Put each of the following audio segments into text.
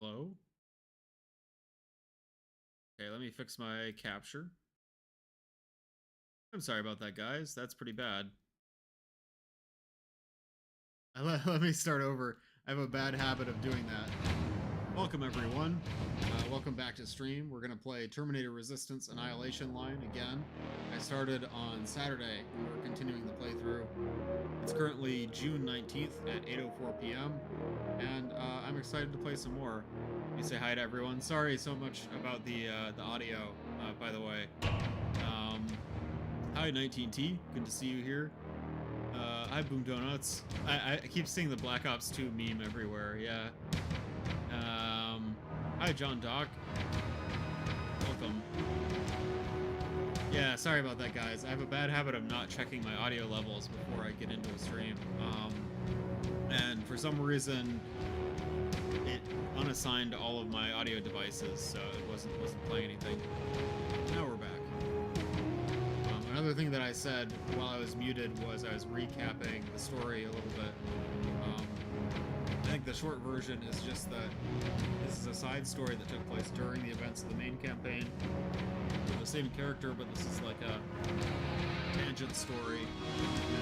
Hello? Okay, let me fix my capture. I'm sorry about that, guys. That's pretty bad. Let me start over. I have a bad habit of doing that. Welcome, everyone. Welcome back to stream. We're going to play Terminator Resistance Annihilation Line again. I started on Saturday. We're continuing the playthrough. It's currently June 19th at 8:04 p.m. And I'm excited to play some more. Let me say hi to everyone. Sorry so much about the audio, by the way. Hi, 19T. Good to see you here. Hi, Boom Donuts. I keep seeing the Black Ops 2 meme everywhere. Yeah. Hi, John Doc. Welcome. Yeah, sorry about that, guys. I have a bad habit of not checking my audio levels before I get into a stream. And for some reason, it unassigned all of my audio devices, so it wasn't playing anything. Now we're back. Another thing that I said while I was muted was I was recapping the story a little bit. I think the short version is just that this is a side story that took place during the events of the main campaign. With the same character, but this is like a tangent story.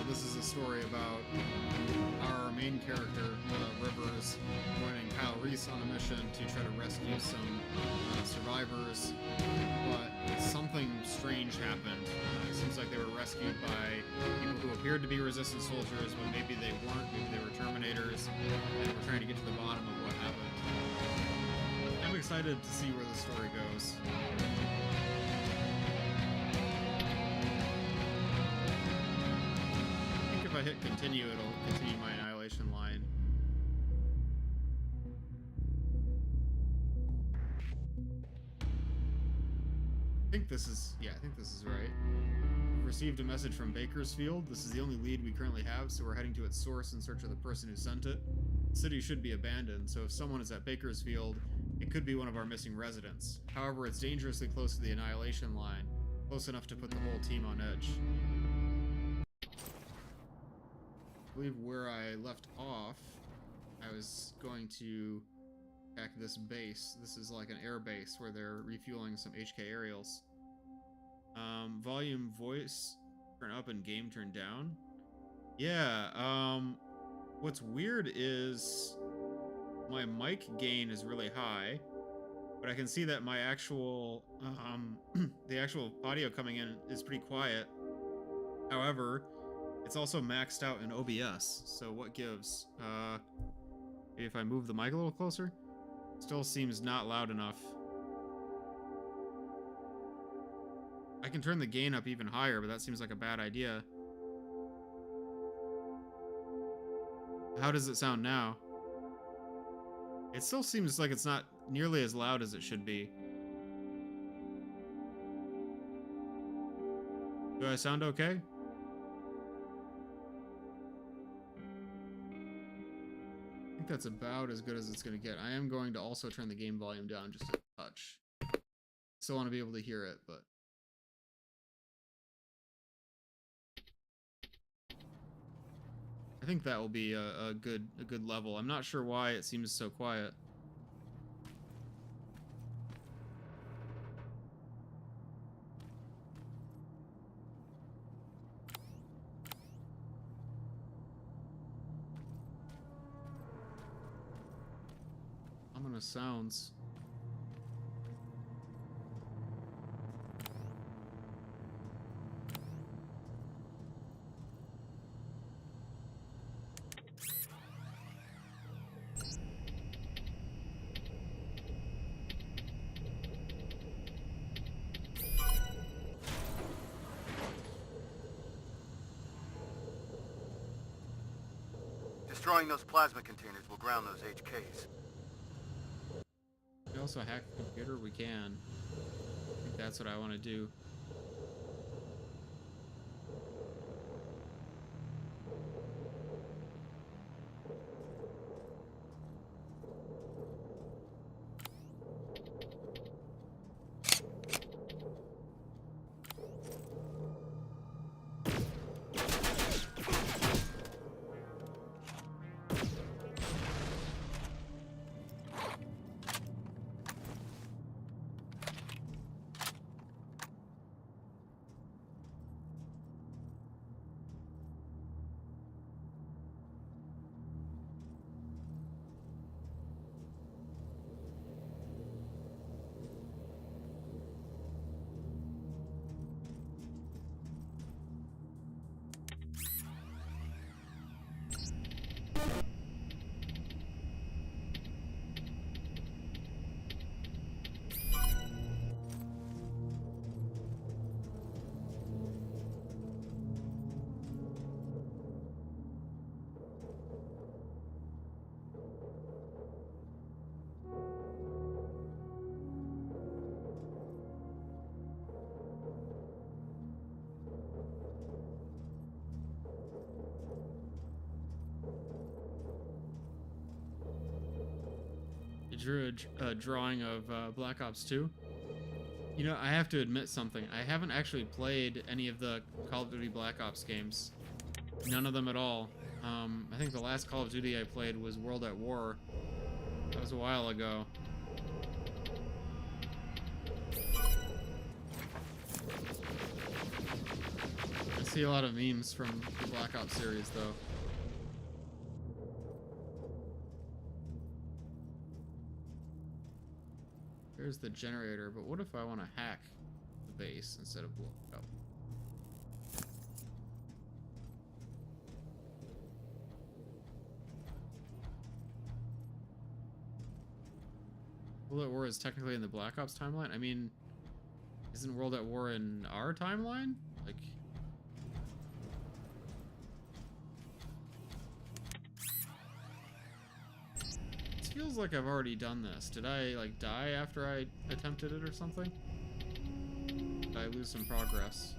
This is a story about our main character, Rivers, joining Kyle Reese on a mission to try to rescue some survivors, but something strange happened. It seems like they were rescued by people who appeared to be Resistance soldiers, but maybe they weren't, maybe they were Terminators, and we're trying to get to the bottom of what happened. I'm excited to see where the story goes. I think if I hit continue, it'll continue my Annihilation line. I think this is right. We've received a message from Bakersfield. This is the only lead we currently have, so we're heading to its source in search of the person who sent it. The city should be abandoned, so if someone is at Bakersfield, it could be one of our missing residents. However, it's dangerously close to the Annihilation Line, close enough to put the whole team on edge. I believe where I left off, I was going to attack this base. This is like an air base where they're refueling some HK aerials. Volume voice turn up and game turn down. Yeah, what's weird is my mic gain is really high, but I can see that my actual the actual audio coming in is pretty quiet. However, it's also maxed out in OBS, so what gives? Maybe if I move the mic a little closer? Still seems not loud enough. I can turn the gain up even higher, but that seems like a bad idea. How does it sound now? It still seems like it's not nearly as loud as it should be. Do I sound okay? I think that's about as good as it's going to get. I am going to also turn the game volume down just a touch. Still want to be able to hear it, but... I think that will be a good level. I'm not sure why it seems so quiet. Ominous sounds. Destroying those plasma containers will ground those HKs. We also hack the computer? We can. I think that's what I want to do. drew a drawing of Black Ops 2. You know, I have to admit something. I haven't actually played any of the Call of Duty Black Ops games. None of them at all. I think the last Call of Duty I played was World at War. That was a while ago. I see a lot of memes from the Black Ops series, though. There's the generator, but what if I want to hack the base instead of blow it up? World at War is technically in the Black Ops timeline? I mean, isn't World at War in our timeline? Like... It feels like I've already done this. Did I, like, die after I attempted it or something? Did I lose some progress?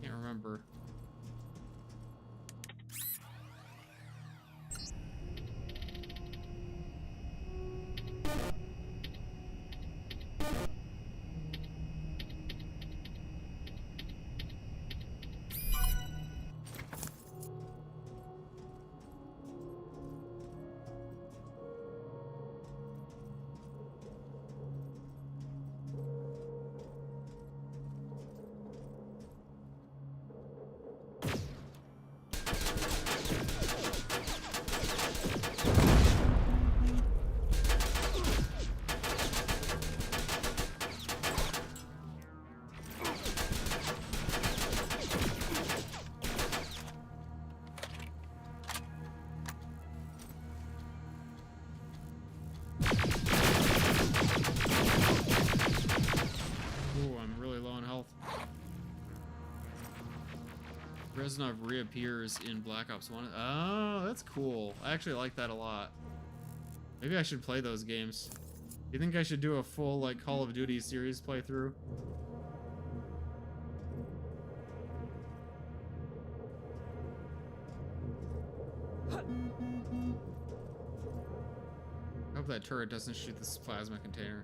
Can't remember. Reznov reappears in Black Ops 1. Oh, that's cool. I actually like that a lot. Maybe I should play those games. Do you think I should do a full, like, Call of Duty series playthrough? I hope that turret doesn't shoot this plasma container.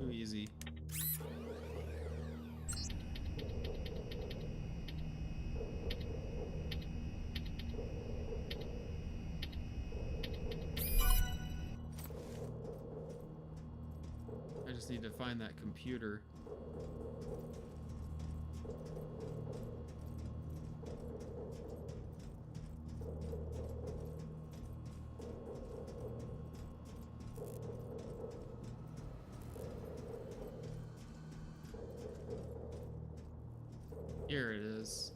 Too easy. I just need to find that computer. Here it is.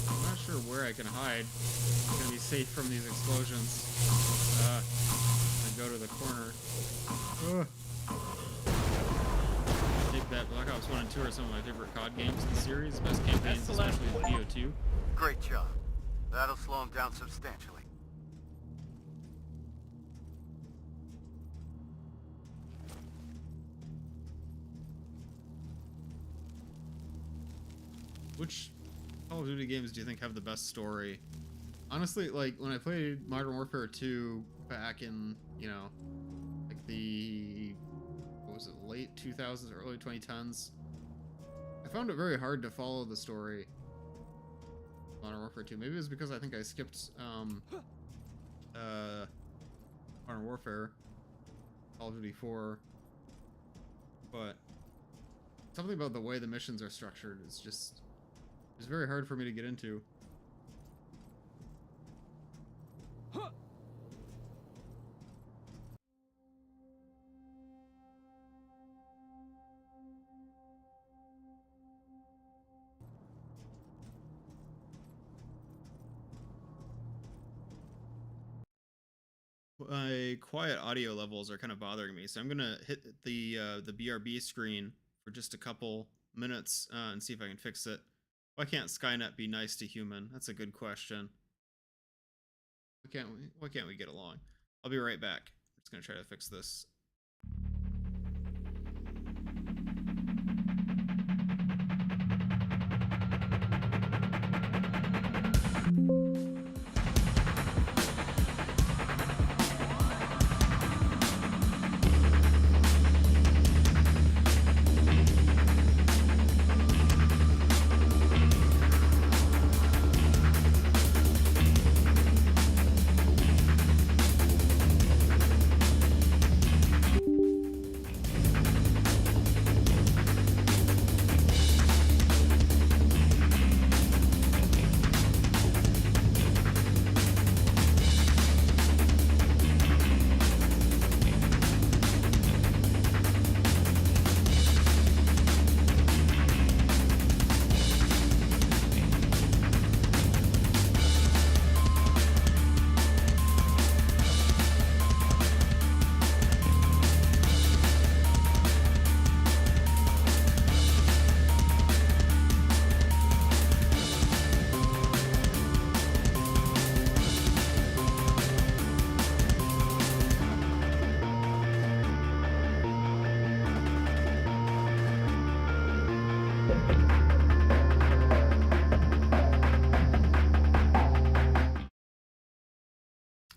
I'm not sure where I can hide. I'm gonna be safe from these explosions. I'm gonna go to the corner. I think that Black Ops 1 and 2 are some of my favorite COD games in the series. Best campaigns, especially in BO2. Great job. That'll slow him down substantially. Which Call of Duty games do you think have the best story? Honestly, like, when I played Modern Warfare 2 back in, you know, like the, what was it, late 2000s, early 2010s, I found it very hard to follow the story. Modern Warfare 2. Maybe it was because I think I skipped, Modern Warfare, Call of Duty 4, but something about the way the missions are structured is just, it's very hard for me to get into. my quiet audio levels are kind of bothering me, so I'm gonna hit the BRB screen for just a couple minutes and see if I can fix it. Why can't Skynet be nice to human? That's a good question. Why can't we get along? I'll be right back. I'm just gonna try to fix this.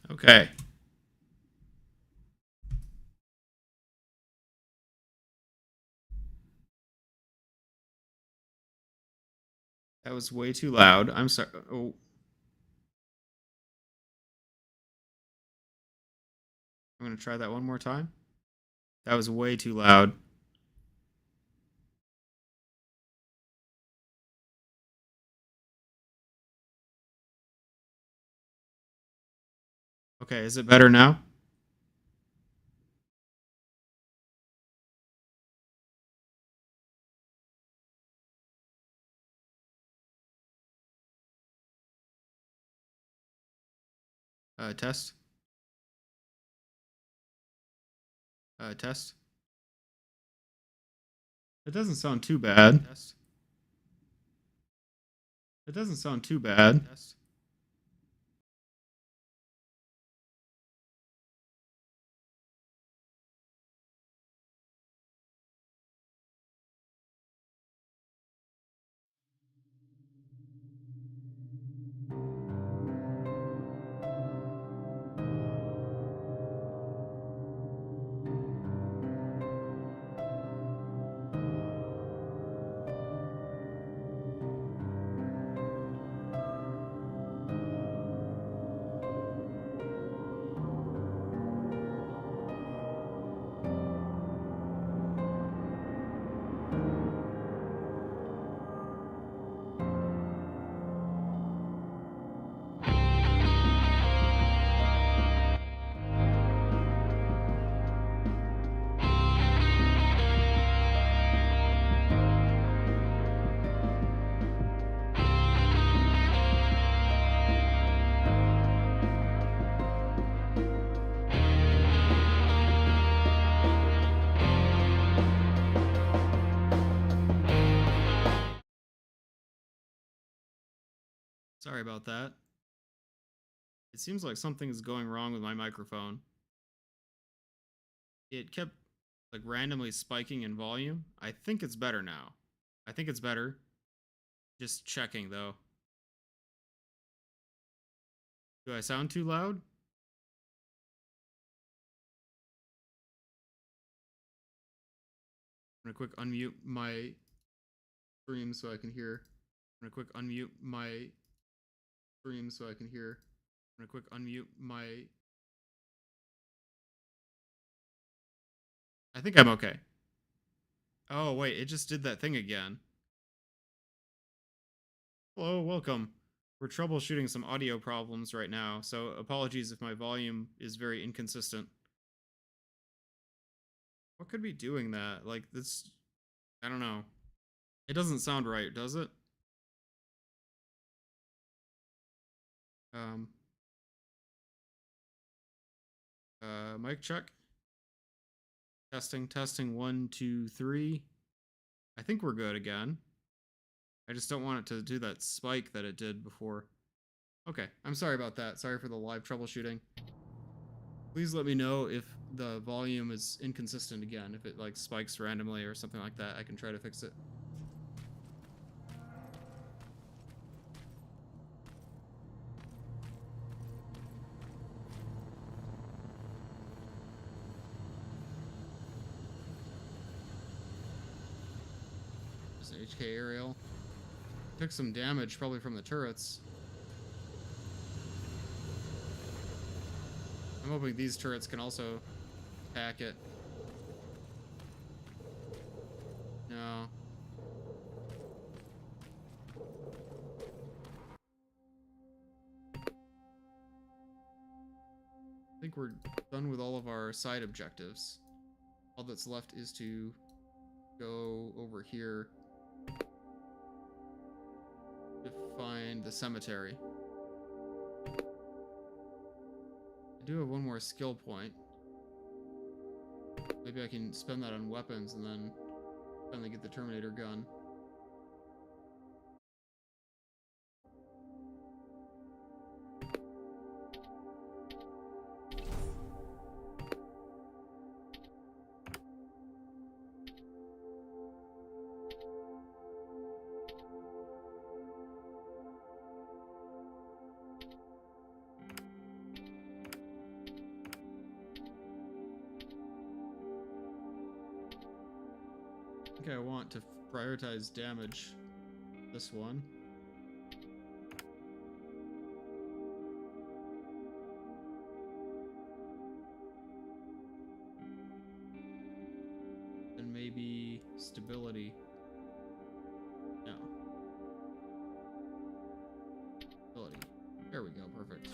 Okay. That was way too loud. I'm sorry. Oh. I'm gonna try that one more time. That was way too loud. Okay, is it better now? Test. Test. It doesn't sound too bad. Test. It doesn't sound too bad. Test. Sorry about that. It seems like something is going wrong with my microphone. It kept like randomly spiking in volume. I think it's better now. I think it's better. Just checking though. Do I sound too loud? I'm gonna quick unmute my stream so I can hear. I'm gonna quick unmute my stream so I can hear. I'm gonna quick unmute my. I think I'm okay. Oh wait, it just did that thing again. Hello, welcome. We're troubleshooting some audio problems right now, so apologies if my volume is very inconsistent. What could be doing that? Like this, I don't know. It doesn't sound right, does it? Um, Mic check. Testing, testing, 1, 2, 3. I think we're good again. I just don't want it to do that spike that it did before. Okay, I'm sorry about that. Sorry for the live troubleshooting. Please let me know if the volume is inconsistent again. If it like spikes randomly or something like that, I can try to fix it. There's an HK aerial. Took some damage probably from the turrets. I'm hoping these turrets can also attack it. No. I think we're done with all of our side objectives. All that's left is to go over here to find the cemetery. I do have one more skill point. Maybe I can spend that on weapons and then finally get the Terminator gun. I think I want to prioritize damage. This one. And maybe stability. No. Stability. There we go, perfect.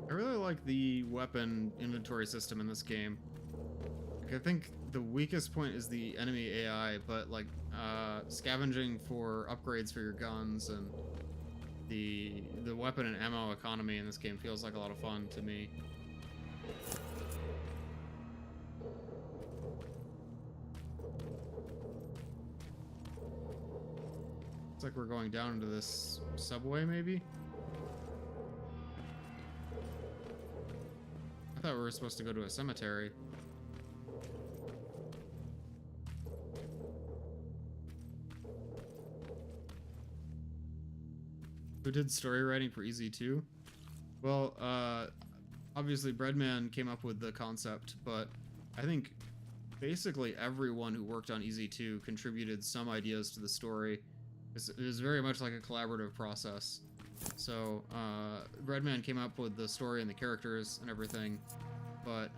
I really like the weapon inventory system in this game. Like, I think the weakest point is the enemy AI, but like scavenging for upgrades for your guns and the weapon and ammo economy in this game feels like a lot of fun to me. Looks like we're going down into this subway, maybe? I thought we were supposed to go to a cemetery. Who did story writing for Easy 2? Well, obviously Breadman came up with the concept, but I think basically everyone who worked on Easy 2 contributed some ideas to the story. It was very much like a collaborative process. So, Breadman came up with the story and the characters and everything, but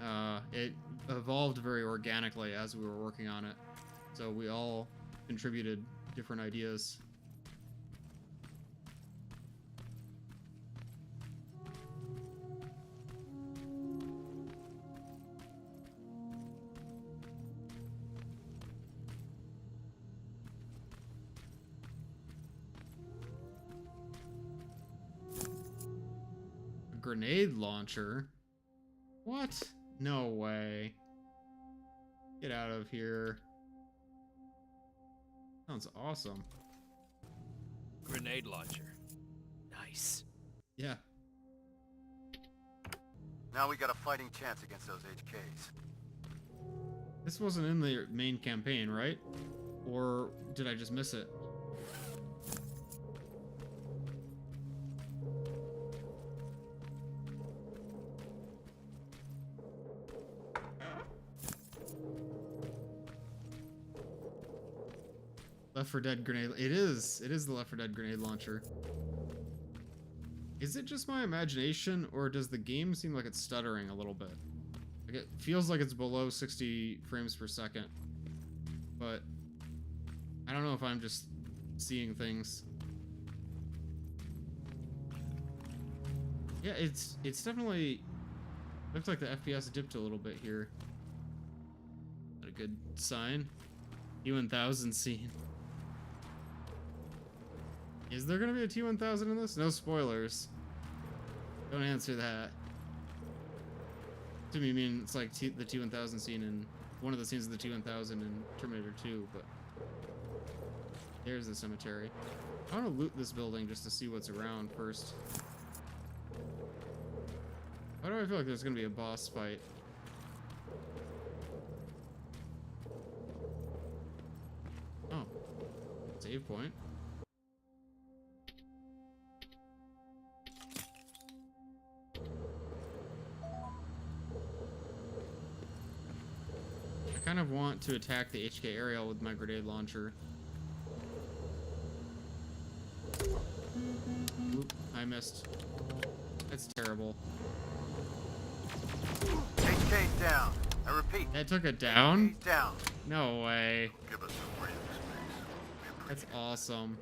it evolved very organically as we were working on it. So we all contributed different ideas. grenade launcher? What? No way. Get out of here. Sounds awesome. Grenade launcher. Nice. Yeah. Now we got a fighting chance against those HKs. This wasn't in the main campaign, right? Or did I just miss it? Left 4 Dead grenade. It is the Left 4 Dead grenade launcher. Is it just my imagination, or does the game seem like it's stuttering a little bit? Like it feels like it's below 60 frames per second. But I don't know if I'm just seeing things. Yeah, it's definitely looks like the FPS dipped a little bit here. Not a good sign. T1000 scene. Is there gonna be a T1000 in this? No spoilers. Don't answer that. To me, I mean, it's like the T1000 scene in one of the scenes of the T1000 in Terminator 2, but there's the cemetery. I want to loot this building just to see what's around first. Why do I feel like there's gonna be a boss fight? Oh, save point. I kind of want to attack the HK aerial with my grenade launcher. Oop, I missed. That's terrible. HK's down. I repeat. That took it down? HK's down. No way. Give us some breathing space. That's awesome.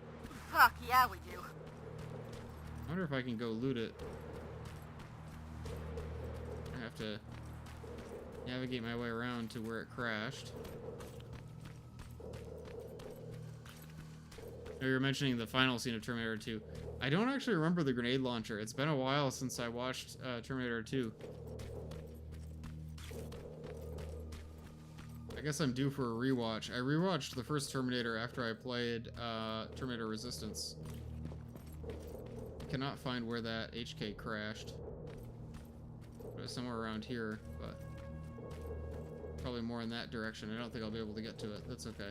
Fuck yeah, we do. I wonder if I can go loot it. I have to navigate my way around to where it crashed. Oh, you were mentioning the final scene of Terminator 2. I don't actually remember the grenade launcher. It's been a while since I watched Terminator 2. I guess I'm due for a rewatch. I rewatched the first Terminator after I played Terminator Resistance. I cannot find where that HK crashed. It was somewhere around here, but probably more in that direction. I don't think I'll be able to get to it. That's okay.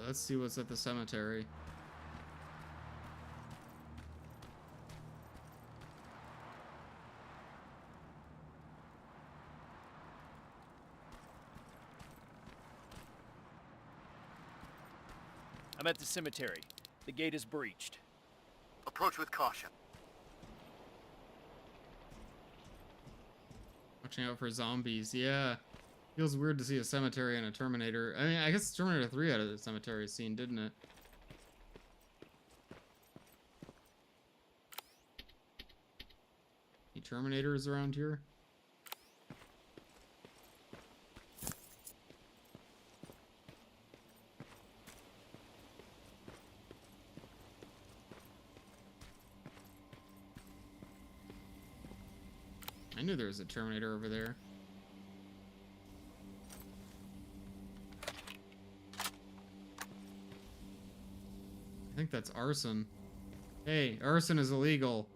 Let's see what's at the cemetery. I'm at the cemetery. The gate is breached. Approach with caution. Watching out for zombies, yeah. Feels weird to see a cemetery and a Terminator. I mean, I guess Terminator 3 had a cemetery scene, didn't it? Any Terminators around here? I knew there was a Terminator over there. I think that's arson. Hey, arson is illegal.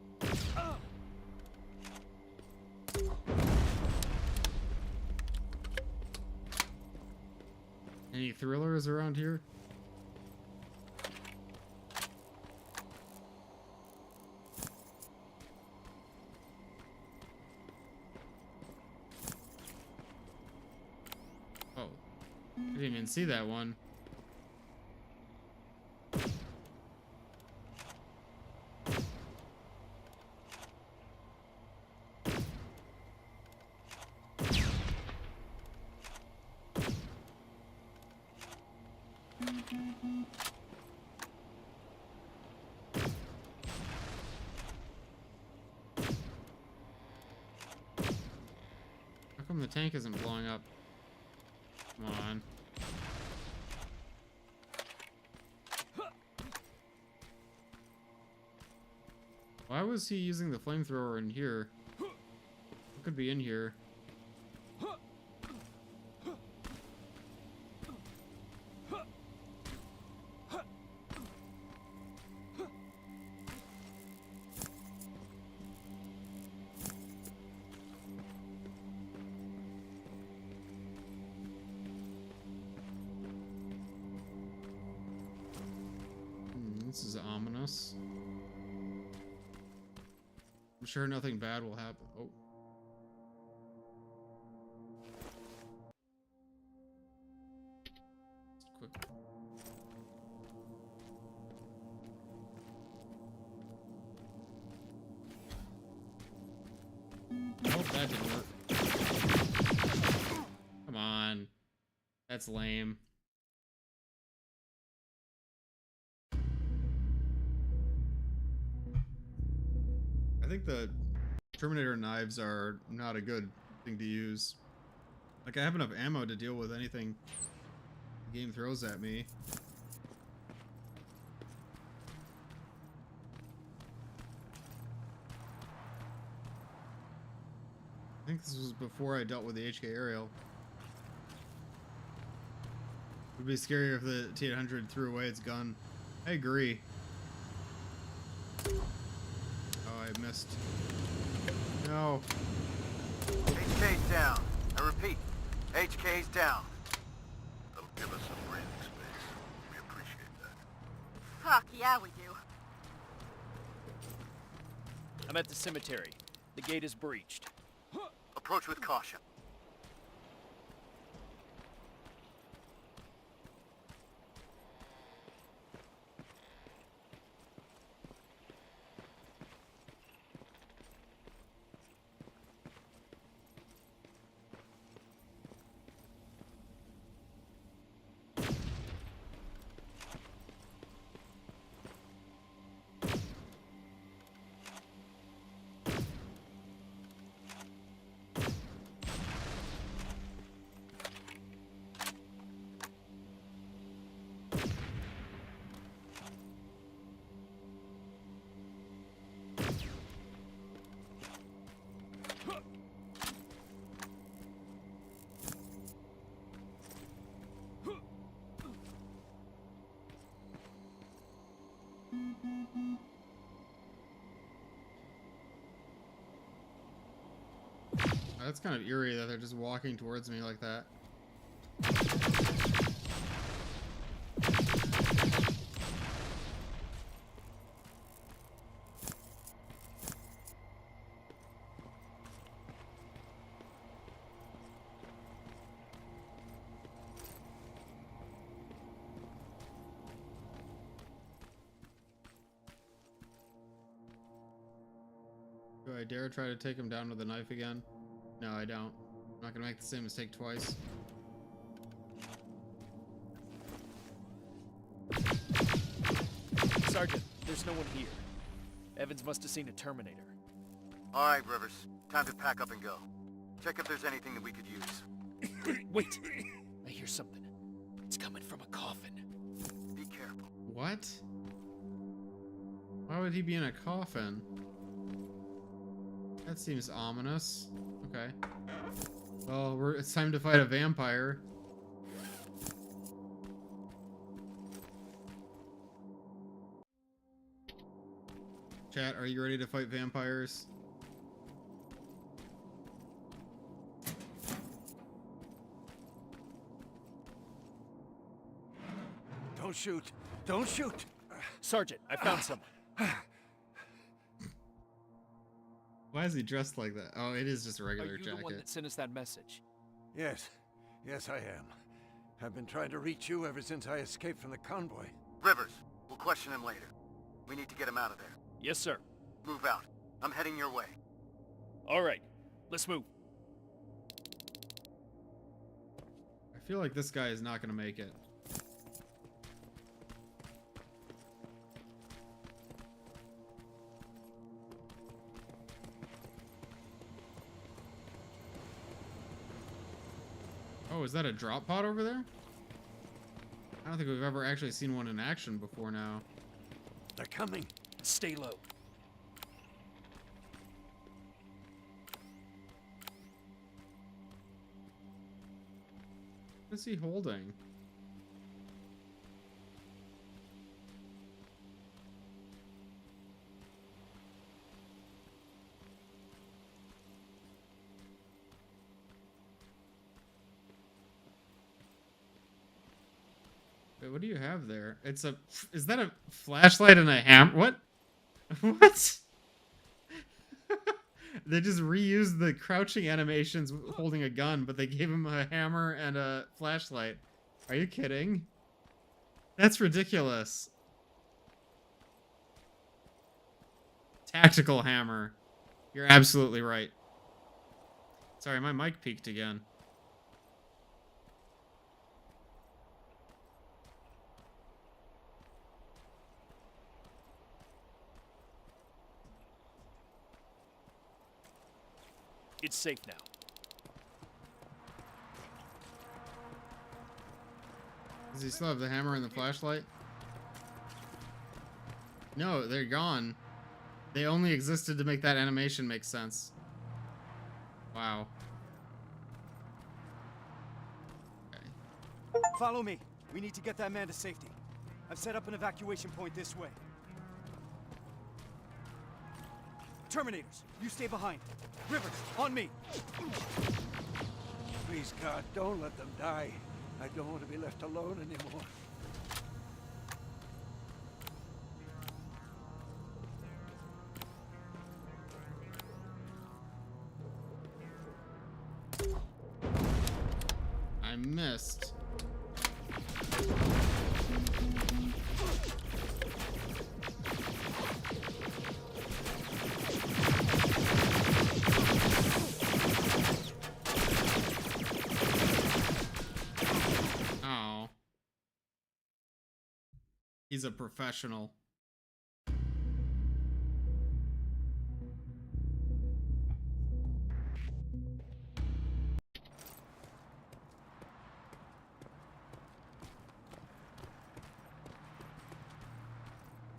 Any thrillers around here? Oh, I didn't even see that one. How come the tank isn't blowing up? Come on. Why was he using the flamethrower in here? It could be in here. This is ominous. I'm sure nothing bad will happen. Oh. Quick. Oh, that didn't work. Come on. That's lame. I think the Terminator knives are not a good thing to use. Like, I have enough ammo to deal with anything the game throws at me. I think this was before I dealt with the HK aerial. It would be scarier if the T-800 threw away its gun. I agree. Oh, I missed. No. HK's down. I repeat, HK's down. That'll give us some breathing space. We appreciate that. Fuck, yeah, we do. I'm at the cemetery. The gate is breached. Approach with caution. That's kind of eerie that they're just walking towards me like that. Do I dare try to take him down with a knife again? No, I don't. I'm not gonna make the same mistake twice. Sergeant, there's no one here. Evans must have seen a Terminator. All right, Rivers. Time to pack up and go. Check if there's anything that we could use. Wait! I hear something. It's coming from a coffin. Be careful. What? Why would he be in a coffin? That seems ominous. Okay. Well, it's time to fight a vampire. Chat, are you ready to fight vampires? Don't shoot. Don't shoot. Sergeant, I found someone. Why is he dressed like that? Oh, it is just a Are regular you the one jacket. that sent us that message? Yes. Yes, I am. I've been trying to reach you ever since I escaped from the convoy. Rivers, we'll question him later. We need to get him out of there. Yes, sir. Move out. I'm heading your way. All right, let's move. I feel like this guy is not gonna make it. Oh, is that a drop pod over there? I don't think we've ever actually seen one in action before now. They're coming. Stay low. What is he holding? Wait, what do you have there? It's a... Is that a flashlight and a hammer? What? What? They just reused the crouching animations holding a gun, but they gave him a hammer and a flashlight. Are you kidding? That's ridiculous. Tactical hammer. You're absolutely right. Sorry, my mic peaked again. It's safe now. Does he still have the hammer and the flashlight? No, they're gone. They only existed to make that animation make sense. Wow. Okay. Follow me. We need to get that man to safety. I've set up an evacuation point this way. Terminators, you stay behind. Rivers, on me. Please, God, don't let them die. I don't want to be left alone anymore. I missed. Oh. He's a professional.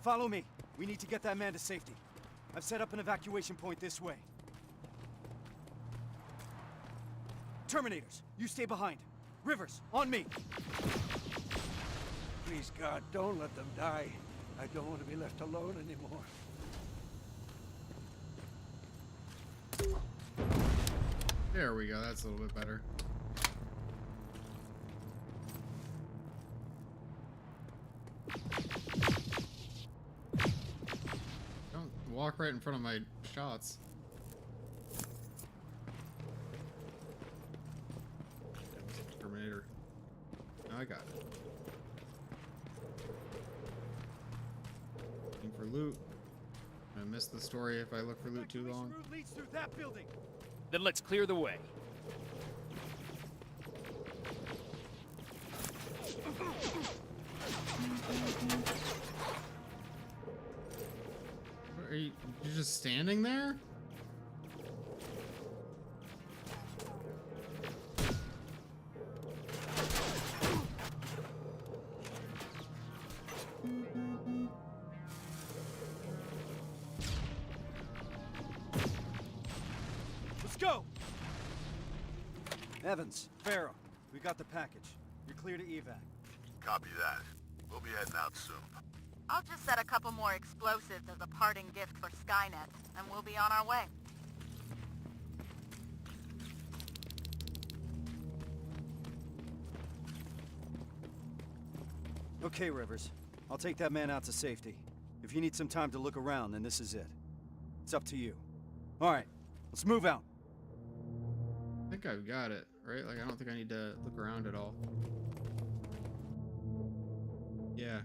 Follow me. We need to get that man to safety. I've set up an evacuation point this way. Terminators, you stay behind. Rivers, on me. Please, God, don't let them die. I don't want to be left alone anymore. There we go. That's a little bit better. Don't walk right in front of my shots. Terminator. No, I got it. Looking for loot. I miss the story if I look for loot too long. Route leads through that building. Then let's clear the way. Are you, you're just standing there? Let's go! Evans, Farrow, we got the package. You're clear to evac. Copy that. We'll be heading out soon. I'll just set a couple more explosives as a parting gift for Skynet, and we'll be on our way. Okay, Rivers. I'll take that man out to safety. If you need some time to look around, then this is it. It's up to you. Alright, let's move out. I think I've got it, right? Like, I don't think I need to look around at all. Yeah.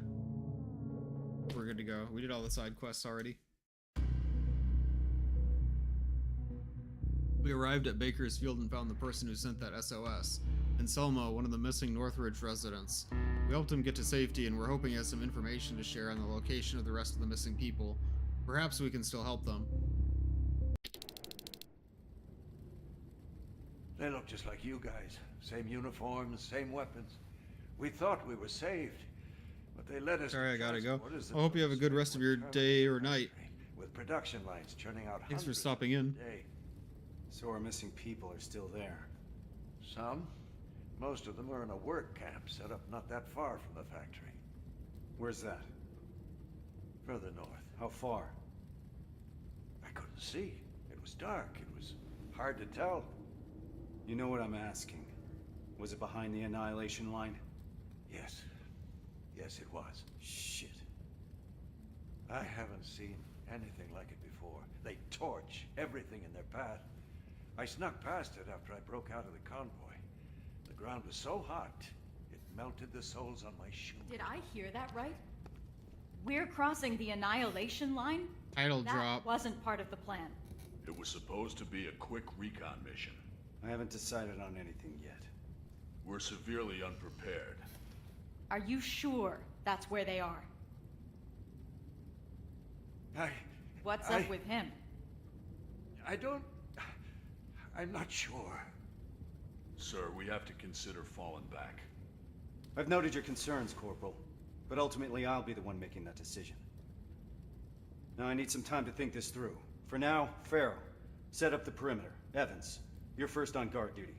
We're good to go. We did all the side quests already. We arrived at Bakersfield and found the person who sent that SOS. Anselmo, one of the missing Northridge residents. We helped him get to safety, and we're hoping he has some information to share on the location of the rest of the missing people. Perhaps we can still help them. They look just like you guys. Same uniforms, same weapons. We thought we were saved, but they led us. Sorry, I to gotta go. transporters that I hope you have a took us good straight rest to of a your terminal day or factory night. with production lines churning out. Thanks for hundreds stopping in. a day. So our missing people are still there. Some. Most of them are in a work camp set up not that far from the factory. Where's that? Further north. How far? I couldn't see. It was dark. It was hard to tell. You know what I'm asking. Was it behind the Annihilation Line? Yes. Yes, it was. Shit. I haven't seen anything like it before. They torch everything in their path. I snuck past it after I broke out of the convoy. The ground was so hot, it melted the soles on my shoes. Did I hear that right? We're crossing the Annihilation Line? Title That drop. wasn't part of the plan. It was supposed to be a quick recon mission. I haven't decided on anything yet. We're severely unprepared. Are you sure that's where they are? What's up with him? I'm not sure. Sir, we have to consider falling back. I've noted your concerns, Corporal, but ultimately I'll be the one making that decision. Now I need some time to think this through. For now, Farrell, set up the perimeter. Evans, you're first on guard duty.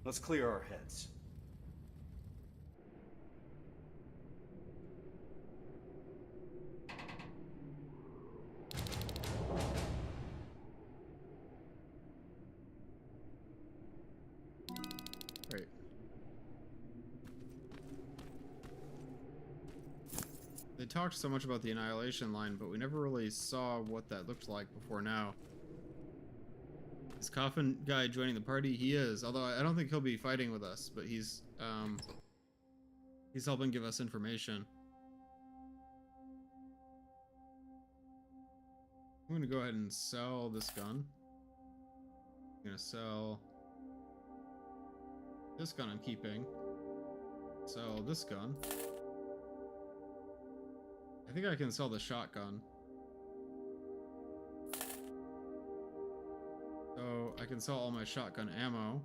Let's clear our heads. Right. They talked so much about the Annihilation Line, but we never really saw what that looked like before now. Is Coffin guy joining the party? He is, although I don't think he'll be fighting with us, but he's helping give us information. I'm gonna go ahead and sell this gun. I'm gonna sell this gun I'm keeping. Sell this gun. I think I can sell the shotgun. So I can sell all my shotgun ammo.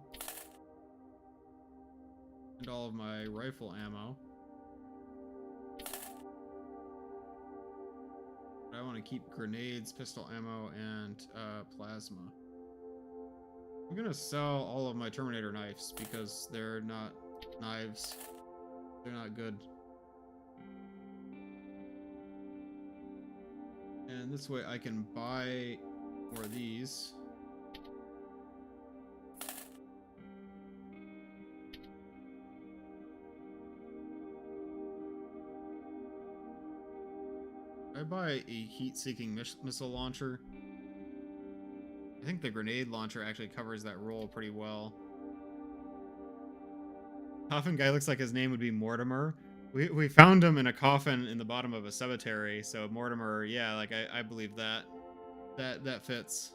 And all of my rifle ammo. But I want to keep grenades, pistol ammo, and plasma. I'm gonna sell all of my Terminator knives because they're not knives. They're not good. And this way I can buy more of these. I buy a heat-seeking missile launcher. I think the grenade launcher actually covers that role pretty well. Coffin guy looks like his name would be Mortimer. We found him in a coffin in the bottom of a cemetery, so Mortimer, yeah, like I believe that. That fits.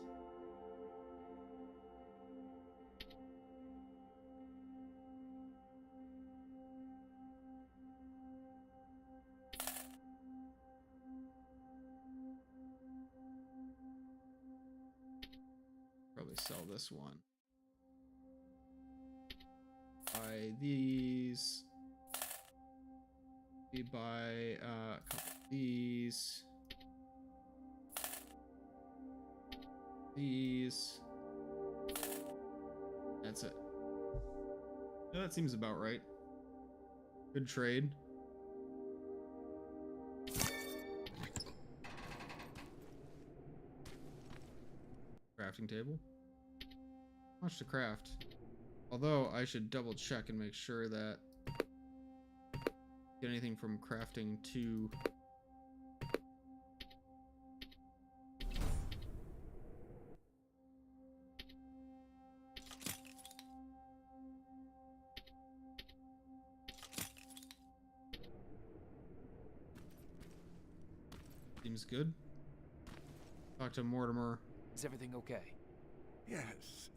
Probably sell this one. Buy these. We buy a couple of these. These. That's it. Yeah, that seems about right. Good trade. Crafting table. Much to craft. Although I should double check and make sure that get anything from crafting to seems good. Talk to Mortimer. Is everything okay?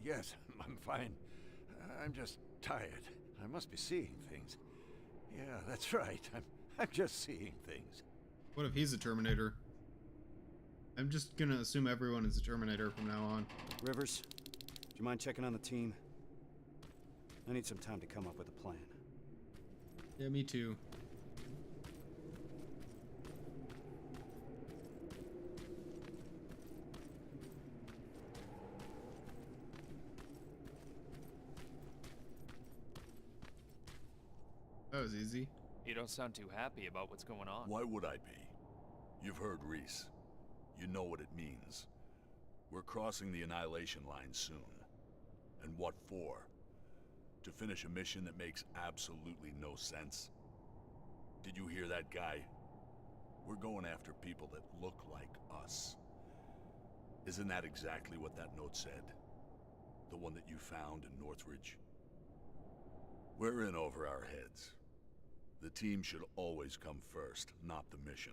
Yes, I'm fine. I'm just tired. I must be seeing things. Yeah, that's right. I'm just seeing things. What if he's a Terminator? I'm just gonna assume everyone is a Terminator from now on. Rivers, you mind checking on the team? I need some time to come up with a plan. Yeah, me too. That was easy. You don't sound too happy about what's going on. Why would I be? You've heard Reese. You know what it means. We're crossing the Annihilation Line soon. And what for? To finish a mission that makes absolutely no sense? Did you hear that guy? We're going after people that look like us. Isn't that exactly what that note said? The one that you found in Northridge? We're in over our heads. The team should always come first, not the mission.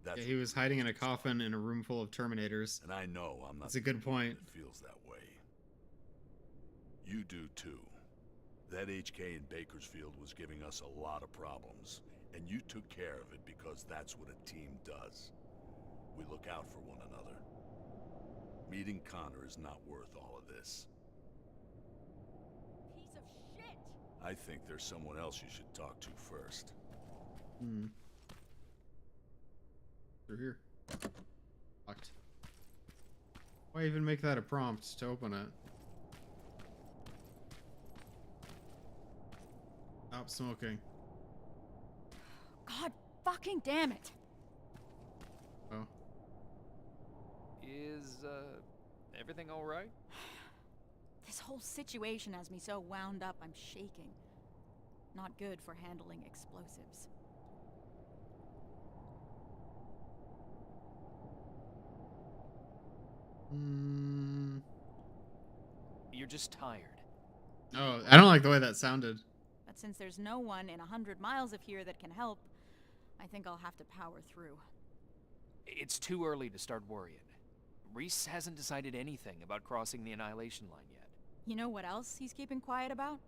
That's Yeah, he was hiding in a coffin in a room full of Terminators. And I know I'm not. That's a good point. It feels that way. You do too. That HK in Bakersfield was giving us a lot of problems, and you took care of it because that's what a team does. We look out for one another. Meeting Connor is not worth all of this. Piece of shit! I think there's someone else you should talk to first. Through here. Locked. Why even make that a prompt to open it? Stop smoking. God fucking damn it! Oh. Is, everything alright? This whole situation has me so wound up, I'm shaking. Not good for handling explosives. You're just tired. Oh, I don't like the way that sounded. But since there's no one in 100 miles of here that can help, I think I'll have to power through. It's too early to start worrying. Reese hasn't decided anything about crossing the Annihilation Line yet. You know what else he's keeping quiet about?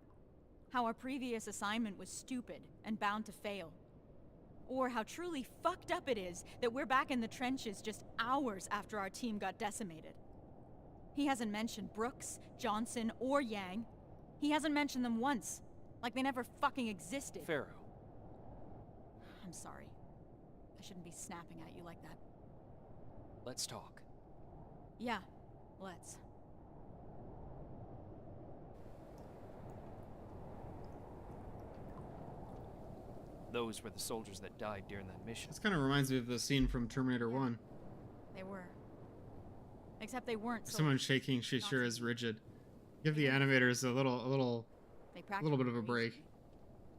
How our previous assignment was stupid and bound to fail. Or how truly fucked up it is that we're back in the trenches just hours after our team got decimated. He hasn't mentioned Brooks, Johnson, or Yang. He hasn't mentioned them once, like they never fucking existed. Pharaoh. I'm sorry. I shouldn't be snapping at you like that. Let's talk. Yeah, let's. Those were the soldiers that died during that mission. This kind of reminds me of the scene from Terminator 1. They were. Except they weren't. Someone shaking, she sure is rigid. Give the animators a little bit of a break.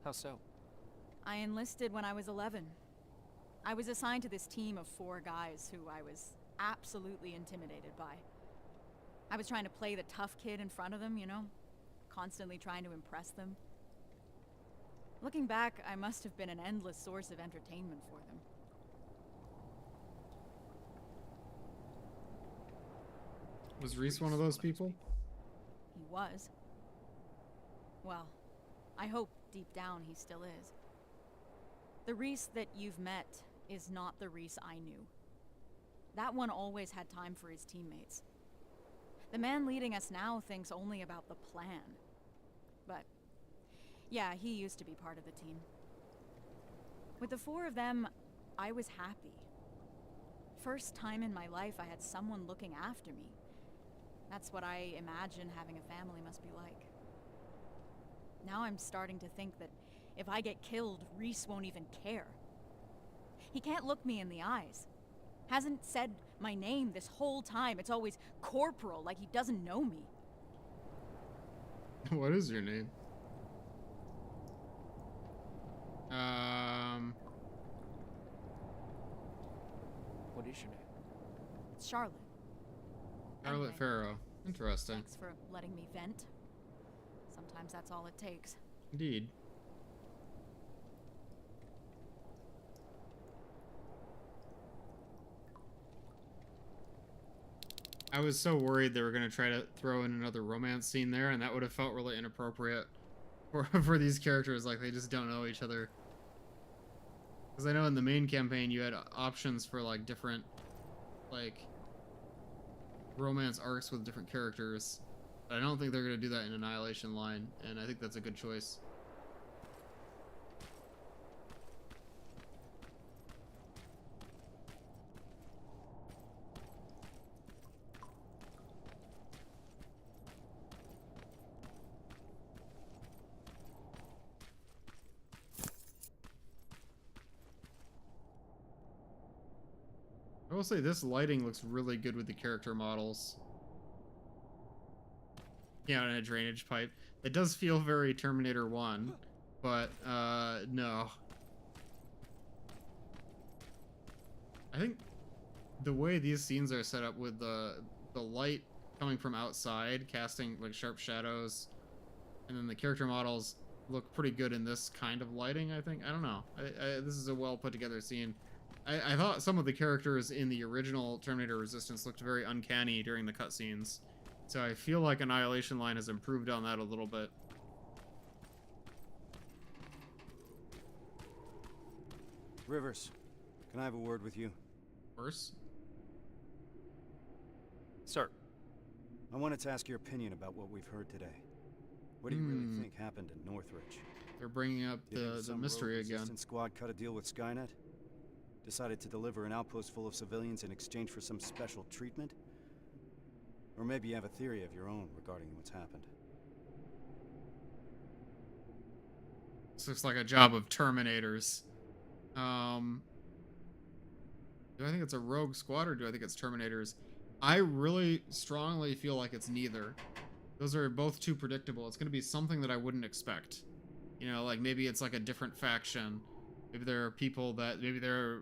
How so? I enlisted when I was 11. I was assigned to this team of 4 guys who I was absolutely intimidated by. I was trying to play the tough kid in front of them, you know? Constantly trying to impress them. Looking back, I must have been an endless source of entertainment for them. Was Reese one of those people? He was. Well, I hope deep down he still is. The Reese that you've met is not the Reese I knew. That one always had time for his teammates. The man leading us now thinks only about the plan. But, yeah, he used to be part of the team. With the 4 of them, I was happy. First time in my life I had someone looking after me. That's what I imagine having a family must be like. Now I'm starting to think that if I get killed, Reese won't even care. He can't look me in the eyes. Hasn't said my name this whole time. It's always Corporal, like he doesn't know me. What is your name? What is your name? It's Charlotte. Charlotte Anyway, Farrow. Interesting. Thanks for letting me vent. Sometimes that's all it takes. Indeed. I was so worried they were going to try to throw in another romance scene there, and that would have felt really inappropriate for these characters, like they just don't know each other. Because I know in the main campaign you had options for like different like romance arcs with different characters. I don't think they're going to do that in Annihilation Line, and I think that's a good choice. I will say this lighting looks really good with the character models. Yeah, and a drainage pipe. It does feel very Terminator 1, but no. I think the way these scenes are set up with the light coming from outside, casting like sharp shadows, and then the character models look pretty good in this kind of lighting, I think. I don't know. This is a well put together scene. I thought some of the characters in the original Terminator Resistance looked very uncanny during the cutscenes. So I feel like Annihilation Line has improved on that a little bit. Rivers, can I have a word with you? Of course. Sir. I wanted to ask your opinion about what we've heard today. What do you really think happened in Northridge? They're bringing up the mystery again. Resistance squad cut a deal with Skynet? Decided to deliver an outpost full of civilians in exchange for some special treatment? Or maybe you have a theory of your own regarding what's happened. This looks like a job of Terminators. Do I think it's a rogue squad or do I think it's Terminators? I really strongly feel like it's neither. Those are both too predictable. It's going to be something that I wouldn't expect. You know, like maybe it's like a different faction. Maybe there are people that, maybe they're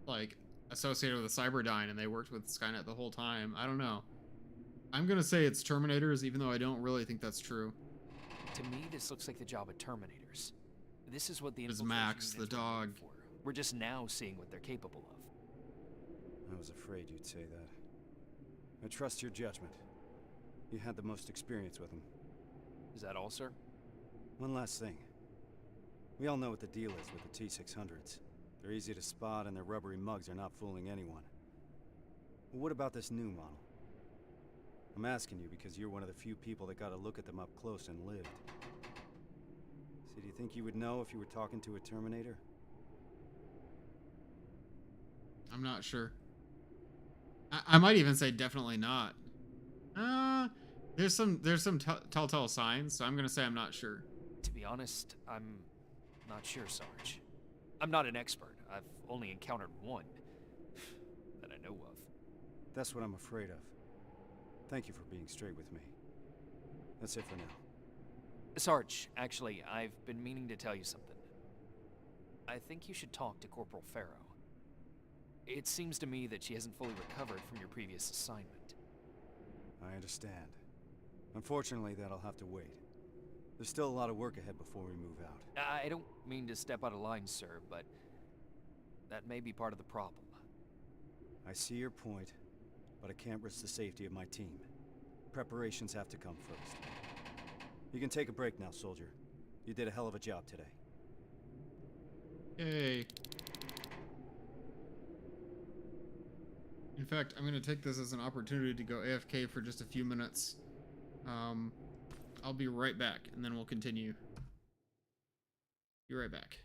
like associated with a Cyberdyne and they worked with Skynet the whole time. I don't know. I'm going to say it's Terminators, even though I don't really think that's true. To me, this looks like the job of Terminators. This is what the Is infiltration Max, the units were dog. made for. We're just now seeing what they're capable of. I was afraid you'd say that. I trust your judgment. You had the most experience with them. Is that all, sir? One last thing. We all know what the deal is with the T-600s. They're easy to spot and their rubbery mugs are not fooling anyone. But what about this new model? I'm asking you because you're one of the few people that got a look at them up close and lived. So do you think you would know if you were talking to a Terminator? I'm not sure. I might even say definitely not. There's some telltale signs, so I'm gonna say I'm not sure. To be honest, I'm not sure, Sarge. I'm not an expert. I've only encountered one that I know of. That's what I'm afraid of. Thank you for being straight with me. That's it for now. Sarge, actually, I've been meaning to tell you something. I think you should talk to Corporal Farrow. It seems to me that she hasn't fully recovered from your previous assignment. I understand. Unfortunately, that'll have to wait. There's still a lot of work ahead before we move out. I don't mean to step out of line, sir, but that may be part of the problem. I see your point, but I can't risk the safety of my team. Preparations have to come first. You can take a break now, soldier. You did a hell of a job today. Yay. In fact, I'm going to take this as an opportunity to go AFK for just a few minutes. I'll be right back, and then we'll continue. Be right back.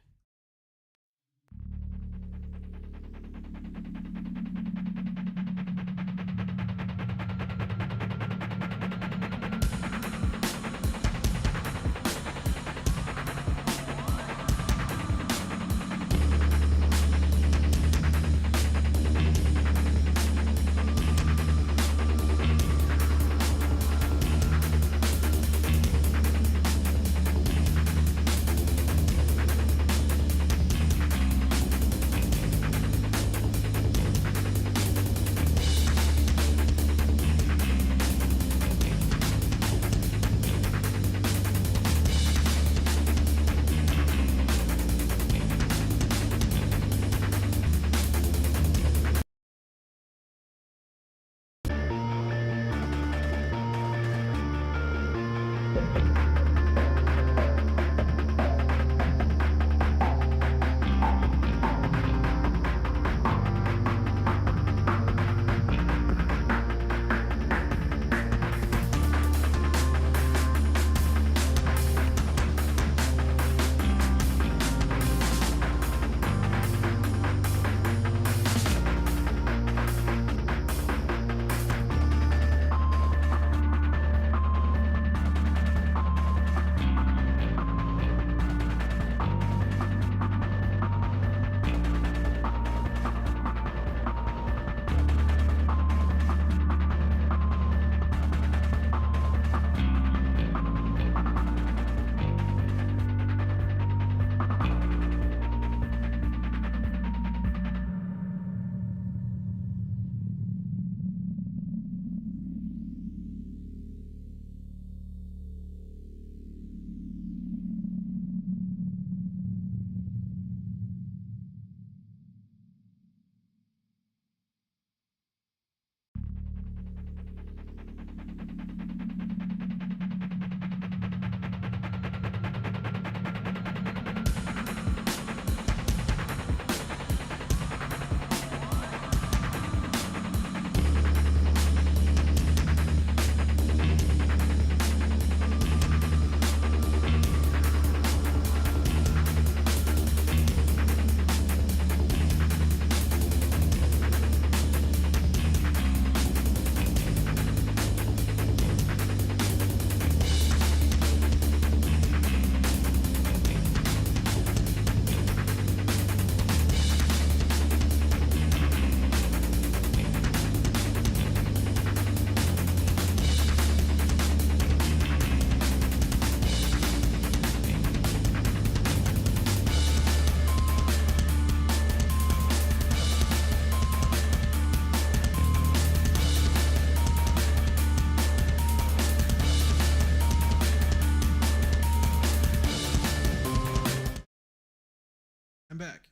I'm back.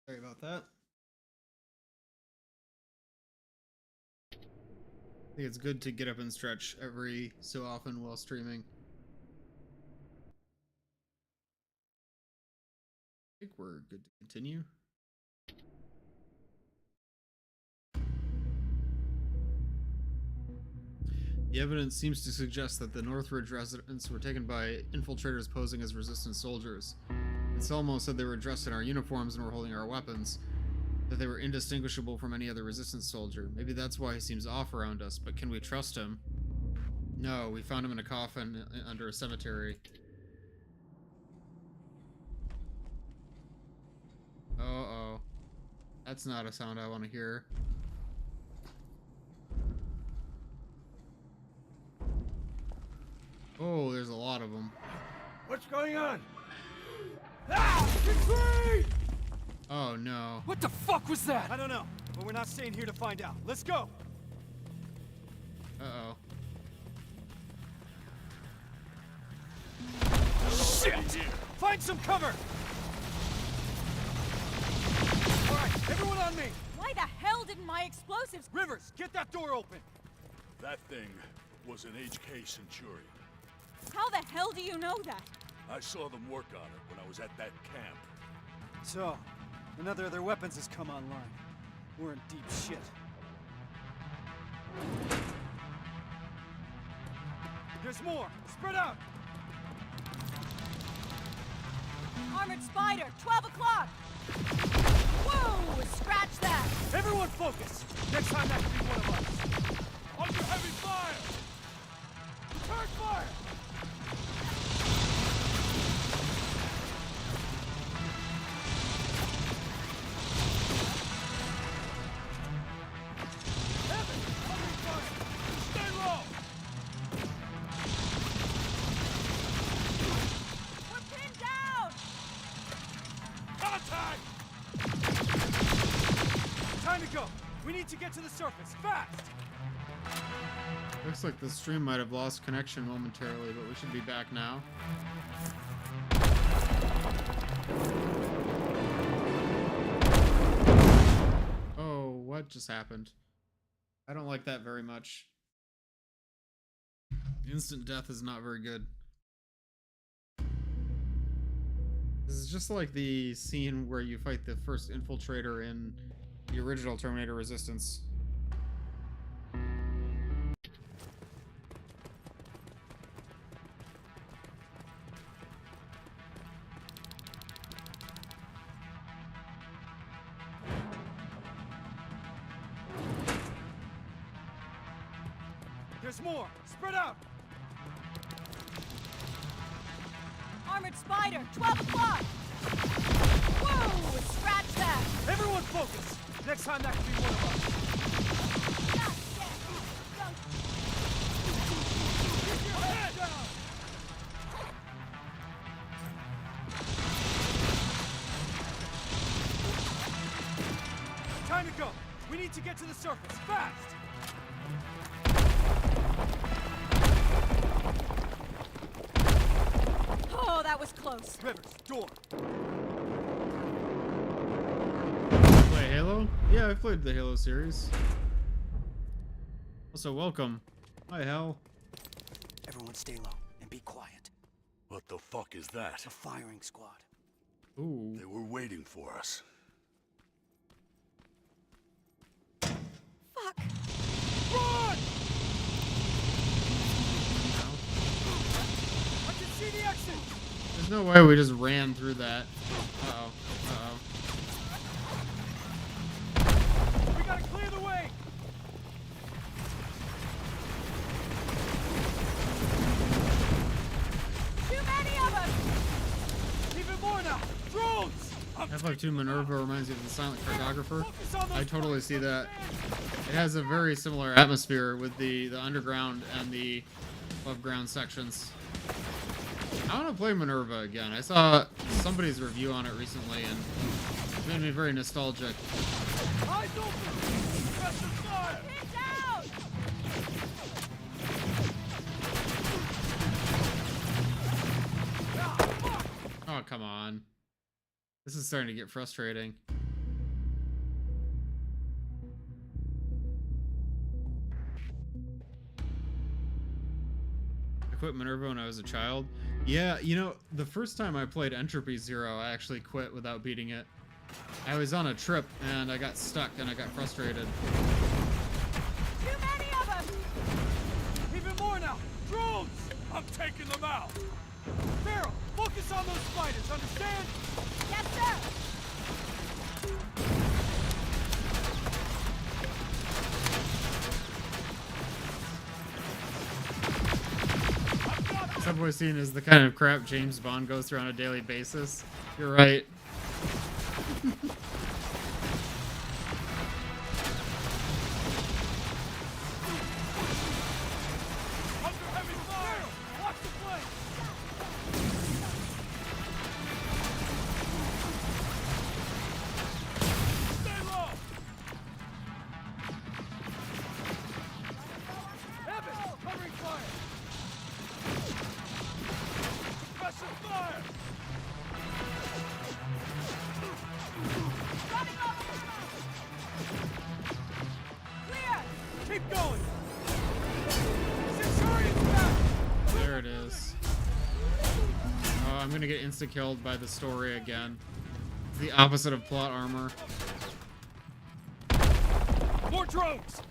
Sorry about that. I think it's good to get up and stretch every so often while streaming. I think we're good to continue. The evidence seems to suggest that the Northridge residents were taken by infiltrators posing as resistance soldiers. Anselmo said they were dressed in our uniforms and were holding our weapons, that they were indistinguishable from any other resistance soldier. Maybe that's why he seems off around us, but can we trust him? No, we found him in a coffin under a cemetery. Uh-oh. That's not a sound I want to hear. Oh, there's a lot of them. What's going on? Ah! Retreat! Oh no. What the fuck was that? I don't know, but we're not staying here to find out. Let's go! Uh-oh. Shit! Find some cover! Alright, everyone on me! Why the hell didn't my explosives... Rivers, get that door open! That thing was an HK Centurion. How the hell do you know that? I saw them work on it when I was at that camp. So, another of their weapons has come online. We're in deep shit. There's more! Spread out! Armored Spider, 12 o'clock! Whoa! Scratch that! Everyone focus! Next time that could be one of us! Under heavy fire! Return fire! Stay low! We're pinned down! Contact! Time to go! We need to get to the surface, fast! Looks like the stream might have lost connection momentarily, but we should be back now. Oh, what just happened? I don't like that very much. Instant death is not very good. This is just like the scene where you fight the first infiltrator in the original Terminator Resistance. There's more! Spread out! Armored Spider, 12 o'clock! Whoa! Scratch that! Everyone focus! Next time that could be one of us! God damn! Don't... Keep your head down! Time to go! We need to get to the surface, fast! Oh, that was close. Rivers, door! Play Halo? Yeah, I've played the Halo series. Also, welcome. Hi, Hal. Everyone stay low and be quiet. What the fuck is that? A firing squad. Ooh. They were waiting for us. Fuck! Run! I can see the exit! There's no way we just ran through that. Uh-oh. Uh-oh. We gotta clear the way! Too many of us! Even more now! Drones! F-2 Minerva reminds me of the Silent Cartographer. Focus on those I totally see that. fans. It has a very similar atmosphere with the underground and the above ground sections. I want to play Minerva again. I saw somebody's review on it recently and it made me very nostalgic. Eyes open! Press the fire! Pinned down! Oh, come on. This is starting to get frustrating. I quit Minerva when I was a child. Yeah, you know, the first time I played Entropy Zero, I actually quit without beating it. I was on a trip and I got stuck and I got frustrated. Too many of them! Even more now! Drones! I'm taking them out! Farrell, focus on those spiders, understand? Yes, sir! Subway scene is the kind of crap James Bond goes through on a daily basis. You're right. Under heavy fire! Watch the flank! Stay low! Evans, covering fire! Pressure fire! Clear! Keep going! Centurion's back! There it is. Oh, I'm gonna get insta-killed by the story again. It's the opposite of plot armor. More drones!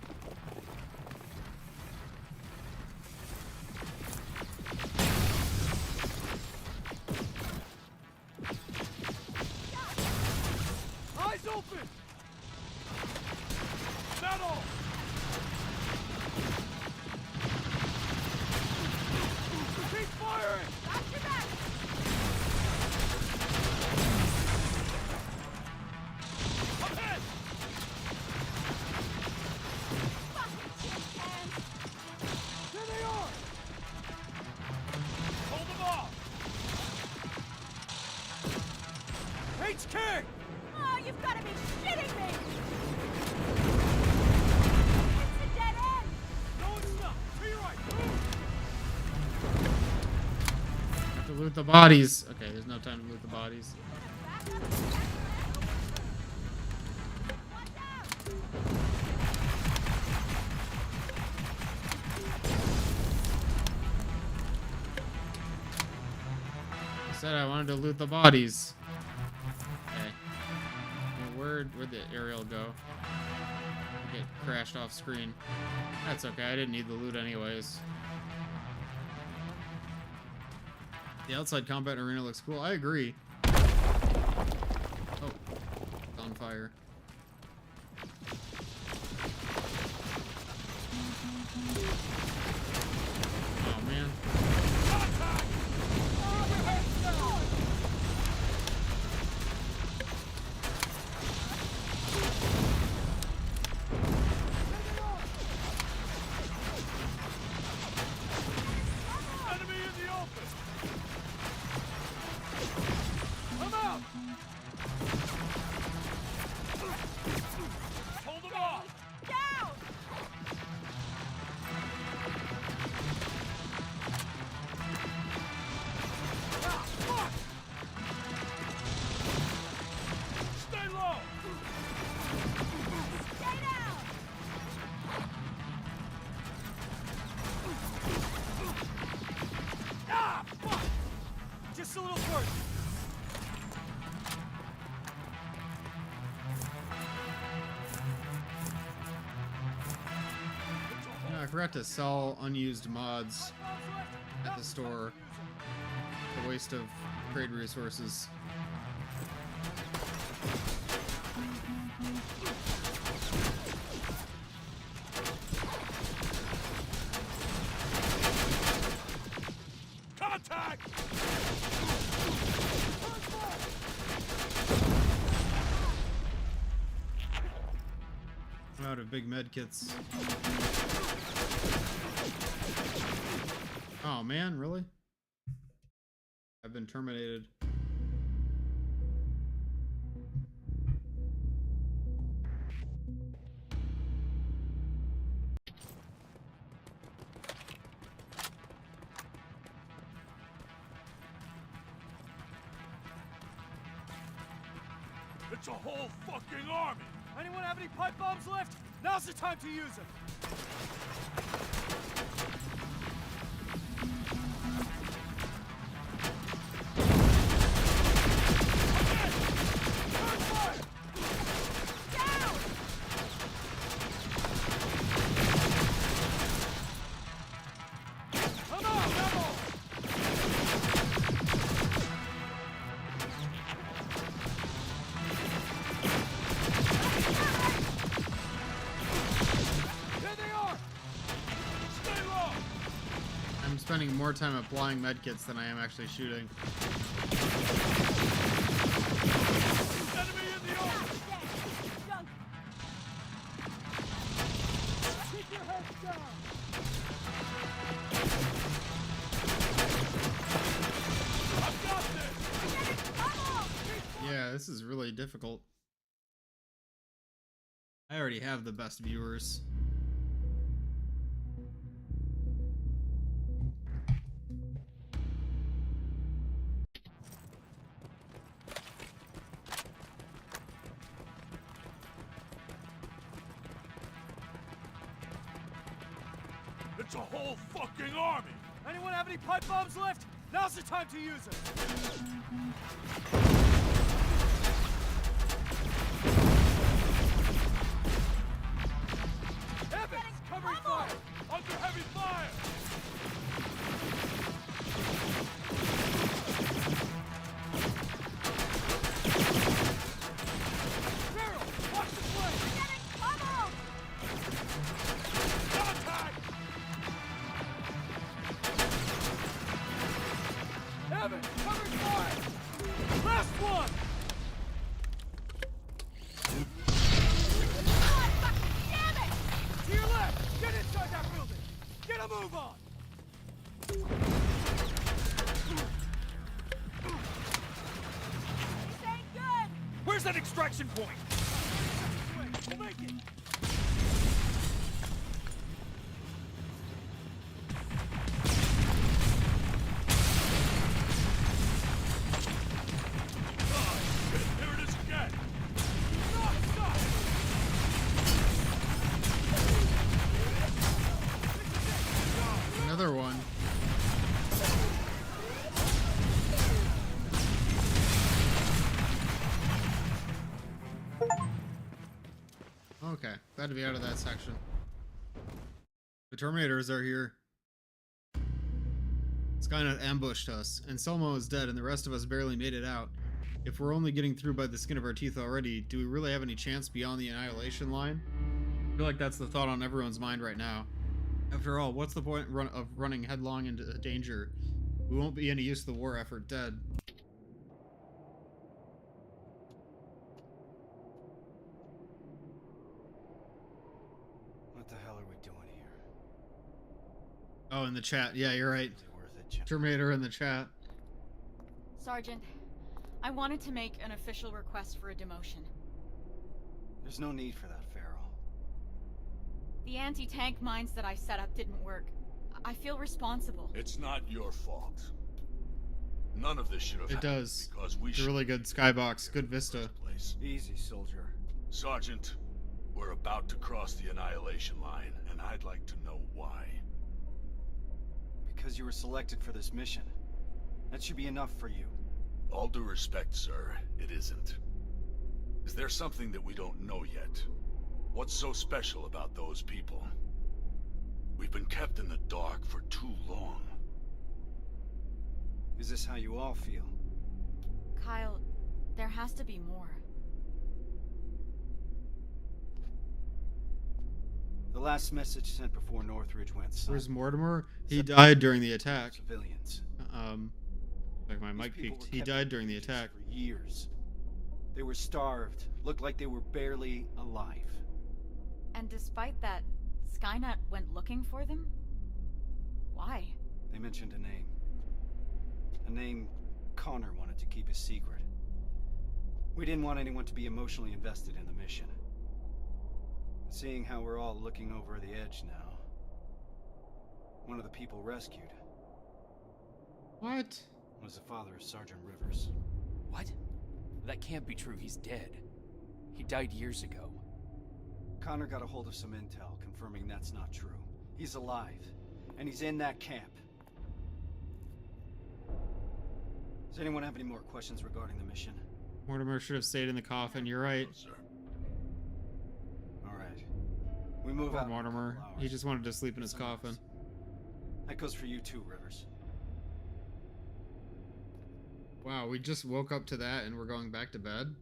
Eyes open! Not all! Keep firing! Watch your back! Ahead! Fucking tin cans! There they are! Hold them off! HK! Oh, you've got to be shitting me! It's a dead end! No, it's not! To your right! Move! Have to loot the bodies. Okay, there's no time to loot the bodies. Watch out! I said I wanted to loot the bodies. Okay. Well, where'd the aerial go? Get crashed off screen. That's okay, I didn't need the loot anyways. The outside combat arena looks cool. I agree. Oh, it's on fire. Oh man. Enemy in the open! Come out! Hold them off! Down! Ah, fuck! Stay low! Stay down! Ah, fuck! Just a little further. Yeah, I forgot to sell unused mods at the store. It's a waste of trade resources. Contact! I'm out of big med kits. Oh man, really? I've been terminated. It's a whole fucking army! Anyone have any pipe bombs left? Now's the time to use them! I'm spending more time applying medkits than I am actually shooting. Enemy in the open! Keep your heads down! I've got this! Yeah, this is really difficult. I already have the best viewers. It's a whole fucking army! Anyone have any pipe bombs left? Now's the time to use them! Evans, covering fire! Under heavy fire! Farrell, watch the plane! Contact! Evan, covering fire! Last one! To your left! Get inside that building! Get a move on! This ain't good! Where's that extraction point? We'll make it! Here it is again! Stop! Another one. Okay, glad to be out of that section. The Terminators are here. Skynet ambushed us, and Selma is dead, and the rest of us barely made it out. If we're only getting through by the skin of our teeth already, do we really have any chance beyond the Annihilation Line? I feel like that's the thought on everyone's mind right now. After all, what's the point of running headlong into danger? We won't be any use to the war effort dead. What the hell are we doing here? Oh, in the chat. Yeah, you're right. Is it worth it, Jim? Terminator in the chat. Sergeant, I wanted to make an official request for a demotion. There's no need for that, Farrell. The anti-tank mines that I set up didn't work. I feel responsible. It's not your fault. None of this should have It happened does. because we It's a should really good skybox. Good vista. place. Easy, soldier. Sergeant, we're about to cross the Annihilation Line, and I'd like to know why. Because you were selected for this mission. That should be enough for you. All due respect, sir, it isn't. Is there something that we don't know yet? What's so special about those people? We've been kept in the dark for too long. Is this how you all feel? Kyle, there has to be more. The last message sent before Northridge went silent. Where's Mortimer? He died during the attack. Civilians. Like my These mic people peaked. were He kept died in during the cages attack. for years. They were starved. Looked like they were barely alive. And despite that, Skynet went looking for them? Why? They mentioned a name. A name Connor wanted to keep a secret. We didn't want anyone to be emotionally invested in the mission. Seeing how we're all looking over the edge now, one of the people rescued What? was the father of Sergeant Rivers. What? That can't be true. He's dead. He died years ago. Connor got a hold of some intel confirming that's not true. He's alive, and he's in that camp. Does anyone have any more questions regarding the mission? Mortimer should have stayed in the coffin. You're right. No, sir. All right. We move Poor out in a couple Mortimer. He hours. just wanted to sleep in his Somewhere coffin. else. That goes for you too, Rivers. Wow, we just woke up to that and we're going back to bed.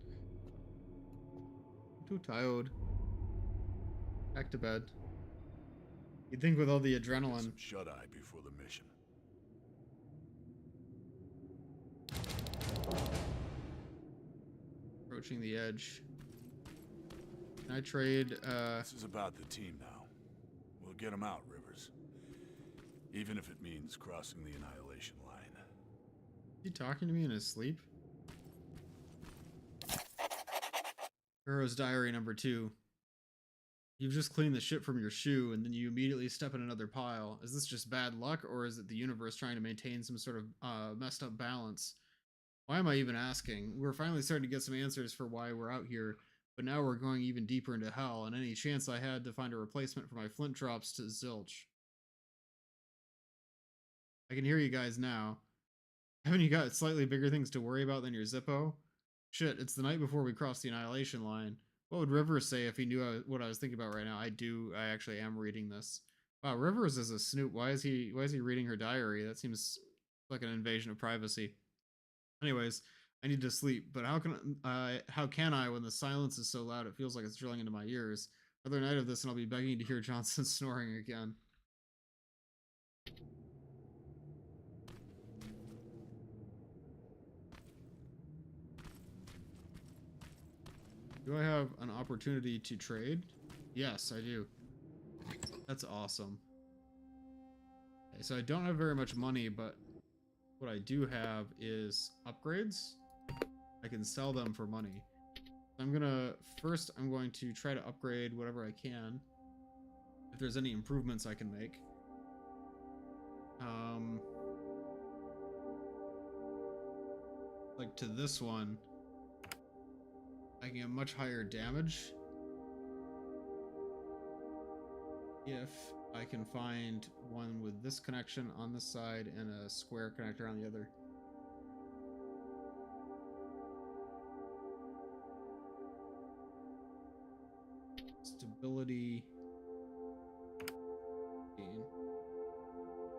I'm too tired. Back to bed. You'd think with all the Get adrenaline. some shut-eye before the mission. Approaching the edge. Can I trade, This is about the team now. We'll get them out, Rivers. Even if it means crossing the Annihilation Line. Is he talking to me in his sleep? Hero's Diary number 2. You've just cleaned the shit from your shoe and then you immediately step in another pile. Is this just bad luck or is it the universe trying to maintain some sort of messed up balance? Why am I even asking? We're finally starting to get some answers for why we're out here, but now we're going even deeper into hell and any chance I had to find a replacement for my flint drops to zilch. I can hear you guys now. Haven't you got slightly bigger things to worry about than your Zippo? Shit, it's the night before we cross the Annihilation Line. What would Rivers say if he knew what I was thinking about right now? I actually am reading this. Wow, Rivers is a snoop. Why is he reading her diary? That seems like an invasion of privacy. Anyways, I need to sleep, but how can I when the silence is so loud it feels like it's drilling into my ears? Another night of this and I'll be begging to hear Johnson snoring again. Do I have an opportunity to trade? Yes, I do. That's awesome. Okay, so I don't have very much money, but what I do have is upgrades. I can sell them for money. I'm going to try to upgrade whatever I can. If there's any improvements I can make. Like to this one. I can get much higher damage if I can find one with this connection on this side and a square connector on the other. Stability.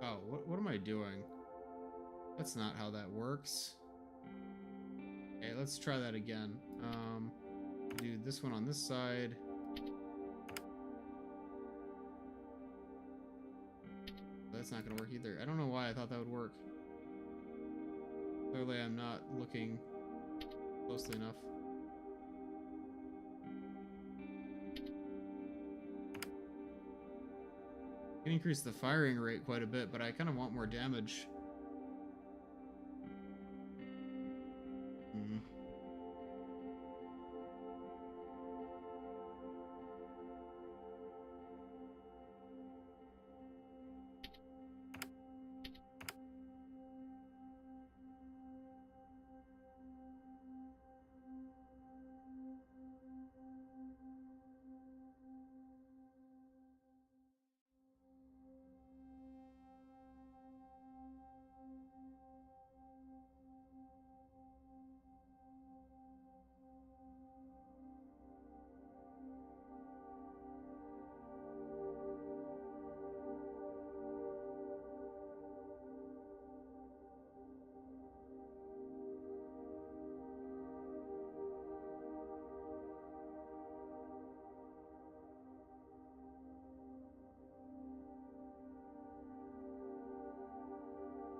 Oh, what am I doing? That's not how that works. Okay, let's try that again. Do this one on this side. That's not gonna work either. I don't know why I thought that would work. Clearly I'm not looking closely enough. I can increase the firing rate quite a bit, but I kind of want more damage.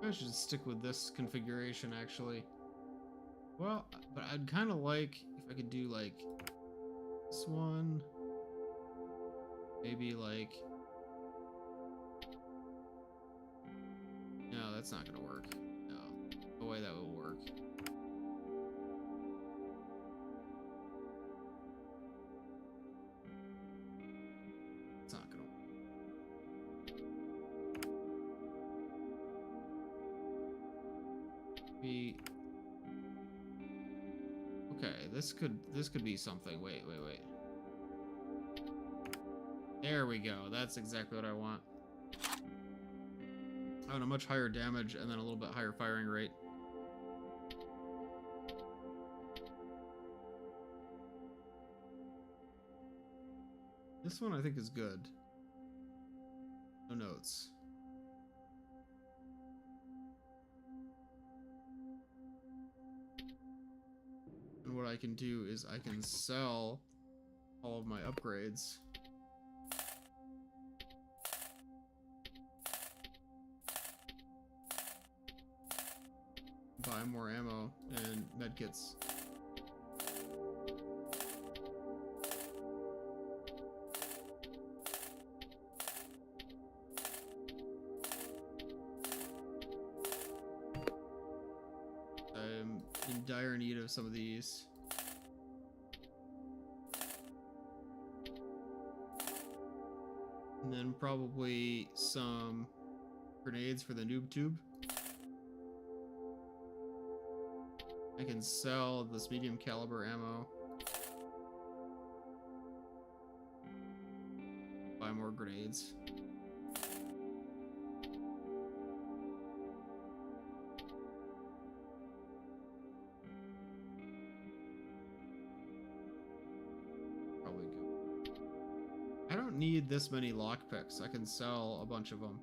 I should stick with this configuration actually. Well, but I'd kind of like if I could do like this one, maybe like, no, that's not gonna work. No, no way that will work. It's not gonna work. Okay, this could be something. Wait. There we go. That's exactly what I want. I want a much higher damage and then a little bit higher firing rate. This one I think is good. No notes. And what I can do is I can sell all of my upgrades. Buy more ammo and medkits. I'm in dire need of some of these. And then probably some grenades for the noob tube. I can sell this medium caliber ammo. Buy more grenades. Probably good. I don't need this many lockpicks. I can sell a bunch of them.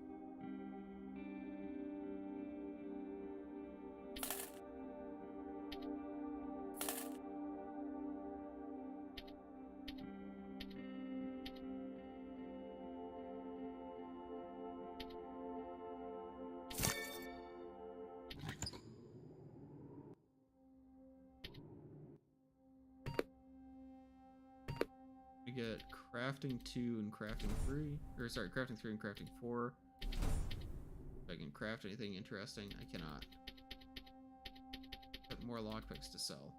I get crafting 2 and crafting 3. Or sorry, crafting 3 and crafting 4. If I can craft anything interesting, I cannot. But more lockpicks to sell.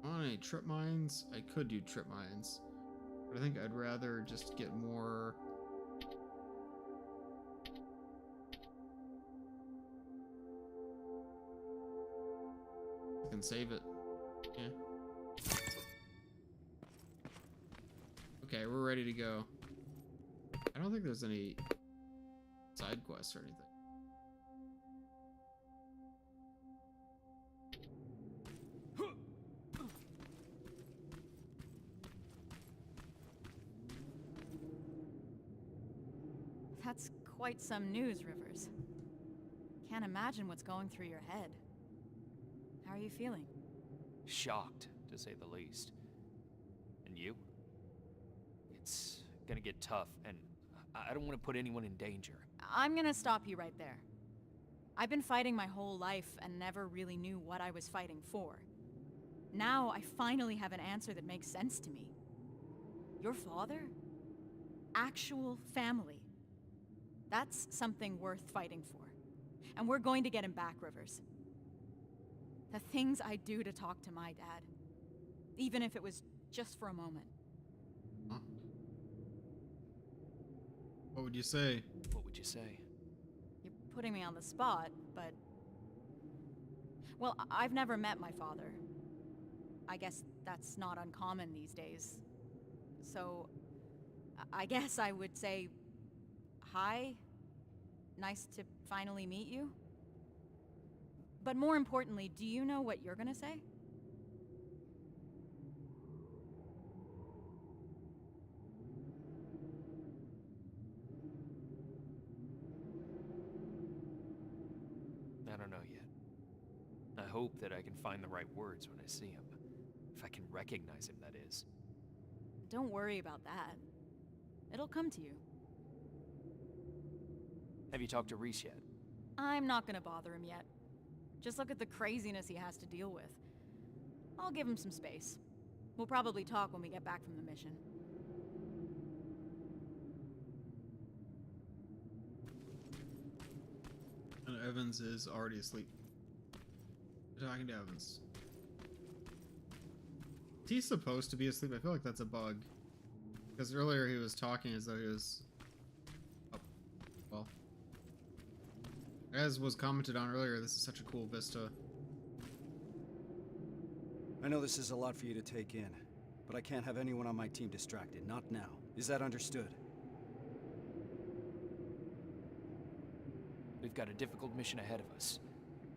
On any trip mines, I could do trip mines, but I think I'd rather just get more. I can save it. Yeah. Okay, we're ready to go. I don't think there's any side quests or anything. That's quite some news, Rivers. Can't imagine what's going through your head. How are you feeling? Shocked, to say the least. And you? It's gonna get tough, and I don't want to put anyone in danger. I'm gonna stop you right there. I've been fighting my whole life and never really knew what I was fighting for. Now I finally have an answer that makes sense to me. Your father? Actual family. That's something worth fighting for. And we're going to get him back, Rivers. The things I do to talk to my dad, even if it was just for a moment. Huh? What would you say? What would you say? You're putting me on the spot, but... Well, I've never met my father. I guess that's not uncommon these days. So, I guess I would say... Hi. Nice to finally meet you. But more importantly, do you know what you're gonna say? I don't know yet. I hope that I can find the right words when I see him. If I can recognize him, that is. Don't worry about that. It'll come to you. Have you talked to Reese yet? I'm not gonna bother him yet. Just look at the craziness he has to deal with. I'll give him some space. We'll probably talk when we get back from the mission. And Evans is already asleep. We're talking to Evans. Is he supposed to be asleep? I feel like that's a bug. Because earlier he was talking as though he was up. Well, as was commented on earlier, this is such a cool vista. I know this is a lot for you to take in, but I can't have anyone on my team distracted. Not now. Is that understood? We've got a difficult mission ahead of us.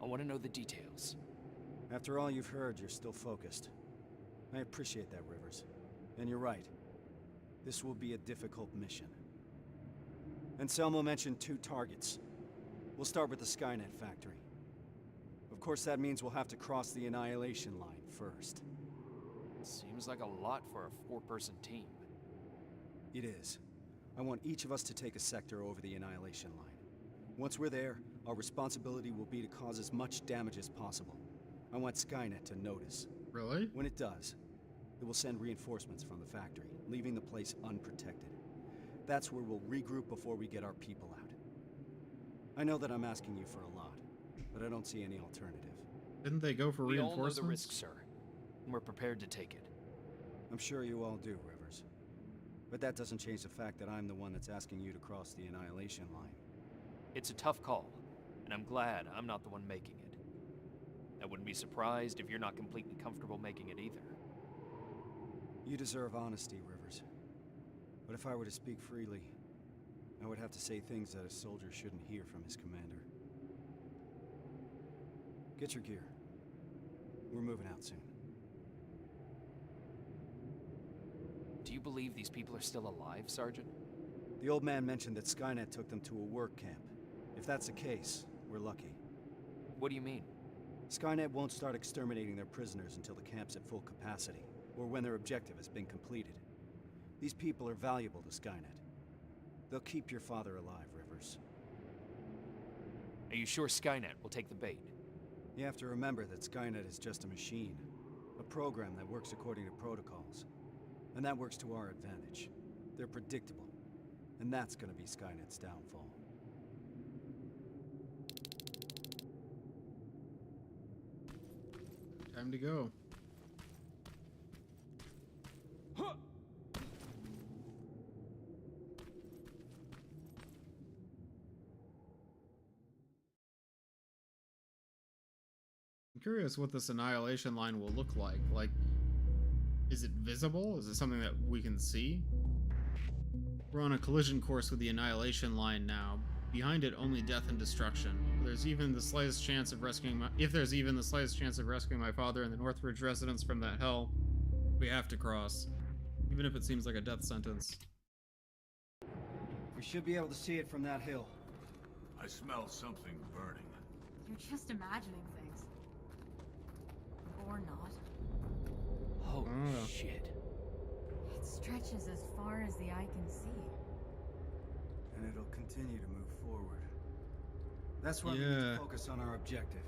I want to know the details. After all you've heard, you're still focused. I appreciate that, Rivers. And you're right. This will be a difficult mission. Anselmo mentioned 2 targets. We'll start with the Skynet factory. Of course, that means we'll have to cross the Annihilation Line first. Seems like a lot for a 4-person team. It is. I want each of us to take a sector over the Annihilation Line. Once we're there, our responsibility will be to cause as much damage as possible. I want Skynet to notice. Really? When it does, it will send reinforcements from the factory, leaving the place unprotected. That's where we'll regroup before we get our people out. I know that I'm asking you for a lot, but I don't see any alternative. Didn't they go for We all reinforcements? know the risk, sir. And we're prepared to take it. I'm sure you all do, Rivers. But that doesn't change the fact that I'm the one that's asking you to cross the Annihilation Line. It's a tough call, and I'm glad I'm not the one making it. I wouldn't be surprised if you're not completely comfortable making it either. You deserve honesty, Rivers. But if I were to speak freely, I would have to say things that a soldier shouldn't hear from his commander. Get your gear. We're moving out soon. Do you believe these people are still alive, Sergeant? The old man mentioned that Skynet took them to a work camp. If that's the case, we're lucky. What do you mean? Skynet won't start exterminating their prisoners until the camp's at full capacity, or when their objective has been completed. These people are valuable to Skynet. They'll keep your father alive, Rivers. Are you sure Skynet will take the bait? You have to remember that Skynet is just a machine. A program that works according to protocols. And that works to our advantage. They're predictable. And that's gonna be Skynet's downfall. Time to go. I'm curious what this Annihilation Line will look like. Like, is it visible? Is it something that we can see? We're on a collision course with the Annihilation Line now. Behind it, only death and destruction. If there's even the slightest chance of rescuing my father and the Northridge residents from that hell, we have to cross. Even if it seems like a death sentence. We should be able to see it from that hill. I smell something burning. You're just imagining things. Or not. Holy Oh. shit. It stretches as far as the eye can see. And it'll continue to move forward. That's why we need to focus on our objective.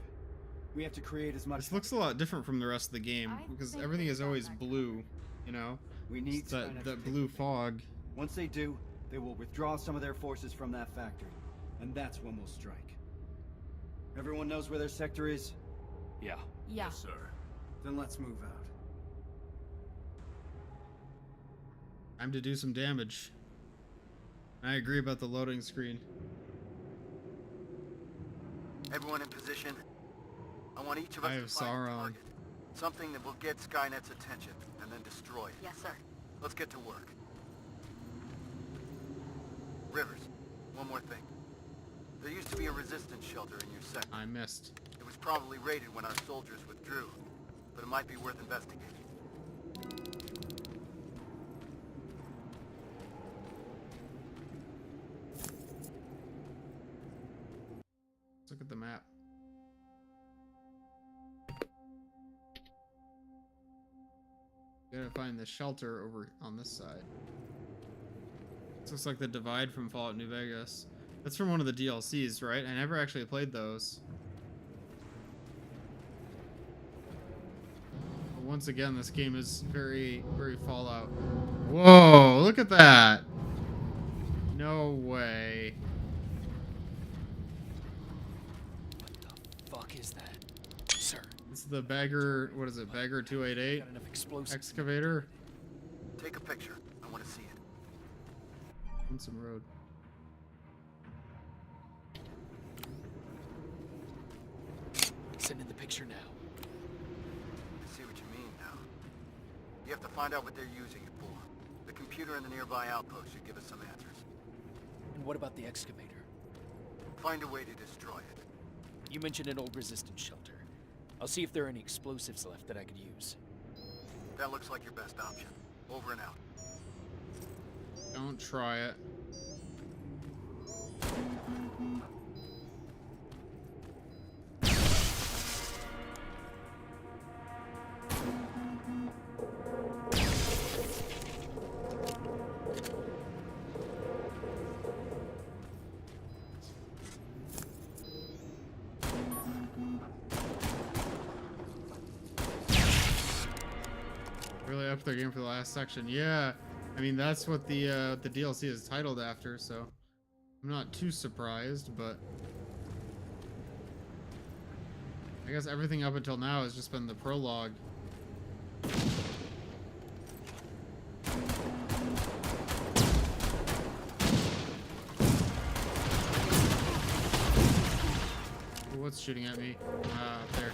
We have to create as much... This looks a lot different from the rest of the game, I because think everything they've is got always that blue, you know? We need It's that Skynet to that take blue the bait. fog. Once they do, they will withdraw some of their forces from that factory. And that's when we'll strike. Everyone knows where their sector is? Yeah. Yeah. Yes, sir. Then let's move out. Time to do some damage. I agree about the loading screen. Everyone in position. I want each of us I to have find a Sauron. target. Something that will get Skynet's attention, and then destroy it. Yes, sir. Let's get to work. Rivers, one more thing. There used to be a resistance shelter in your sector. I missed. It was probably raided when our soldiers withdrew, but it might be worth investigating. Let's look at the map. Gotta find the shelter over on this side. This looks like the divide from Fallout New Vegas. That's from one of the DLCs, right? I never actually played those. But once again, this game is very, very Fallout. Whoa, look at that! No way. What the fuck is that? Sir. It's the Bagger, what is it? Bagger 288 Got enough explosives. excavator. Take a picture. I want to see it. On some road. Send in the picture now. I see what you mean now. You have to find out what they're using it for. The computer in the nearby outpost should give us some answers. And what about the excavator? Find a way to destroy it. You mentioned an old resistance shelter. I'll see if there are any explosives left that I could use. That looks like your best option. Over and out. Don't try it. Really upped their game for the last section. Yeah, I mean that's what the DLC is titled after, so I'm not too surprised. But I guess everything up until now has just been the prologue. What's shooting at me? Up there.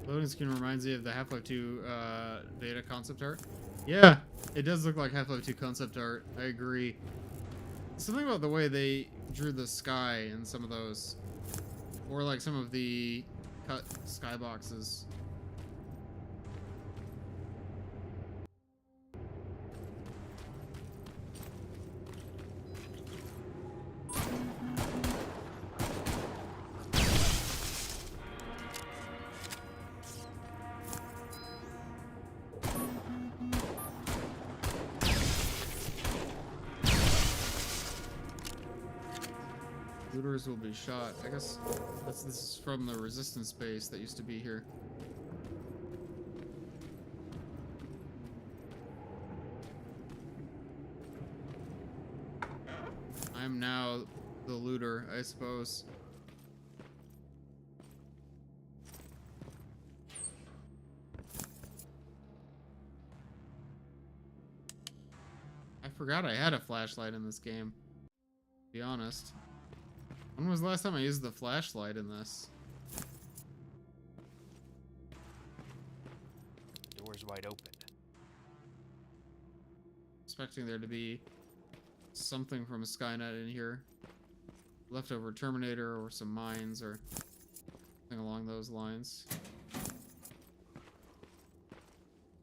Loading screen reminds me of the Half-Life 2 beta concept art. Yeah, it does look like Half-Life 2 concept art. I agree. Something about the way they drew the sky in some of those. Or like some of the cut skyboxes. Looters will be shot. I guess this is from the Resistance base that used to be here. I'm now the looter, I suppose. I forgot I had a flashlight in this game, to be honest. When was the last time I used the flashlight in this? Door's wide open. Expecting there to be something from Skynet in here. Leftover Terminator or some mines or something along those lines.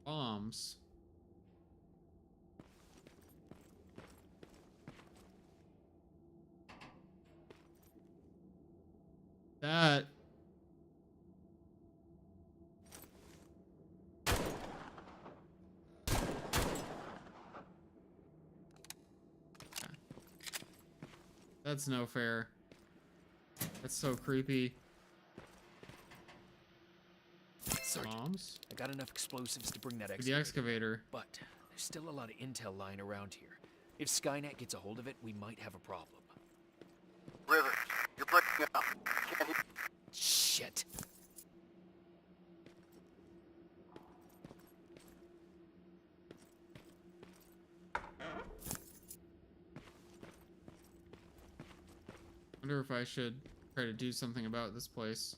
Bombs. That... That's no fair. That's so creepy. Sergeant, Bombs? I got enough explosives to bring that The excavator. But there's still a lot of intel lying around here. If Skynet gets a hold of it, we might have a problem. Rivers, you're breaking up. Can't hear. Shit. Wonder if I should try to do something about this place.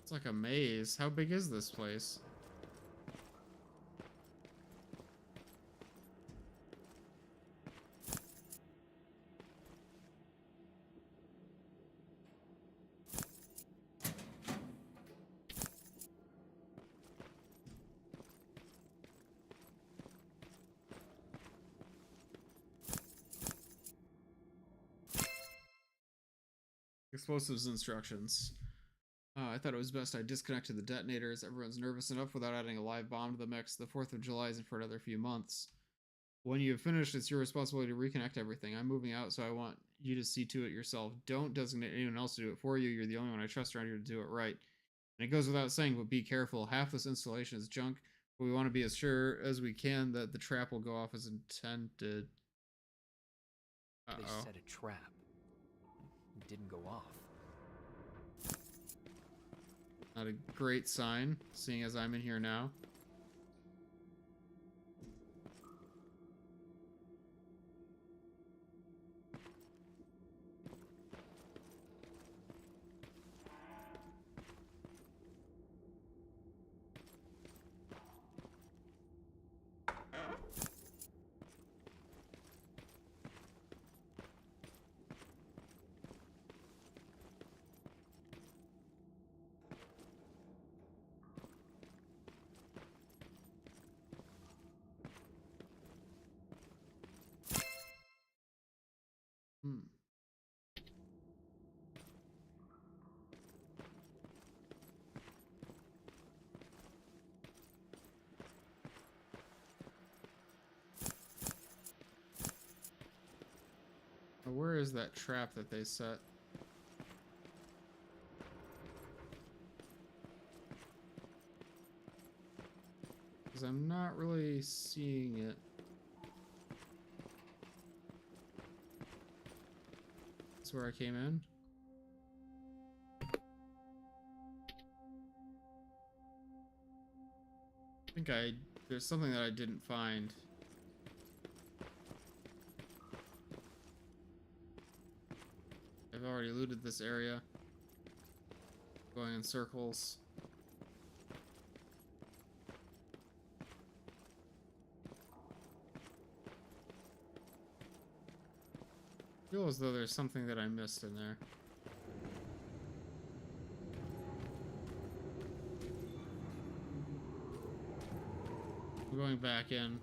It's like a maze. How big is this place? Explosives instructions. I thought it was best I disconnected the detonators. Everyone's nervous enough without adding a live bomb to the mix. The 4th of July isn't for another few months. When you have finished, it's your responsibility to reconnect everything. I'm moving out, so I want you to see to it yourself. Don't designate anyone else to do it for you. You're the only one I trust around here to do it right. And it goes without saying, but be careful. Half this installation is junk, but we want to be as sure as we can that the trap will go off as intended. They set a trap. It didn't go off. Not a great sign, seeing as I'm in here now. Where is that trap that they set? Because I'm not really seeing it. That's where I came in. I think there's something that I didn't find. I've already looted this area. Going in circles. I feel as though there's something that I missed in there. I'm going back in.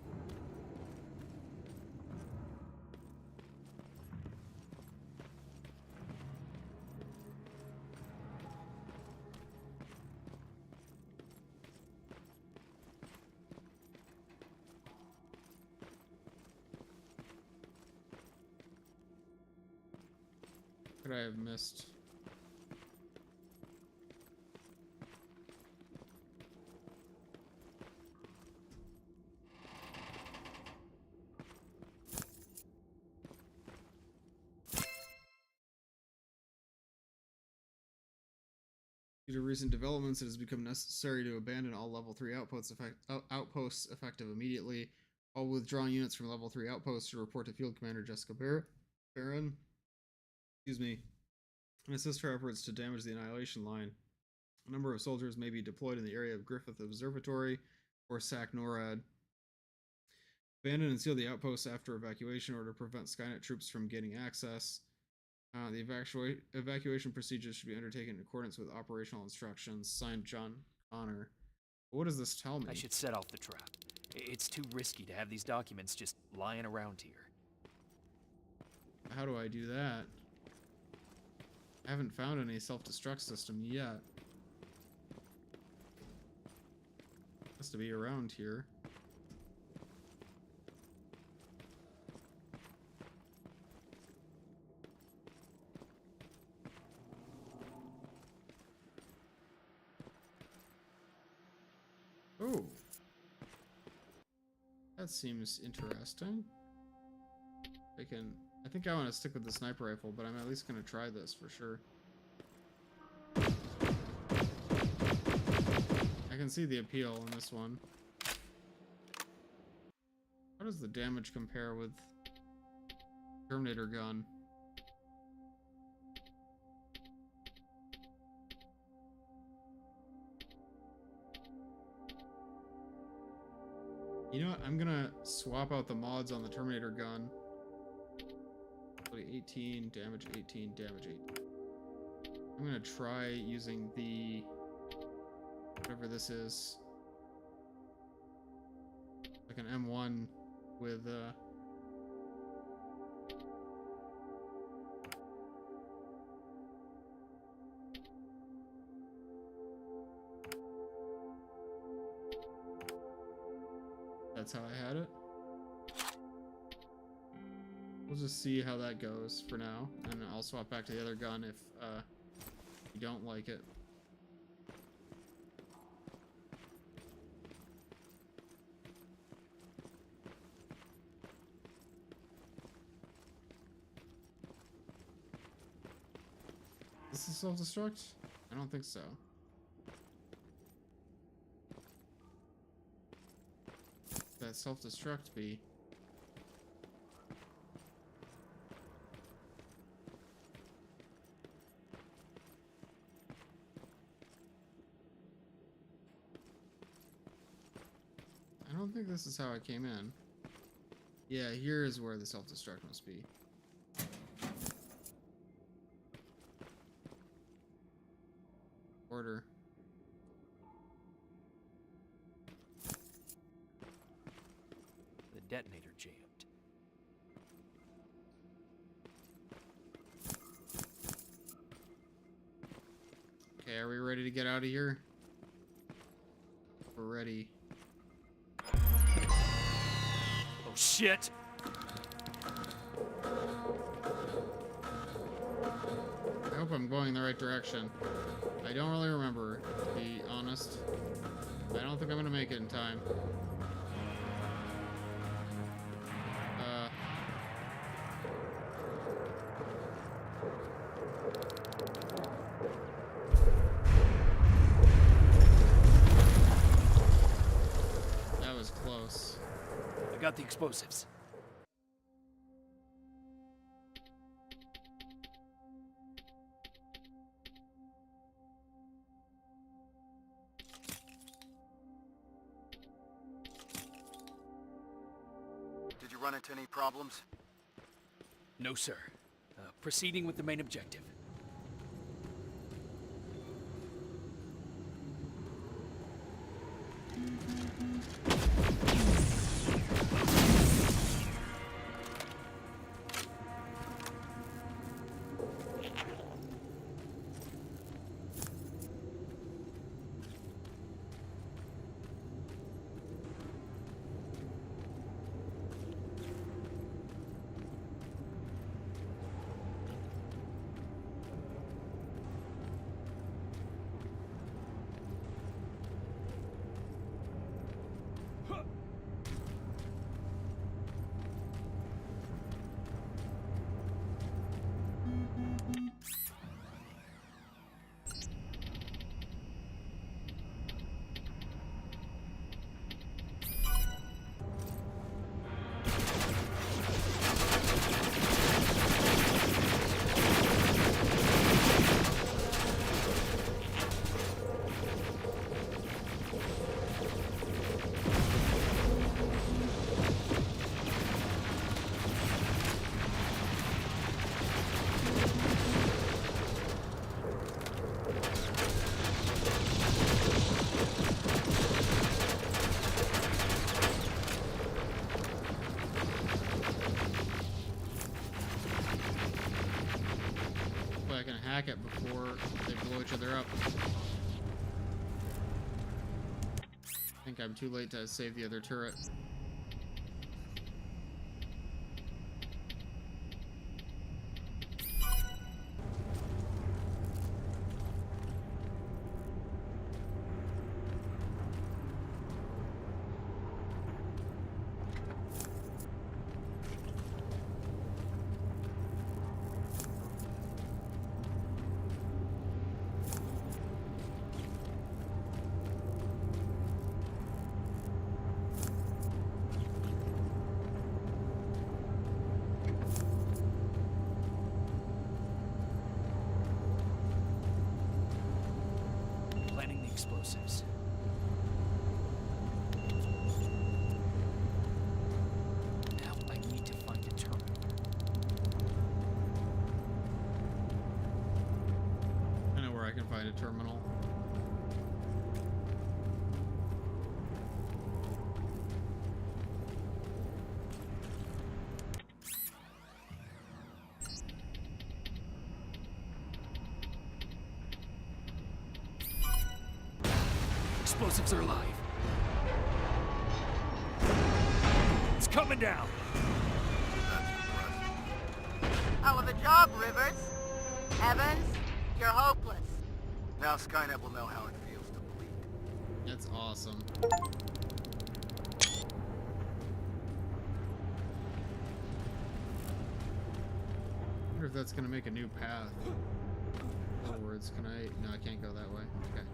Could I have missed? Due to recent developments, it has become necessary to abandon all level 3 outposts effective immediately. All withdrawn units from level 3 outposts should report to Field Commander Jessica Barron. Excuse me. And assist her efforts to damage the Annihilation Line. A number of soldiers may be deployed in the area of Griffith Observatory or Sac NORAD. Abandon and seal the outposts after evacuation in order to prevent Skynet troops from gaining access. The evacuation procedures should be undertaken in accordance with operational instructions. Signed, John Connor. What does this tell me? I should set off the trap. It's too risky to have these documents just lying around here. How do I do that? I haven't found any self-destruct system yet. Has to be around here. Oh. That seems interesting. I think I want to stick with the sniper rifle, but I'm at least going to try this for sure. I can see the appeal in this one. How does the damage compare with Terminator gun? You know what? I'm gonna swap out the mods on the Terminator gun. 18, damage 18, damage 18. I'm gonna try using the... whatever this is. Like an M1 with, That's how I had it. We'll just see how that goes for now, and I'll swap back to the other gun if you don't like it. Is this self-destruct? I don't think so. That self-destruct be? I don't think this is how I came in. Yeah, here is where the self-destruct must be. Order. The detonator jammed. Okay, are we ready to get out of here? We're ready. Oh shit! I hope I'm going the right direction. I don't really remember, to be honest. I don't think I'm gonna make it in time. That was close. I got the explosives. Did you run into any problems? No, sir. Proceeding with the main objective. I can hack it before they blow each other up. I think I'm too late to save the other turret. Planting the explosives. Now I need to find a terminal. I know where I can find a terminal. Explosives are alive. coming down. That's impressive. Hell of a job, Rivers. Evans, you're hopeless. Now Skynet will know how it feels to bleed. That's awesome. I wonder if that's gonna make a new path forwards. Can I? No, I can't go that way. Okay.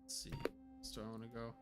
Let's see. So I want to go.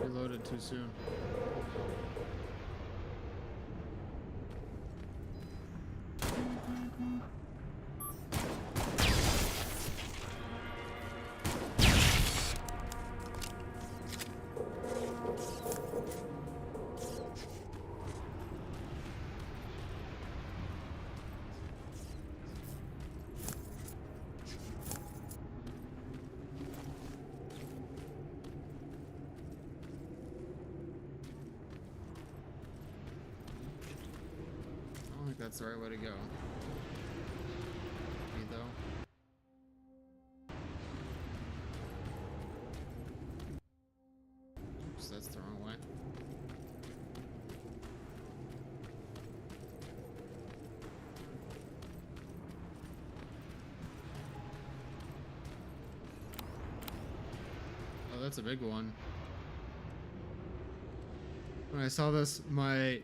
Reloaded too soon. I don't think that's the right way to go. Me though. Oops, that's the wrong way. Oh, that's a big one. When I saw this, my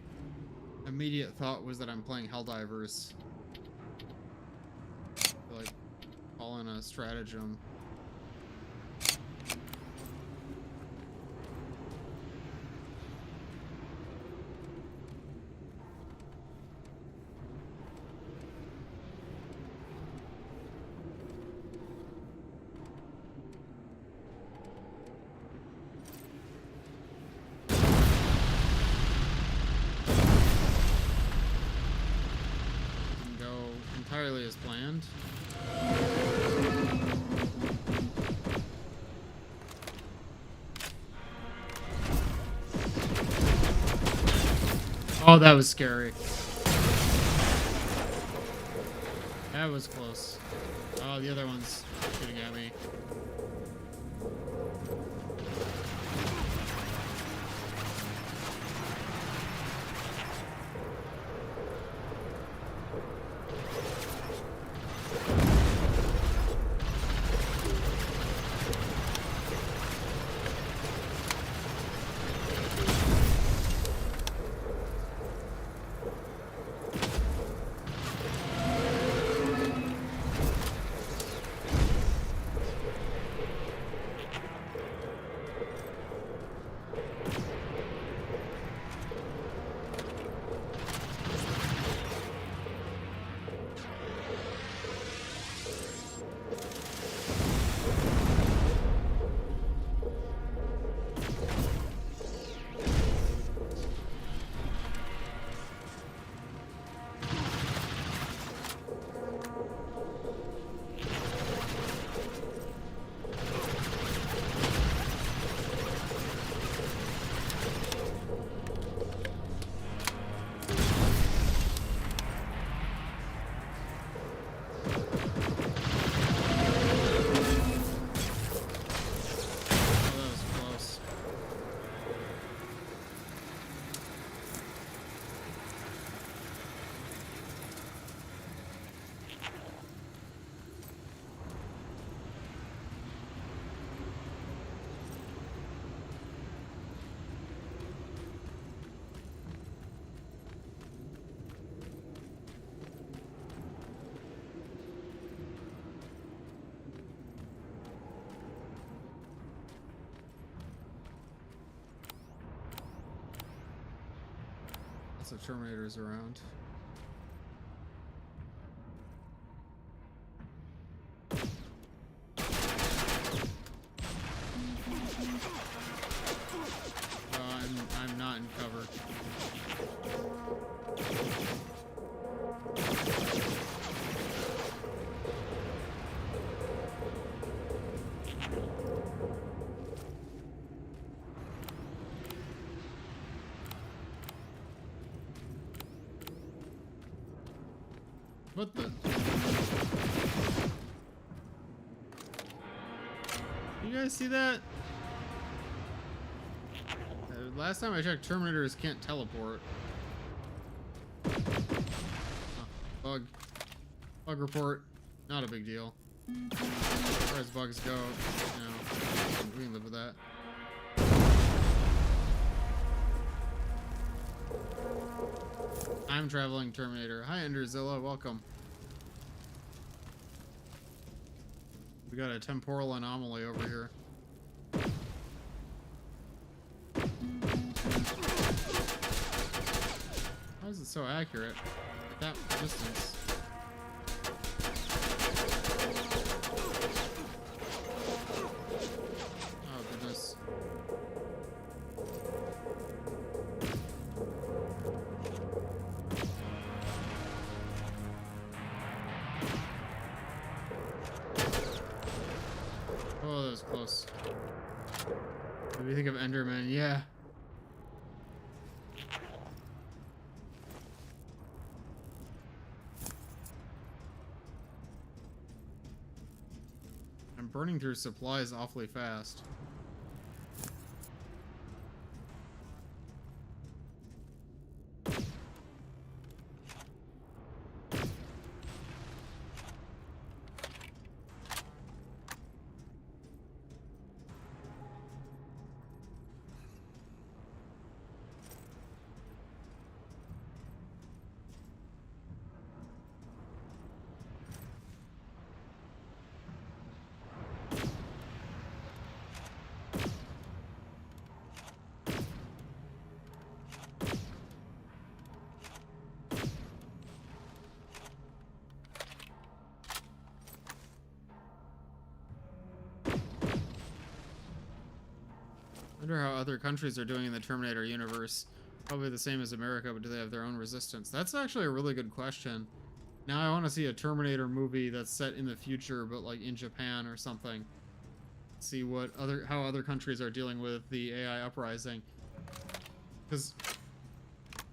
immediate thought was that I'm playing Helldivers. Like, all in a stratagem. Entirely as planned. Oh, that was scary. That was close. Oh, the other one's shooting at me. Lots of Terminators around. I'm not in cover. What the? You guys see that? Last time I checked, Terminators can't teleport. Oh, bug. Bug report. Not a big deal. As far as bugs go, you know, we can live with that. I'm traveling Terminator. Hi, Enderzilla. Welcome. We got a temporal anomaly over here. How is it so accurate at that distance? Oh, goodness. Oh, that was close. What do you think of Enderman? Yeah. I'm burning through supplies awfully fast. I wonder how other countries are doing in the Terminator universe. Probably the same as America, but do they have their own resistance? That's actually a really good question. Now I want to see a Terminator movie that's set in the future, but like in Japan or something. See what how other countries are dealing with the AI uprising. Because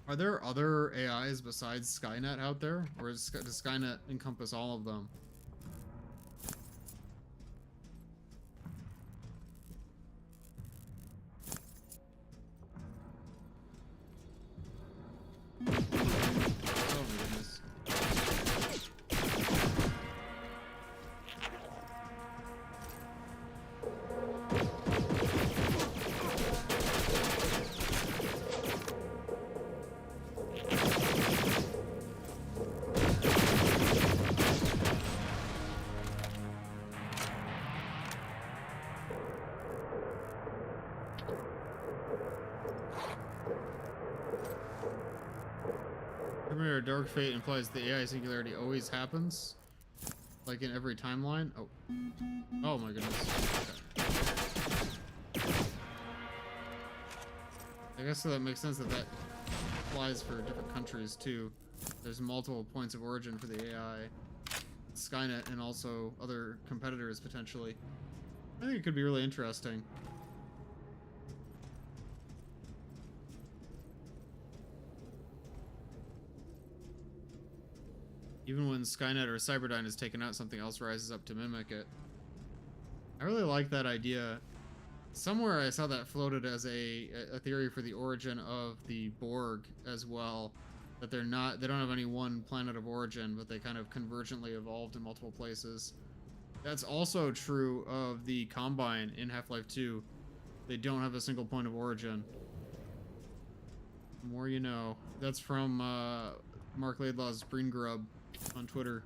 are there other AIs besides Skynet out there, or does Skynet encompass all of them? Terminator Dark Fate implies the AI singularity always happens, like in every timeline. Oh, oh my goodness. Okay. I guess so that makes sense that that applies for different countries too. There's multiple points of origin for the AI, Skynet, and also other competitors potentially. I think it could be really interesting. Even when Skynet or Cyberdyne is taken out, something else rises up to mimic it. I really like that idea. Somewhere I saw that floated as a theory for the origin of the Borg as well. That they don't have any one planet of origin, but they kind of convergently evolved in multiple places. That's also true of the Combine in Half-Life 2. They don't have a single point of origin. The more you know. That's from Mark Laidlaw's Green Grub on Twitter.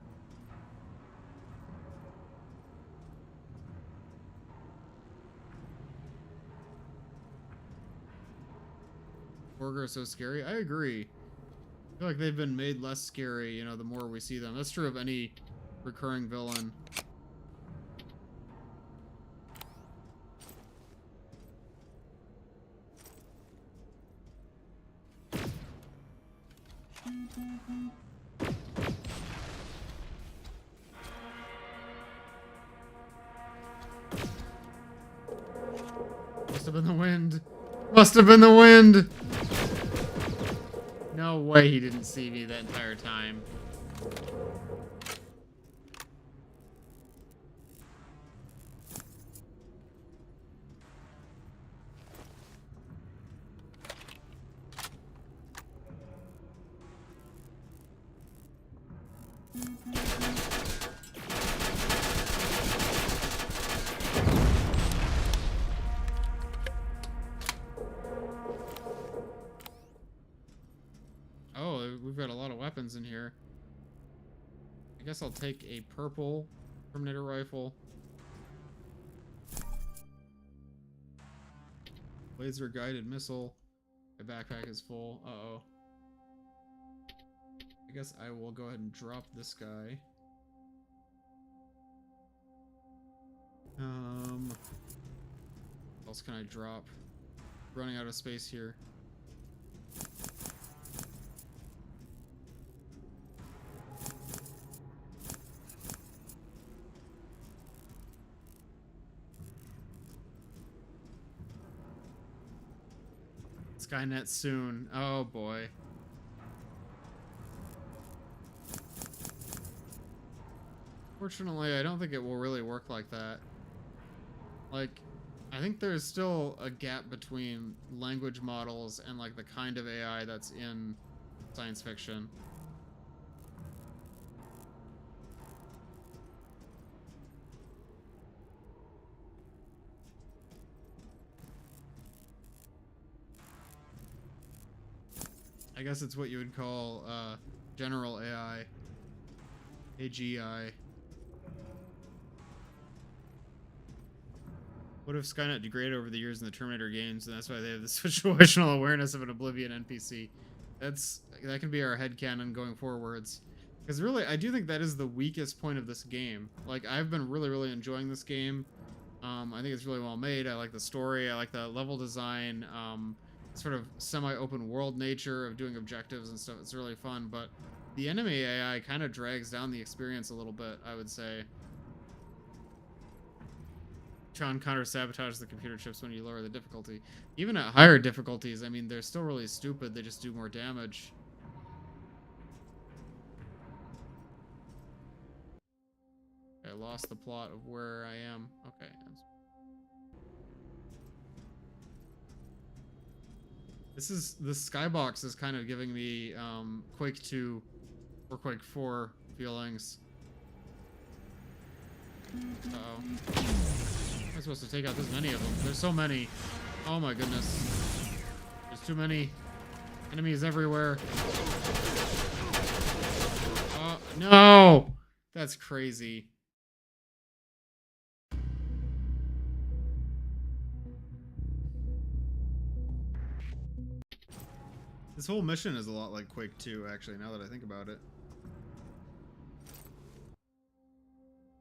Borg are so scary. I agree. I feel like they've been made less scary, you know, the more we see them. That's true of any recurring villain. Must have been the wind. Must have been the wind. No way he didn't see me that entire time. Oh, we've got a lot of weapons in here. I guess I'll take a purple Terminator rifle. Laser guided missile. My backpack is full. Uh-oh. I guess I will go ahead and drop this guy. What else can I drop? Running out of space here. Skynet soon. Oh boy. Fortunately, I don't think it will really work like that. Like, I think there's still a gap between language models and like the kind of AI that's in science fiction. I guess it's what you would call general AI. AGI. What if Skynet degraded over the years in the Terminator games, and that's why they have this situational awareness of an Oblivion NPC? That can be our headcanon going forwards. Because really, I do think that is the weakest point of this game. Like, I've been really, really enjoying this game. I think it's really well made. I like the story. I like the level design. Sort of semi-open world nature of doing objectives and stuff. It's really fun, but the enemy AI kind of drags down the experience a little bit, I would say. Tron counter-sabotages the computer chips when you lower the difficulty. Even at higher difficulties, I mean, they're still really stupid. They just do more damage. I lost the plot of where I am. Okay. This skybox is kind of giving me Quake 2 or Quake 4 feelings. Uh-oh. I'm supposed to take out this many of them. There's so many. Oh my goodness. There's too many enemies everywhere. No! That's crazy. This whole mission is a lot like Quake 2, actually, now that I think about it.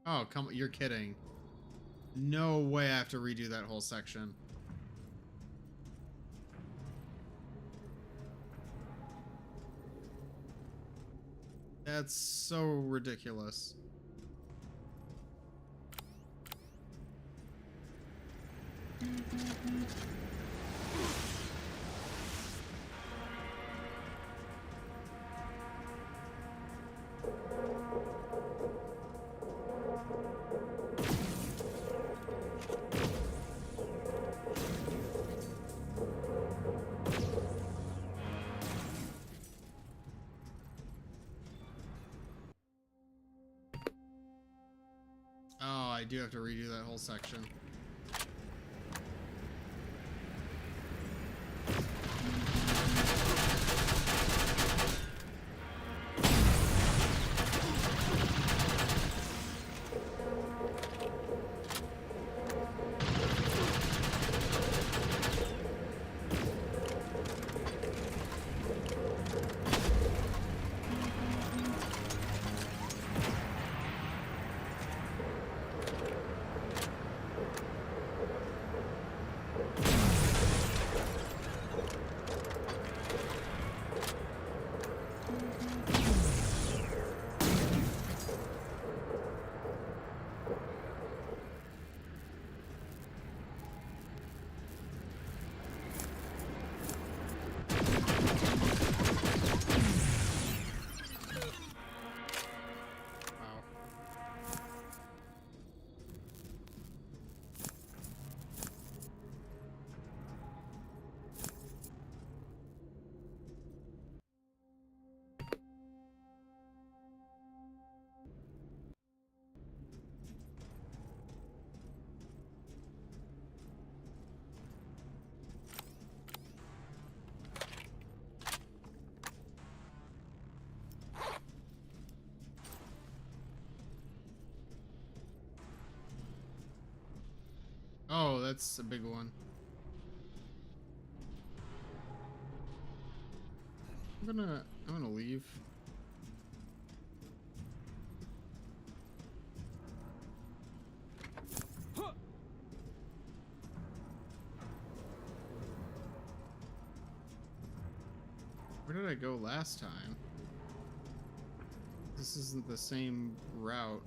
Oh, come on, you're kidding. No way I have to redo that whole section. That's so ridiculous. Oh, I do have to redo that whole section. Oh, that's a big one. I'm gonna leave. Where did I go last time? This isn't the same route.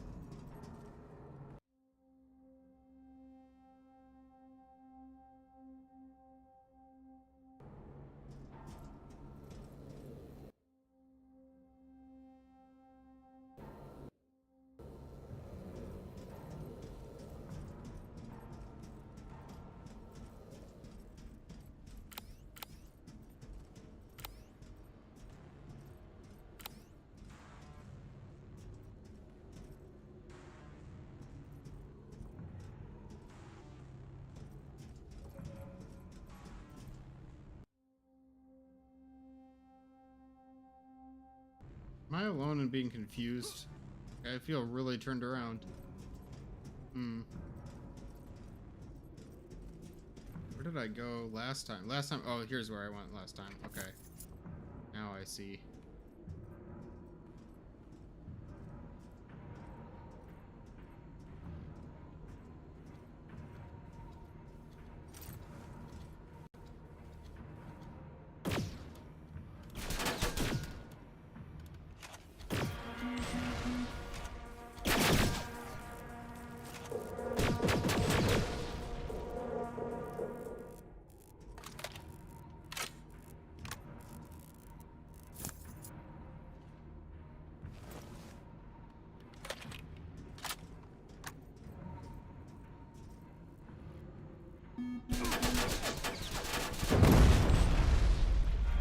Am I alone in being confused? I feel really turned around. Where did I go last time? Oh, here's where I went last time. Okay. Now I see.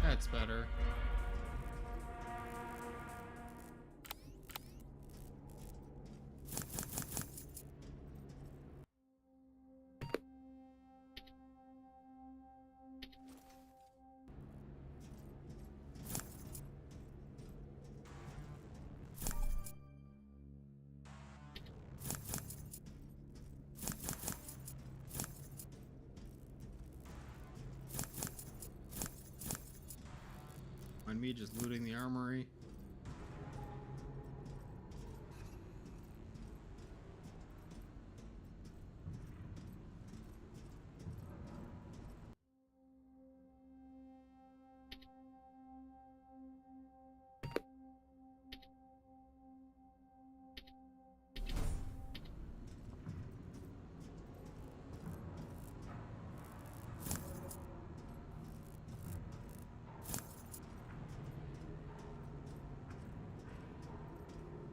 That's better. Mind me just looting the armory.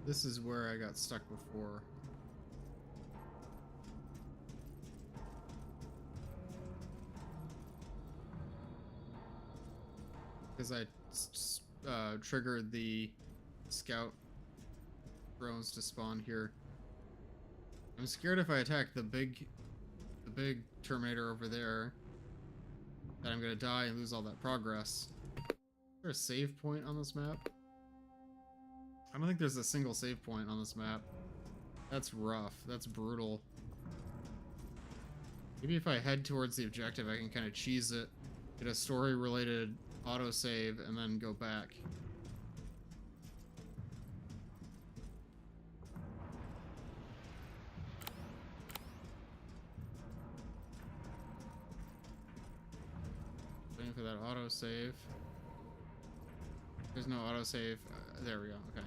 This is where I got stuck before. Because I triggered the scout drones to spawn here. I'm scared if I attack the big Terminator over there that I'm gonna die and lose all that progress. Is there a save point on this map? I don't think there's a single save point on this map. That's rough. That's brutal. Maybe if I head towards the objective, I can kind of cheese it, get a story-related autosave, and then go back. Waiting for that autosave. There's no autosave. There we go. Okay.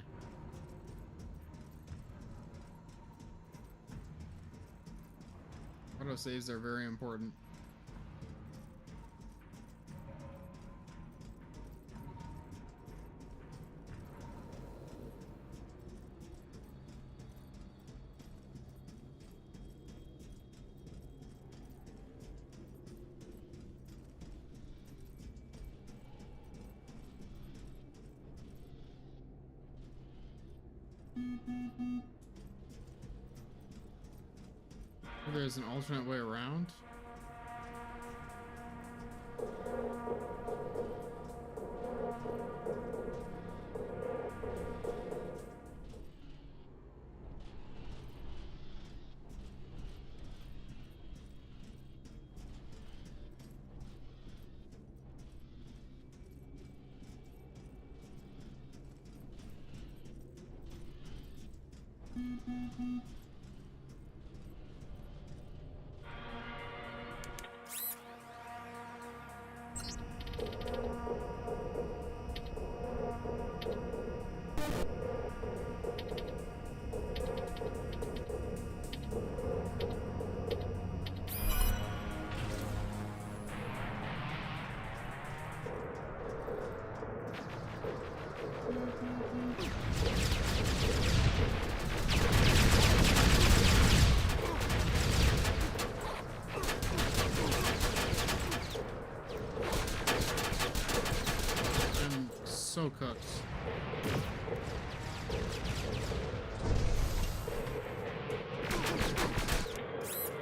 Autosaves are very important. There's an alternate way around. I'm so cooked.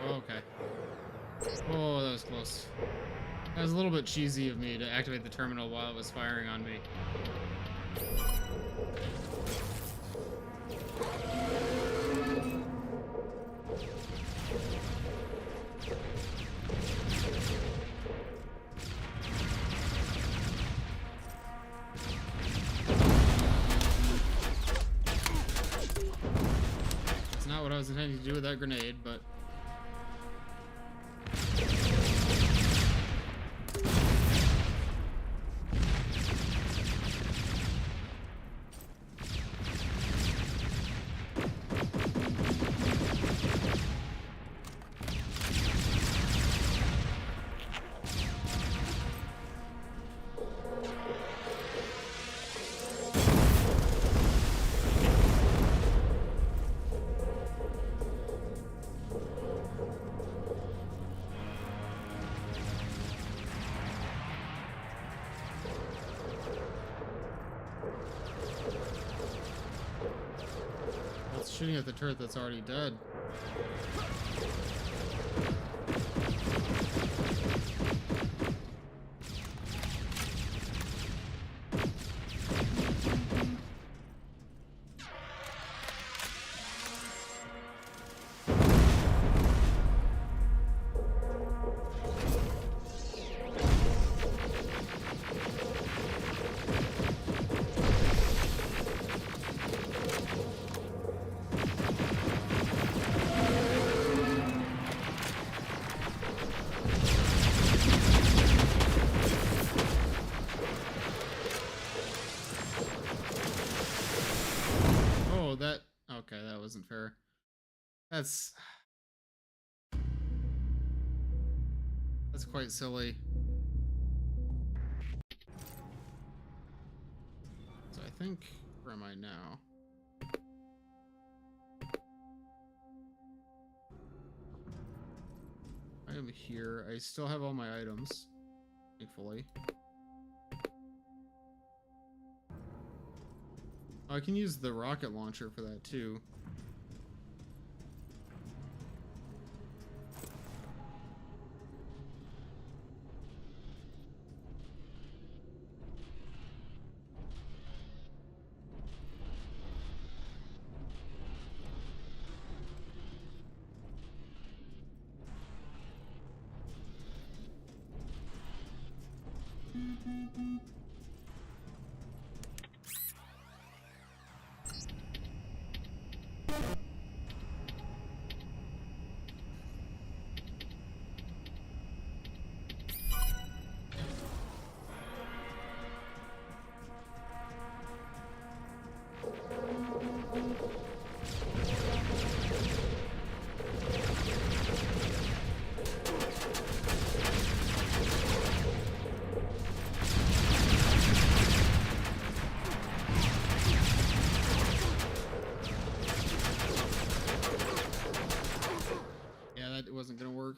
Okay. Oh, that was close. That was a little bit cheesy of me to activate the terminal while it was firing on me. It's not what I was intending to do with that grenade, but... It's shooting at the turret that's already dead. Oh, that... Okay, that wasn't fair. That's quite silly. So I think... Where am I now? I am here. I still have all my items, thankfully. I can use the rocket launcher for that too. It wasn't gonna work.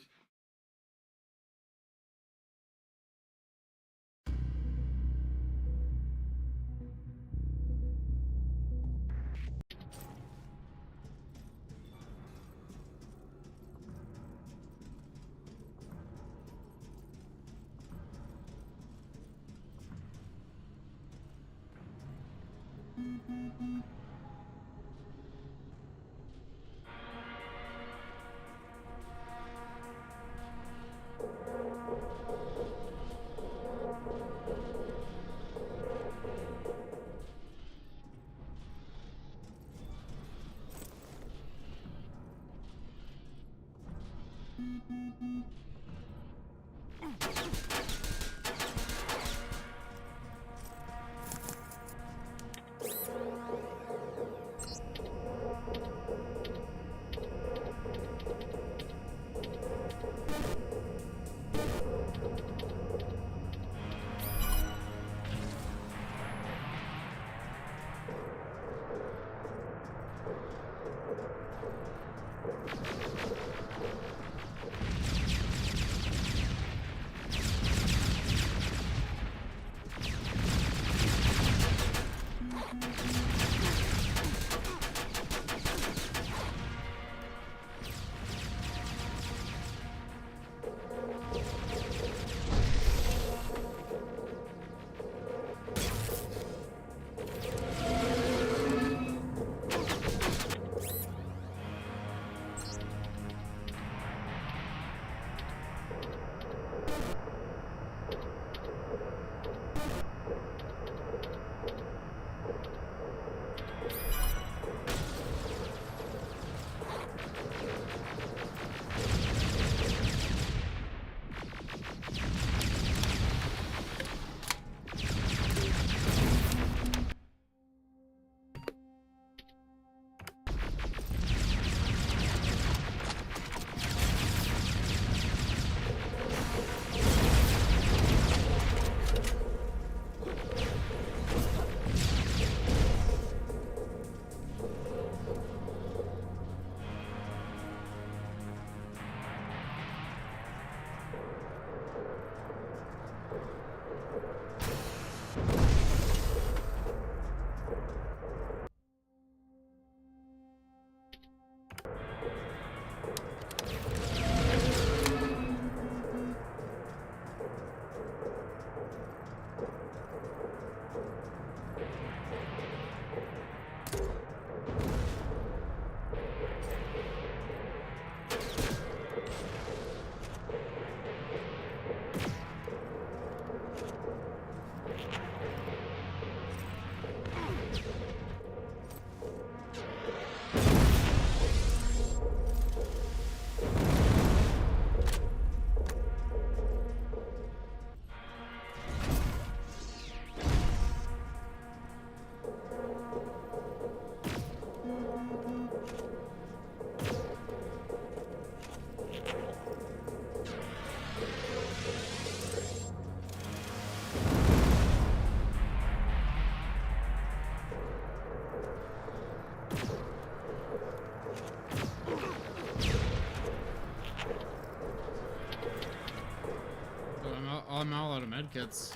I'm all out of medkits.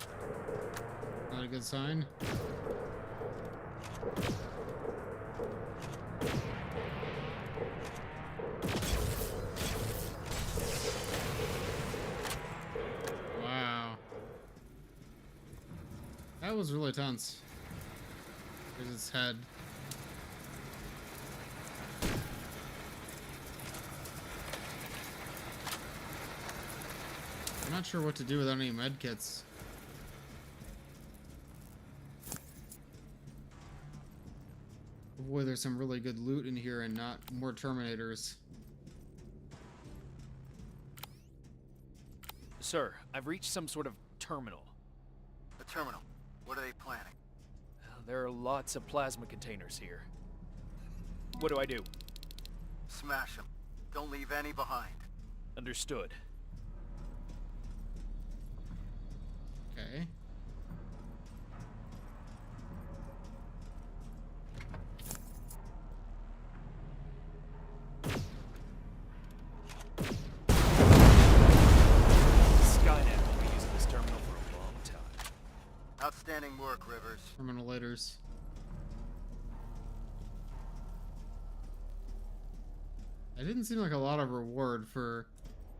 Not a good sign. Wow. That was really tense. There's his head. I'm not sure what to do without any medkits. Boy, there's some really good loot in here and not more Terminators. Sir, I've reached some sort of terminal. The terminal. What are they planning? There are lots of plasma containers here. What do I do? Smash them. Don't leave any behind. Understood. Okay. Skynet will be using this terminal for a long time. Outstanding work, Rivers. Terminalators. It didn't seem like a lot of reward for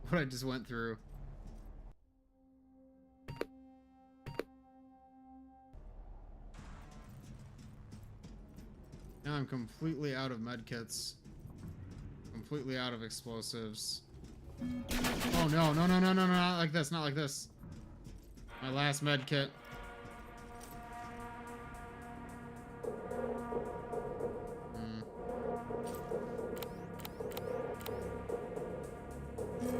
what I just went through. Now I'm completely out of medkits. Completely out of explosives. Oh no, no, no, no, no, no, not like this, not like this. My last medkit. What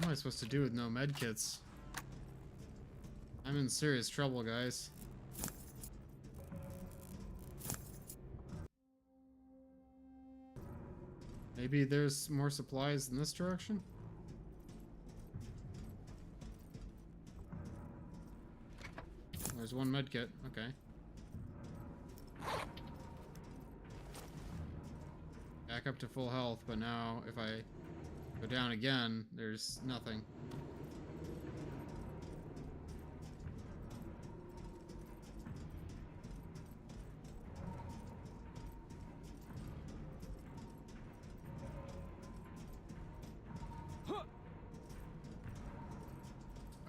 am I supposed to do with no medkits? I'm in serious trouble, guys. Maybe there's more supplies in this direction? There's one medkit, okay. Back up to full health, but now if I go down again, there's nothing.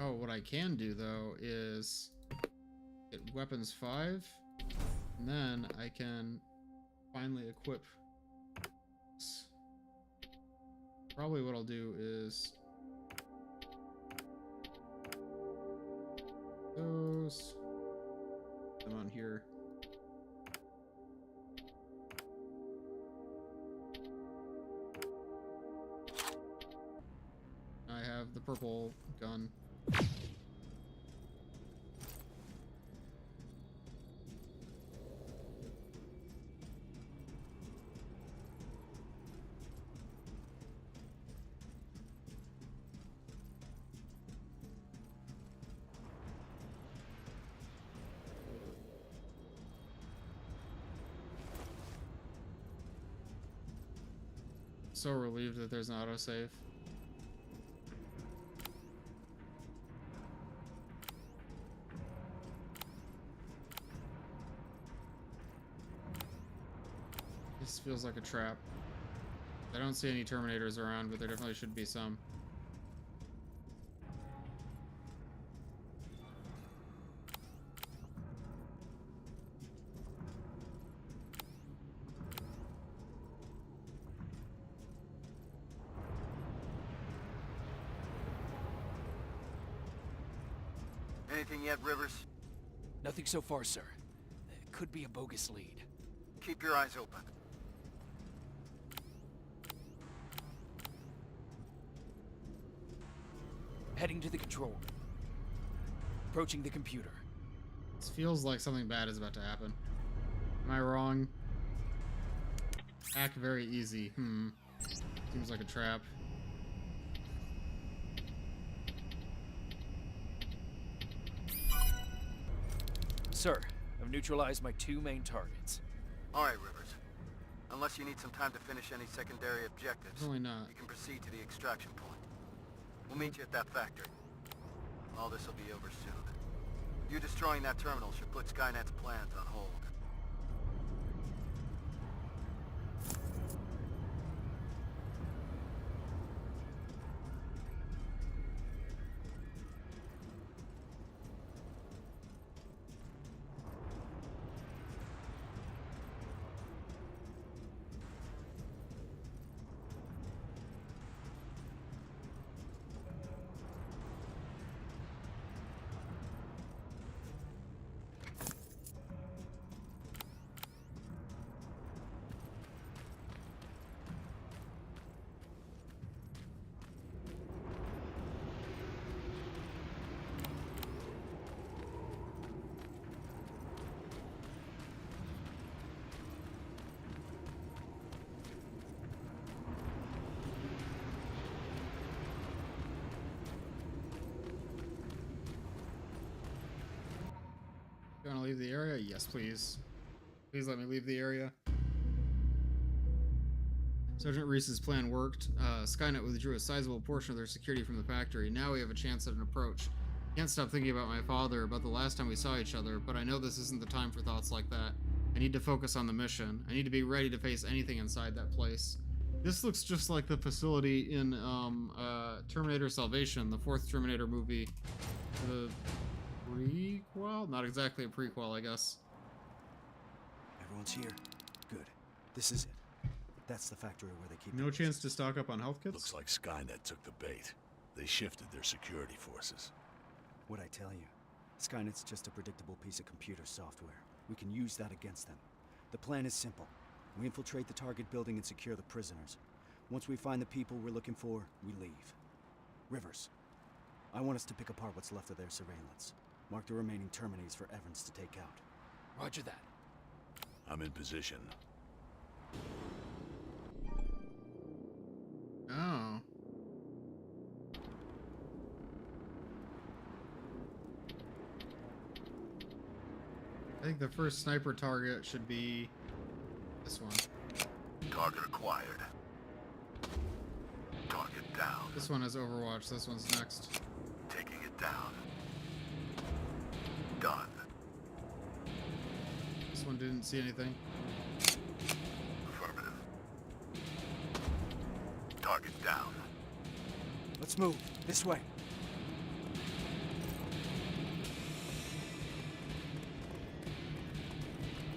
Oh, what I can do though is get weapons 5, and then I can finally equip this. Probably what I'll do is those them on here. I have the purple gun. So relieved that there's an autosave. This feels like a trap. I don't see any Terminators around, but there definitely should be some. Anything yet, Rivers? Nothing so far, sir. It could be a bogus lead. Keep your eyes open. Heading to the control room. Approaching the computer. This feels like something bad is about to happen. Am I wrong? Act very easy. Seems like a trap. Sir, I've neutralized my 2 main targets. All right, Rivers. Unless you need some time to finish any secondary objectives, Really not. you can proceed to the extraction point. We'll meet you at that factory. All this will be over soon. You destroying that terminal should put Skynet's plans on hold. You want to leave the area? Yes, please. Please let me leave the area. Sergeant Reese's plan worked. Skynet withdrew a sizable portion of their security from the factory. Now we have a chance at an approach. Can't stop thinking about my father, about the last time we saw each other, but I know this isn't the time for thoughts like that. I need to focus on the mission. I need to be ready to face anything inside that place. This looks just like the facility in Terminator Salvation, the 4th Terminator movie. The prequel? Not exactly a prequel, I guess. Everyone's here. Good. This is it. That's the factory where they keep No chance to stock up on health kits? Looks like Skynet took the bait. They shifted their security forces. What'd I tell you? Skynet's just a predictable piece of computer software. We can use that against them. The plan is simple. We infiltrate the target building and secure the prisoners. Once we find the people we're looking for, we leave. Rivers, I want us to pick apart what's left of their surveillance. Mark the remaining Terminators for Evans to take out. Roger that. I'm in position. Oh. I think the first sniper target should be this one. Target acquired. Target down. This one has Overwatch. This one's next. Taking it down. Done. This one didn't see anything. Affirmative. Target down. Let's move. This way.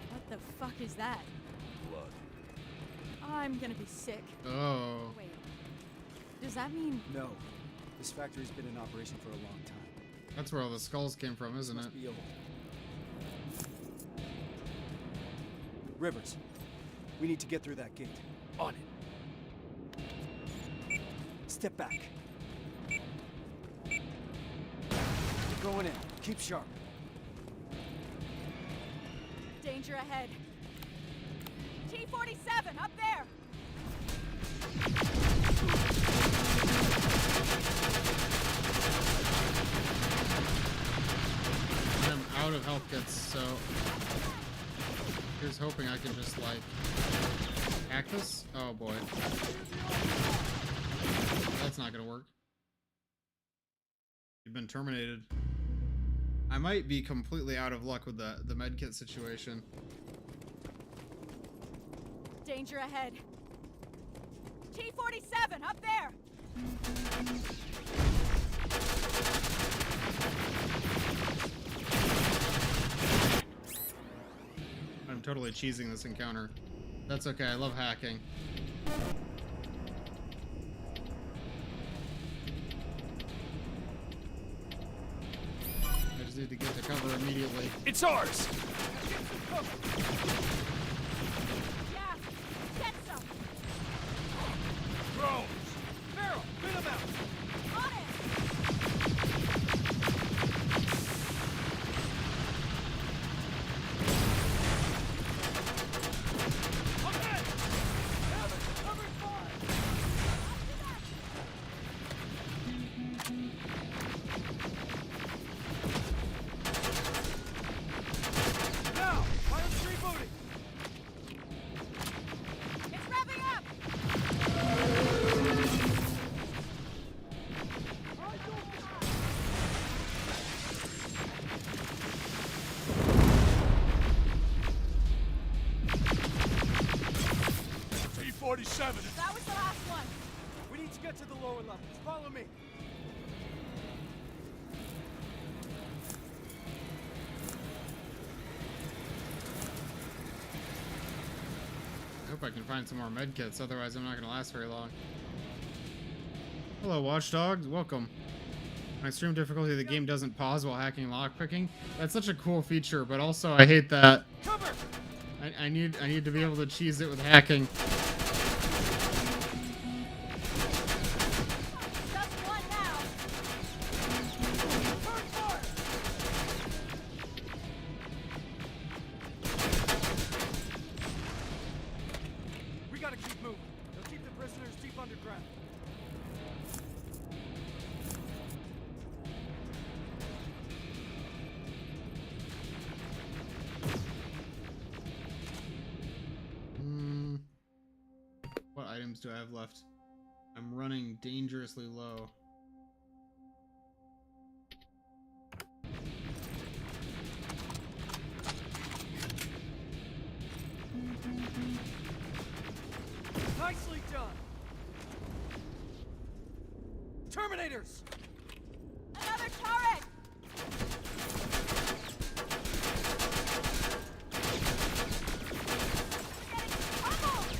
What the fuck is that? Blood. I'm gonna be sick. Oh. Wait. Does that mean... No. This factory's been in operation for a long time. That's where all the skulls came from, isn't it? Must be old. Rivers, we need to get through that gate. On it. Step back. We're going in. Keep sharp. Danger ahead. T-47, up there! I'm out of health kits, so here's hoping I can just like hack this. Oh boy, that's not gonna work. You've been terminated. I might be completely out of luck with the medkit situation. Danger ahead. T-47, up there! I'm totally cheesing this encounter. That's okay, I love hacking. I just need to get to cover immediately. It's ours! Yeah, get some! Drones! Farrell, get them out! On it! Okay! Evans, cover fire! Now, fire's rebooting! It's revving up! T-47. That was the last one. We need to get to the lower levels. Follow me. I hope I can find some more medkits, otherwise I'm not going to last very long. Hello, watchdogs. Welcome. On extreme difficulty, the game doesn't pause while hacking lockpicking. That's such a cool feature, but also I hate that. Cover! I need to be able to cheese it with hacking. Just one now. Turn fire! We gotta keep moving. They'll keep the prisoners deep underground. What items do I have left? I'm running dangerously low. Nicely done! Terminators! Another turret! We're getting pummeled!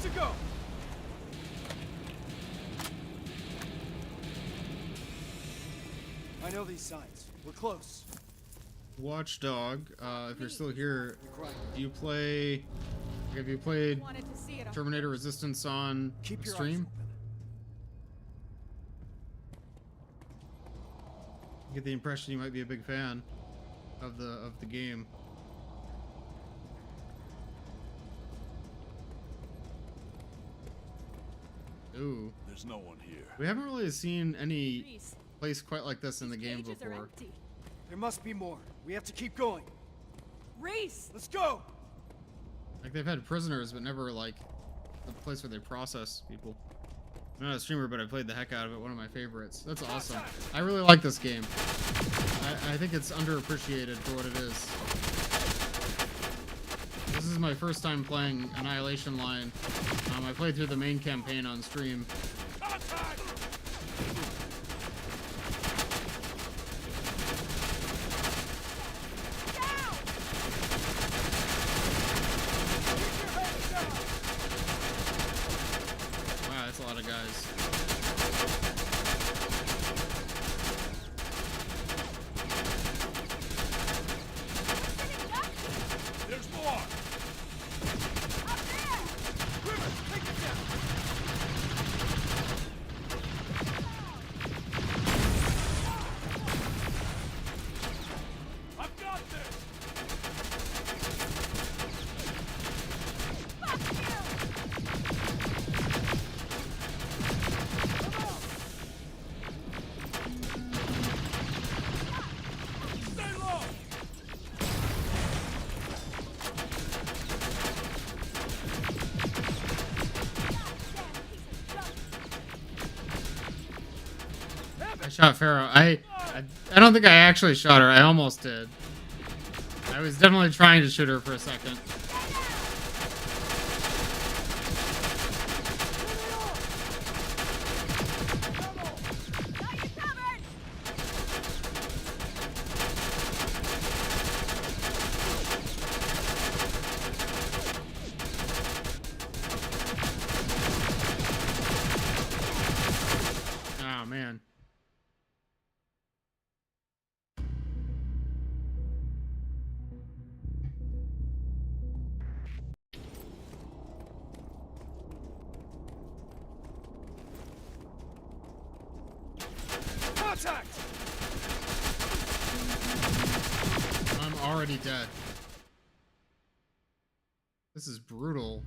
to go. I know these signs. We're close. Watchdog, if you're still here, do you play... Have you played Wanted to see it. Terminator Resistance on Keep your stream? eyes open. I get the impression you might be a big fan of the game. Ooh. There's no one here. We haven't really seen any Reese, place quite like this in the these game cages are before. empty. There must be more. We have to keep going. Reese! Let's go! Like, they've had prisoners, but never, like, a place where they process people. I'm not a streamer, but I played the heck out of it. One of my favorites. That's awesome. I really like this game. I think it's underappreciated for what it is. This is my first time playing Annihilation Line. I played through the main campaign on stream. Contact! Wow, that's a lot of guys. There's more! River, take it down! I've got this! Stay low! I shot Pharaoh. I don't think I actually shot her. I almost did. I was definitely trying to shoot her for a second. Oh man. Contact! I'm already dead. This is brutal.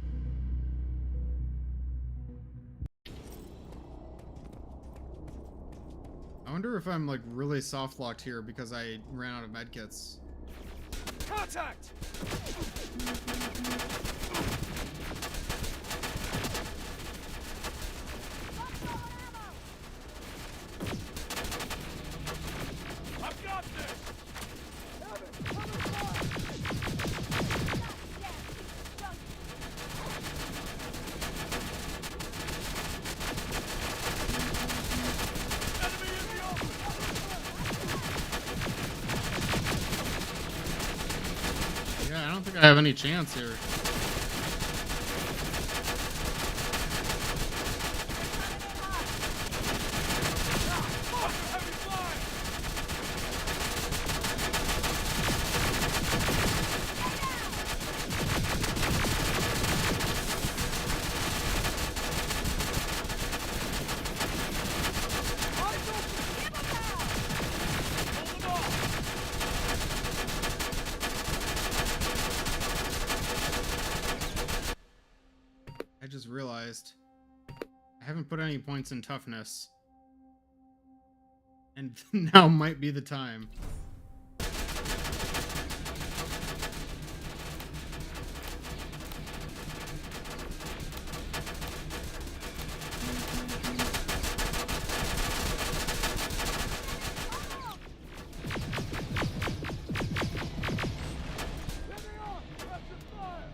I wonder if I'm like really soft locked here because I ran out of medkits. Contact! I've got this! Enemy in the open! Yeah, I don't think I have any chance here. Fire, heavy fire! Eyes open! Hold them off! I just realized I haven't put any points in toughness. And now might be the time. Heavy on! Rapid fire!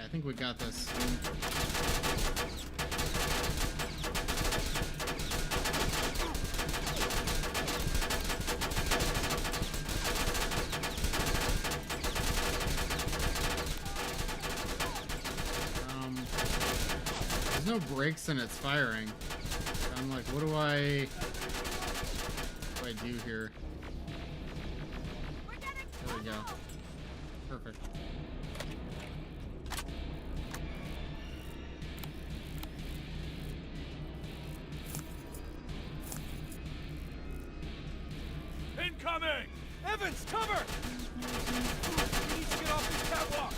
I think we got this. There's no breaks in its firing. I'm like, what do I do here? There we go. Perfect. Incoming! Evans, cover! We need to get off this catwalk!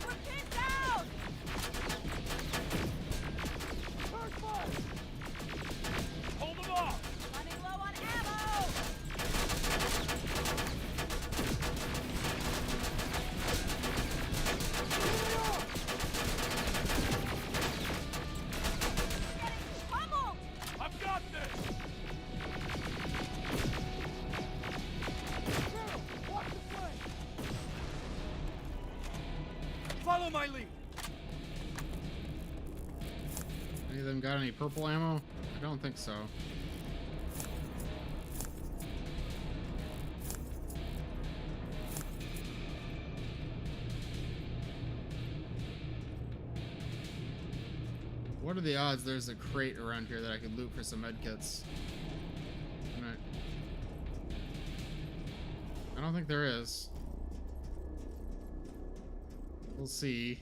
We're pinned down! Turn fire! Hold them off! Running low on ammo! Getting pummeled! I've got this! Carol, watch the flank! Follow my lead! Any of them got any purple ammo? I don't think so. What are the odds there's a crate around here that I could loot for some medkits? I don't think there is. We'll see.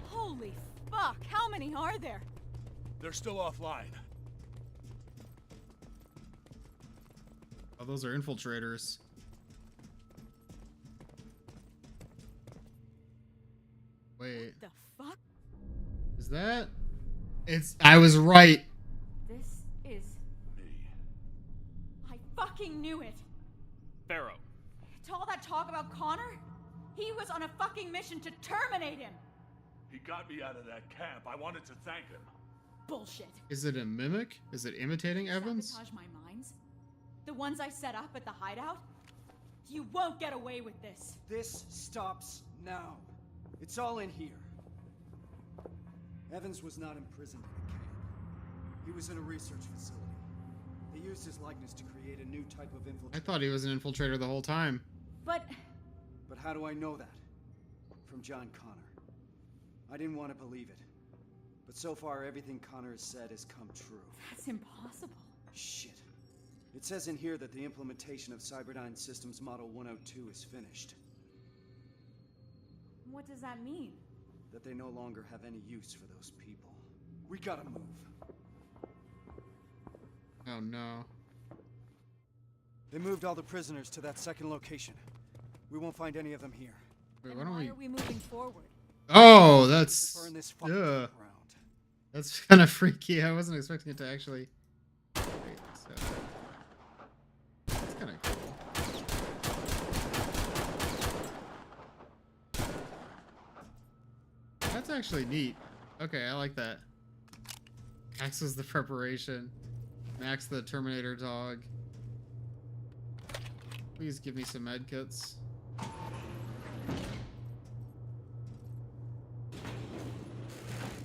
Holy fuck, how many are there? They're still offline. Oh, those are infiltrators. Wait, The fuck? is that? I was right. This is... Me. I fucking knew it! Pharaoh. To all that talk about Connor, he was on a fucking mission to terminate him! He got me out of that camp. I wanted to thank him. Bullshit. Is it a mimic? Is it imitating Evans? Sabotage my mines? The ones I set up at the hideout? You won't get away with this. This stops now. It's all in here. Evans was not imprisoned in a camp. He was in a research facility. They used his likeness to create a new type of infiltrator. I thought he was an infiltrator the whole time. But But how do I know that? From John Connor. I didn't want to believe it. But so far, everything Connor has said has come true. that's impossible. Shit. It says in here that the implementation of Cyberdyne Systems Model 102 is finished. What does that mean? That they no longer have any use for those people. We gotta move. Oh no. They moved all the prisoners to that second location. We won't find any of them here. Wait, Then why don't why we? are we moving forward? Oh, that's. To burn this fucking Yeah. ground. That's kind of freaky. I wasn't expecting it to actually. Wait, so... That's kind of cool. That's actually neat. Okay, I like that. Max was the preparation. Max the Terminator dog. Please give me some medkits.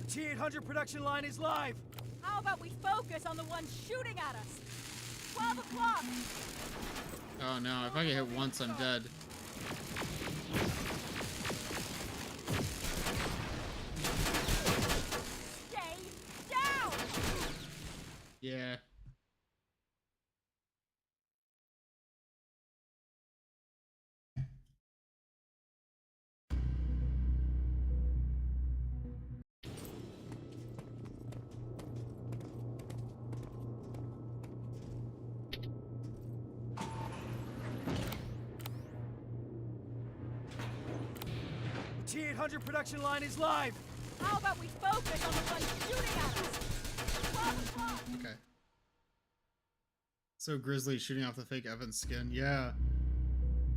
T-800 production line is live! How about we focus on the ones shooting at us? 12 o'clock! Oh no, if I get hit once, I'm dead. Stay down! Yeah. The T-800 production line is live! How about we focus on the ones shooting at us? 12 o'clock! Okay. So Grizzly shooting off the fake Evans skin. Yeah.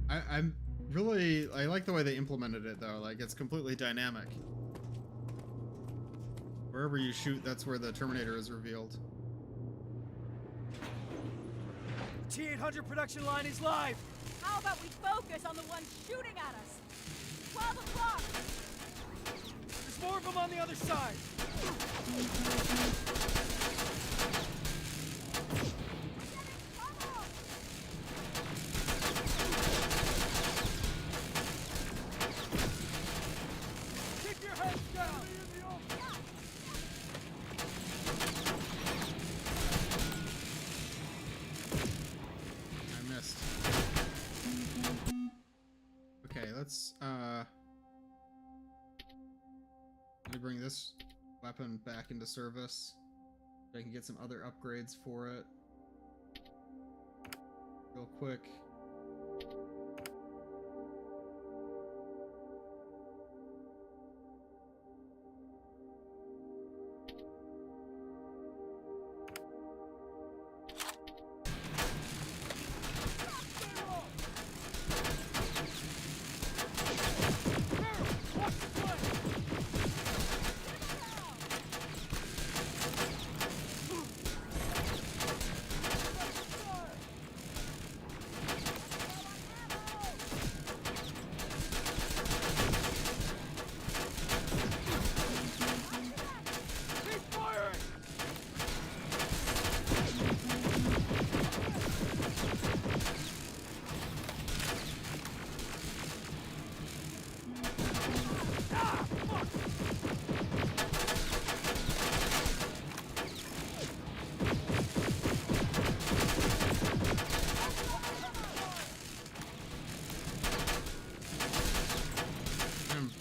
I'm Really, I like the way they implemented it though. Like, it's completely dynamic. Wherever you shoot, that's where the Terminator is revealed. T-800 production line is live! How about we focus on the one shooting at us? 12 o'clock! There's more of them on the other side! Keep your heads down! I missed. Okay, let's let me bring this weapon back into service. I can get some other upgrades for it. Real quick.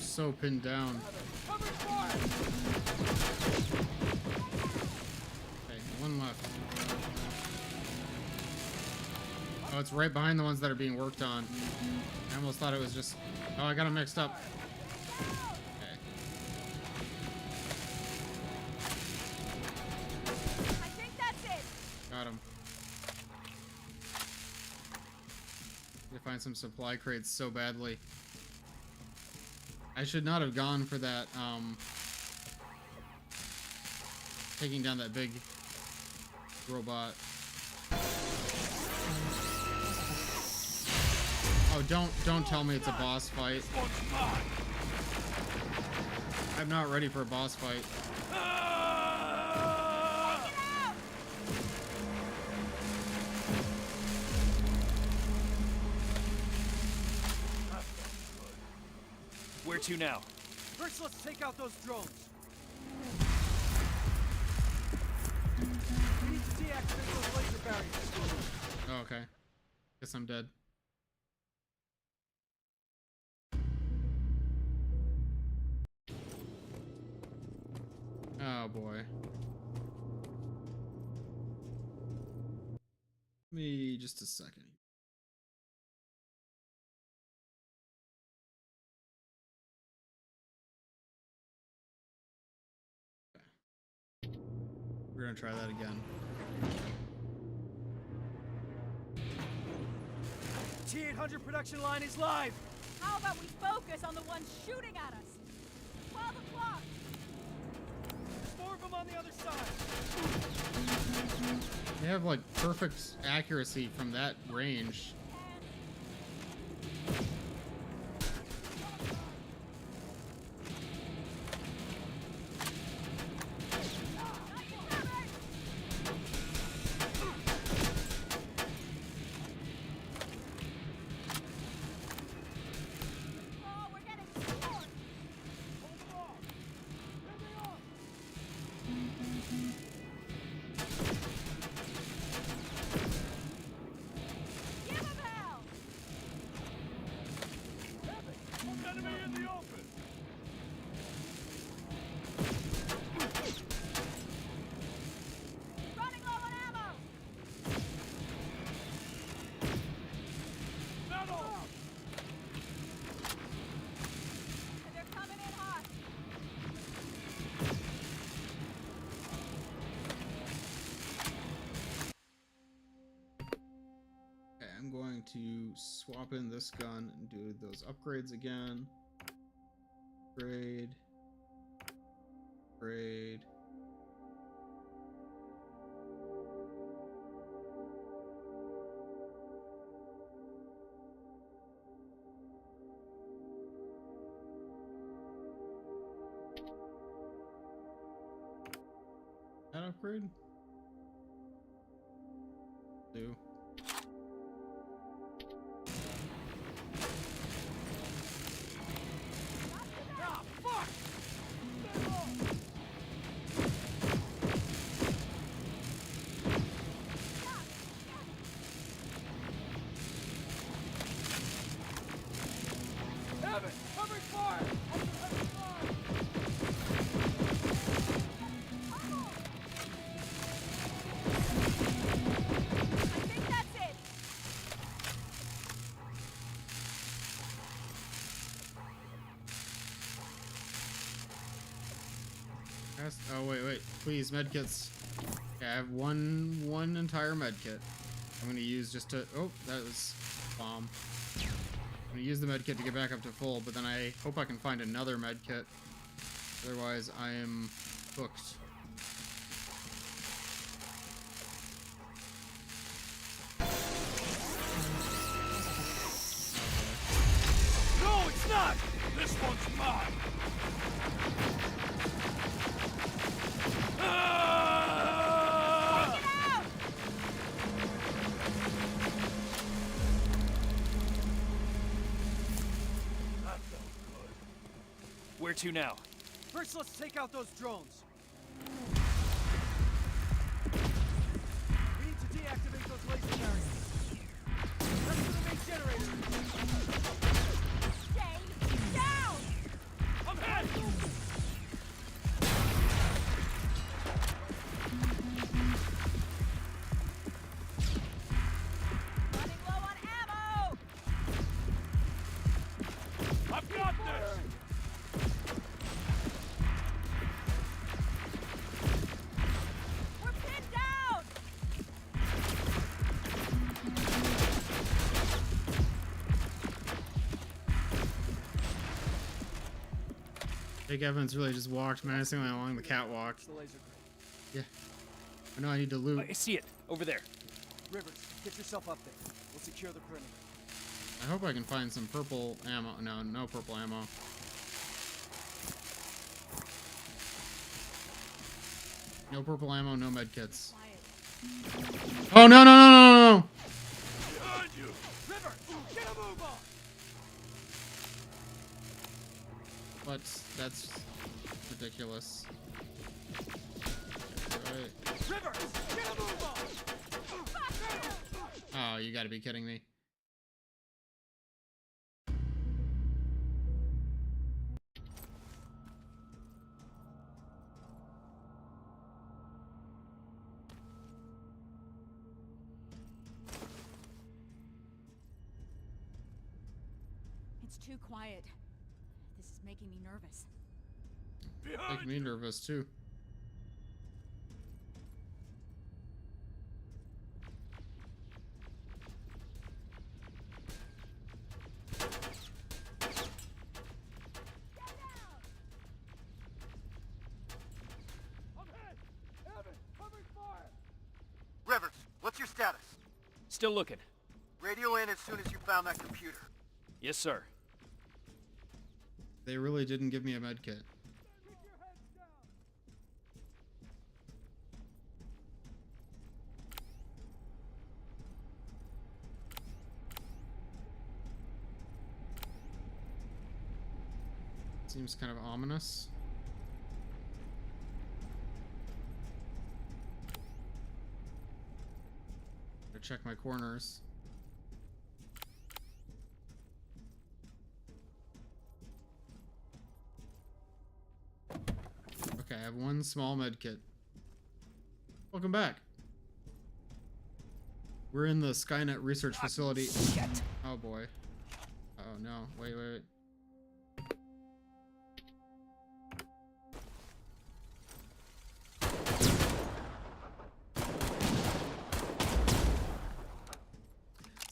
So pinned down. Okay, one left. Oh, it's right behind the ones that are being worked on. I almost thought it was just... Oh, I got them mixed up. Okay. I think that's it! Got him. Need to find some supply crates so badly. I should not have gone for that, taking down that big robot. Oh, don't tell me it's a boss fight. I'm not ready for a boss fight. Where to now? First, let's take out those drones. We need to deactivate those laser barriers. Oh, okay. Guess I'm dead. Oh boy. Give me just a second. We're gonna try that again. T-800 production line is live! How about we focus on the one shooting at us? 12 o'clock! There's more of them on the other side! They have like perfect accuracy from that range. Give him going to swap in this gun and do those upgrades again. Upgrade. Upgrade. That upgrade? Do. Ah, fuck! Have it! Covering fire! Covering fire! I think that's it. Oh wait, please, medkits. Okay, I have one entire medkit. I'm gonna use just to. Oh, that was bomb. I'm gonna use the medkit to get back up to full, but then I hope I can find another medkit. Otherwise, I am hooked. No, it's not! This one's mine! Ah! Get out! That felt good. Where to now? First, let's take out those drones. We need to deactivate those laser carriers. That's for the main generator. Stay down! I'm hit! Running low on ammo! I've got this! We're pinned down! Jake Evans really just walked menacingly along the catwalk. It's the laser crate. I know I need to loot. I see it. Over there. Rivers, get yourself up there. We'll secure the perimeter. I hope I can find some purple ammo. No, no purple ammo. No purple ammo, no medkits. Oh no no no no no! Behind you! River, get a move on! But that's ridiculous. Right. River, get a move on! Oh, you gotta be kidding me. It's too quiet. This is making me nervous. Behind Making me nervous too. I'm hit! Evan, covering fire! Rivers, what's your status? Still looking. Radio in as soon as you found that computer. Yes, sir. They really didn't give me a med kit. Keep your heads down! Seems kind of ominous. Gotta check my corners. Okay, I have one small med kit. Welcome back. We're in the Skynet research facility. Shit. Oh boy. Oh no. Wait, wait, wait.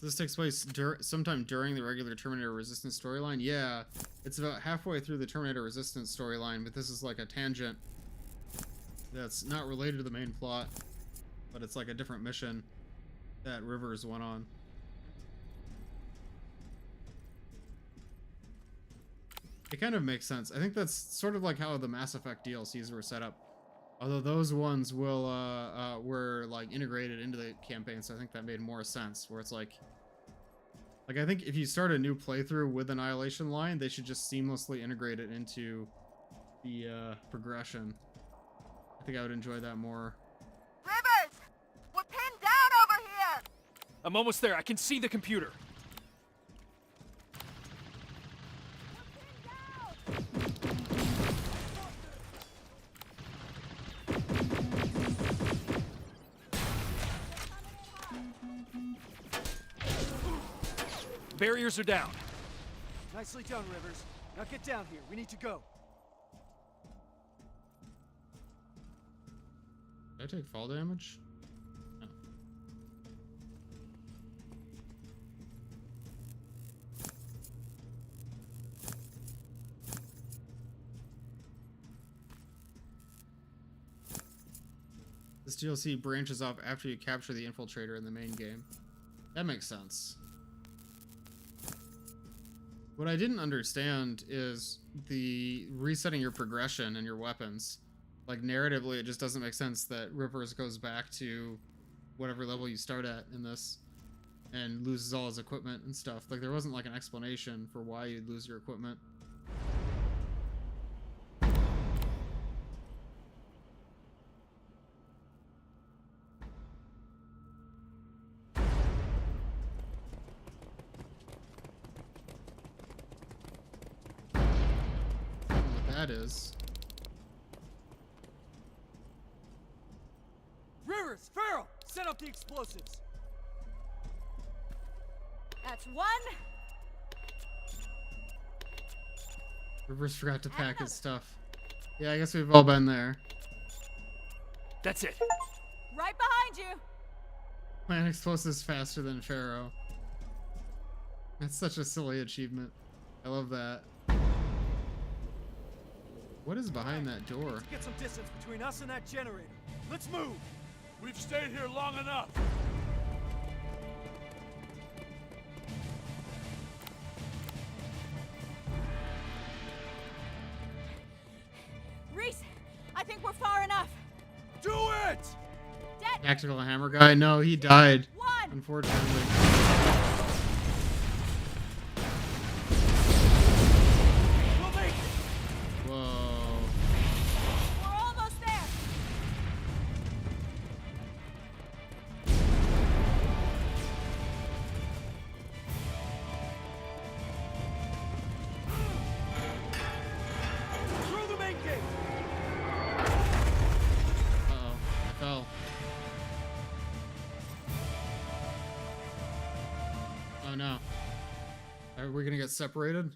This This takes place sometime during the regular Terminator Resistance storyline. Yeah, it's about halfway through the Terminator Resistance storyline, but this is like a tangent that's not related to the main plot, but it's like a different mission that Rivers went on. It kind of makes sense. I think that's sort of like how the Mass Effect DLCs were set up. Although those ones will were like integrated into the campaign, so I think that made more sense. Where it's like I think if you start a new playthrough with Annihilation Line, they should just seamlessly integrate it into the progression. I think I would enjoy that more. Rivers! We're pinned down over here! I'm almost there. I can see the computer. Barriers are down. Nicely done, Rivers. Now get down here. We need to go. Did I take fall damage? No. This DLC branches off after you capture the infiltrator in the main game. That makes sense. What I didn't understand is the resetting your progression and your weapons. Like, narratively, it just doesn't make sense that Rivers goes back to whatever level you start at in this and loses all his equipment and stuff. Like, there wasn't, like, an explanation for why you'd lose your equipment. That is. Rivers, Farrell, set up the explosives. That's one. Rivers forgot to pack his stuff. Yeah, I guess we've all been there. That's it. Right behind you. Plant explosives faster than Pharaoh. That's such a silly achievement. I love that. What is behind that door? Let's get some distance between us and that generator. Let's move. We've stayed here long enough. Reese, I think we're far enough. Do it! Dead. Tactical hammer guy? No, he died. One. Unfortunately. We'll make it. Whoa. We're almost there. Through the main gate. Uh-oh. I fell. Oh no. Are we gonna get separated?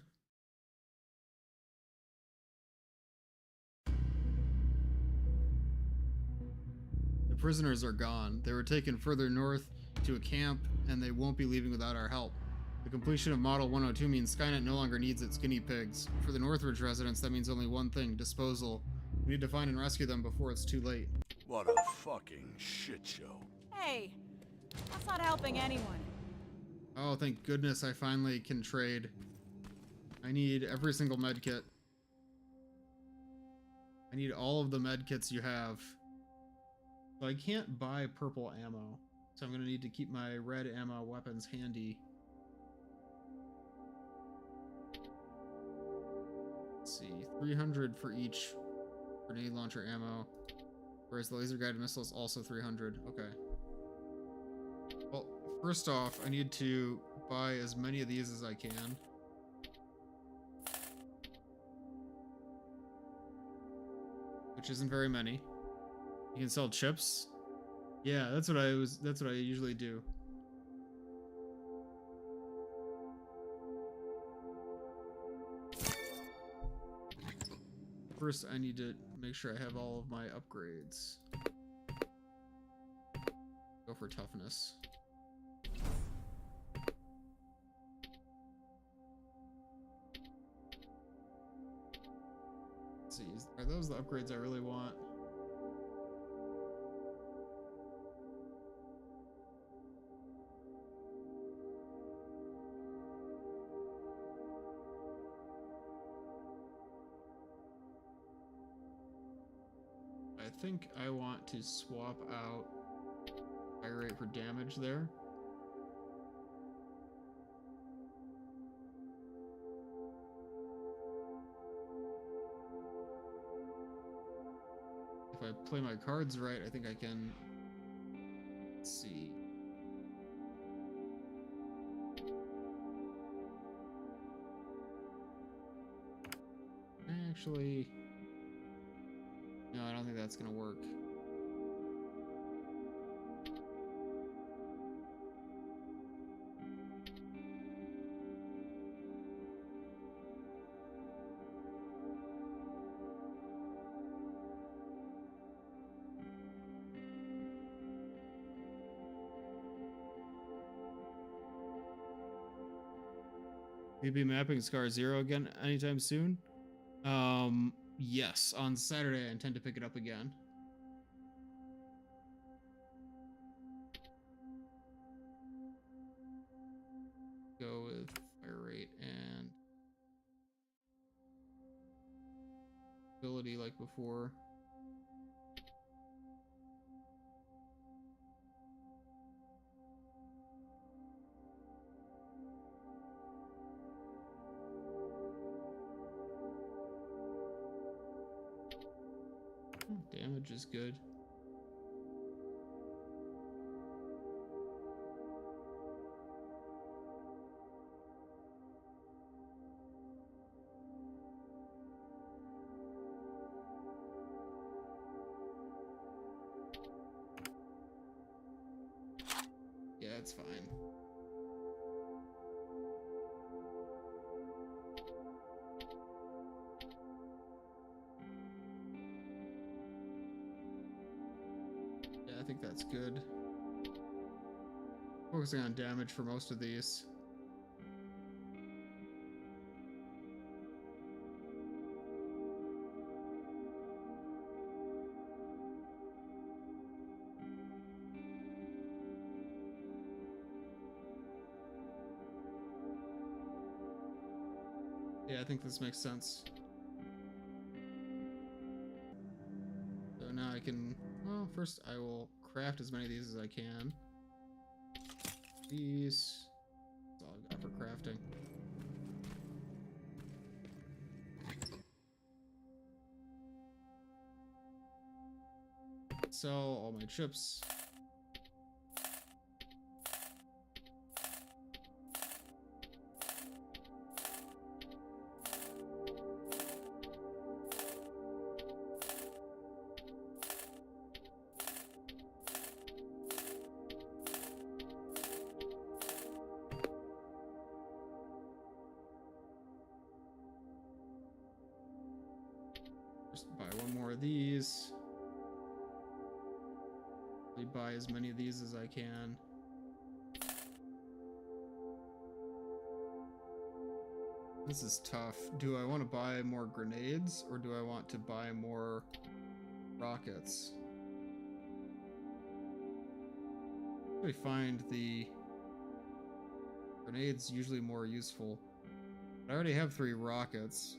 The prisoners are gone. They were taken further north to a camp, and they won't be leaving without our help. The completion of Model 102 means Skynet no longer needs its guinea pigs. For the Northridge residents, that means only one thing: disposal. We need to find and rescue them before it's too late. What a fucking shit show. Hey, that's not helping anyone. Oh, thank goodness I finally can trade. I need every single med kit. I need all of the med kits you have. So I can't buy purple ammo. So I'm gonna need to keep my red ammo weapons handy. Let's see, 300 for each grenade launcher ammo. Whereas the laser guided missile is also 300. Okay. Well, first off, I need to buy as many of these as I can. Which isn't very many. You can sell chips? Yeah, that's what I usually do. First, I need to make sure I have all of my upgrades. Go for toughness. Let's see, are those the upgrades I really want? I think I want to swap out fire rate for damage there. If I play my cards right, I think I can. Let's see. Actually, no, I don't think that's gonna work. Maybe mapping Scar Zero again anytime soon? Yes, on Saturday I intend to pick it up again. Go with fire rate and ability like before. Damage is good. Yeah, it's fine. Yeah, I think that's good. Focusing on damage for most of these. Yeah, I think this makes sense. So now I can, well, first I will craft as many of these as I can. These, that's all I've got for crafting. Sell all my chips. Just buy one more of these. Buy as many of these as I can. This is tough. Do I want to buy more grenades or do I want to buy more rockets? I find the grenades usually more useful. I already have 3 rockets.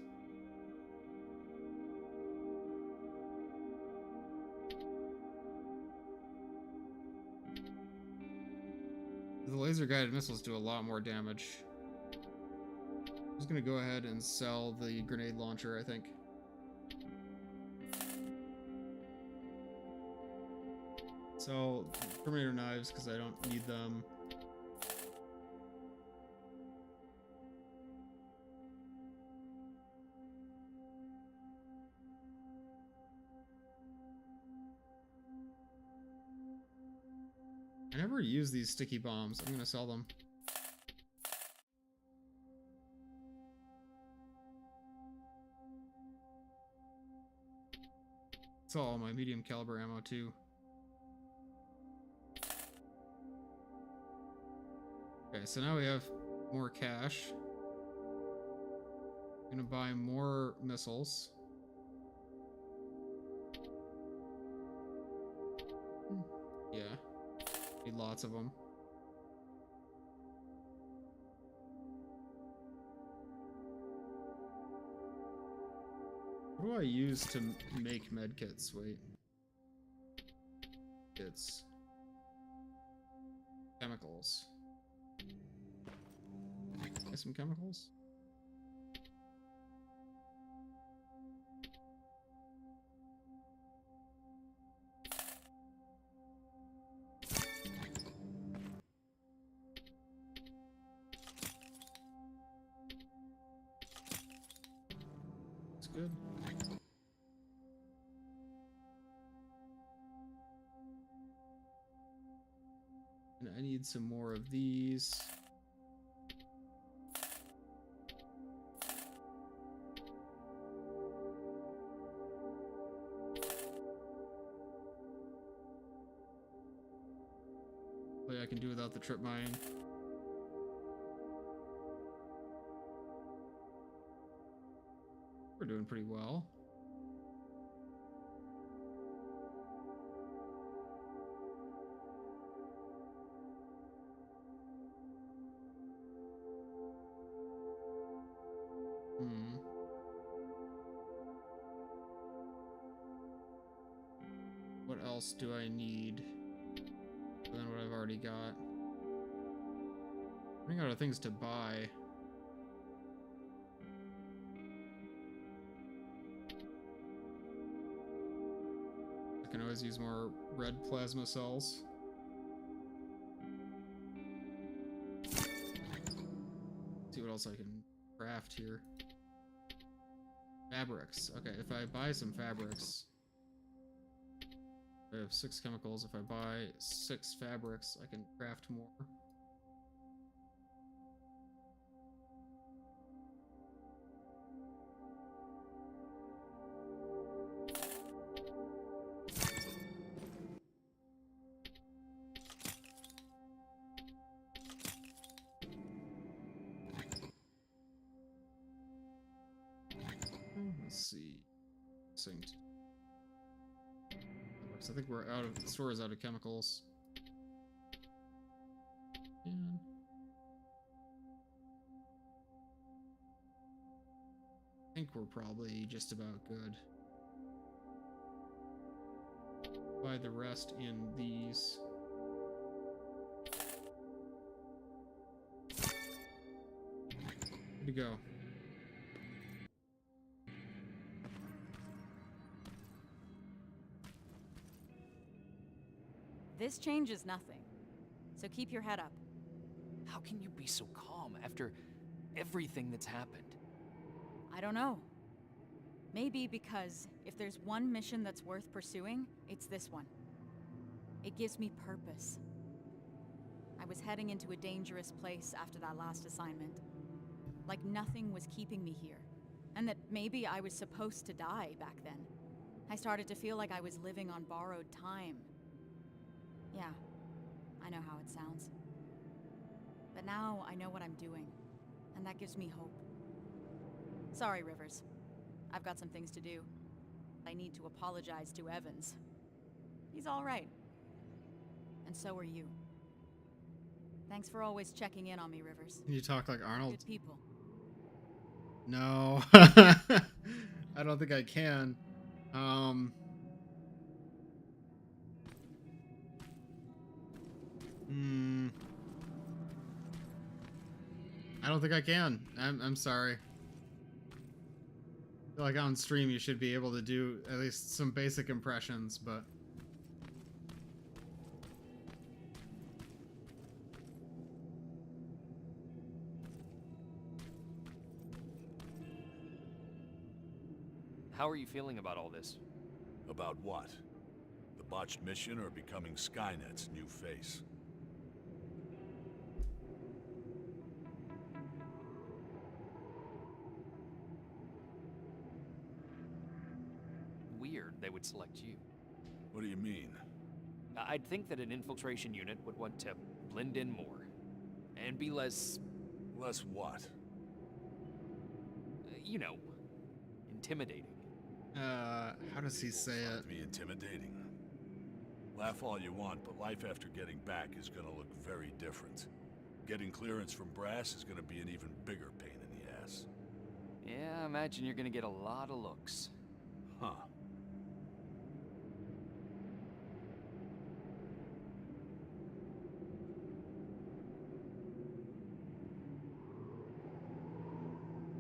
The laser guided missiles do a lot more damage. I'm just gonna go ahead and sell the grenade launcher, I think. Sell Terminator knives because I don't need them. I never use these sticky bombs. I'm gonna sell them. Sell all my medium caliber ammo too. Okay, so now we have more cash. I'm gonna buy more missiles. Yeah. Need lots of them. What do I use to make medkits? Wait. It's chemicals. Buy some chemicals? That's good. And I need some more of these. Hopefully I can do without the trip mine. We're doing pretty well. What else do I need other than what I've already got? Running out of things to buy. I can always use more red plasma cells. See what else I can craft here. Fabrics. Okay, if I buy some fabrics, I have 6 chemicals. If I buy 6 fabrics, I can craft more. Let's see. Synced. I think we're out of the store is out of chemicals. And I think we're probably just about good. Buy the rest in these. Good to go. This changes nothing, so keep your head up. How can you be so calm after everything that's happened? I don't know. Maybe because if there's one mission that's worth pursuing, it's this one. It gives me purpose. I was heading into a dangerous place after that last assignment. Like nothing was keeping me here. And that maybe I was supposed to die back then. I started to feel like I was living on borrowed time. Yeah, I know how it sounds. But now I know what I'm doing, and that gives me hope. Sorry, Rivers. I've got some things to do. I need to apologize to Evans. He's all right. And so are you. Thanks for always checking in on me, Rivers. Can you talk like Arnold? Good people. No. I don't think I can. I don't think I can. I'm sorry. I feel like on stream you should be able to do at least some basic impressions, but How are you feeling about all this? About what? The botched mission or becoming Skynet's new face? Weird they would select you. What do you mean? I'd think that an infiltration unit would want to blend in more. And be less, Less what? you know, intimidating. how does he say it? Be intimidating. Laugh all you want, but life after getting back is gonna look very different. Getting clearance from Brass is gonna be an even bigger pain in the ass. Yeah, I imagine you're gonna get a lot of looks. Huh.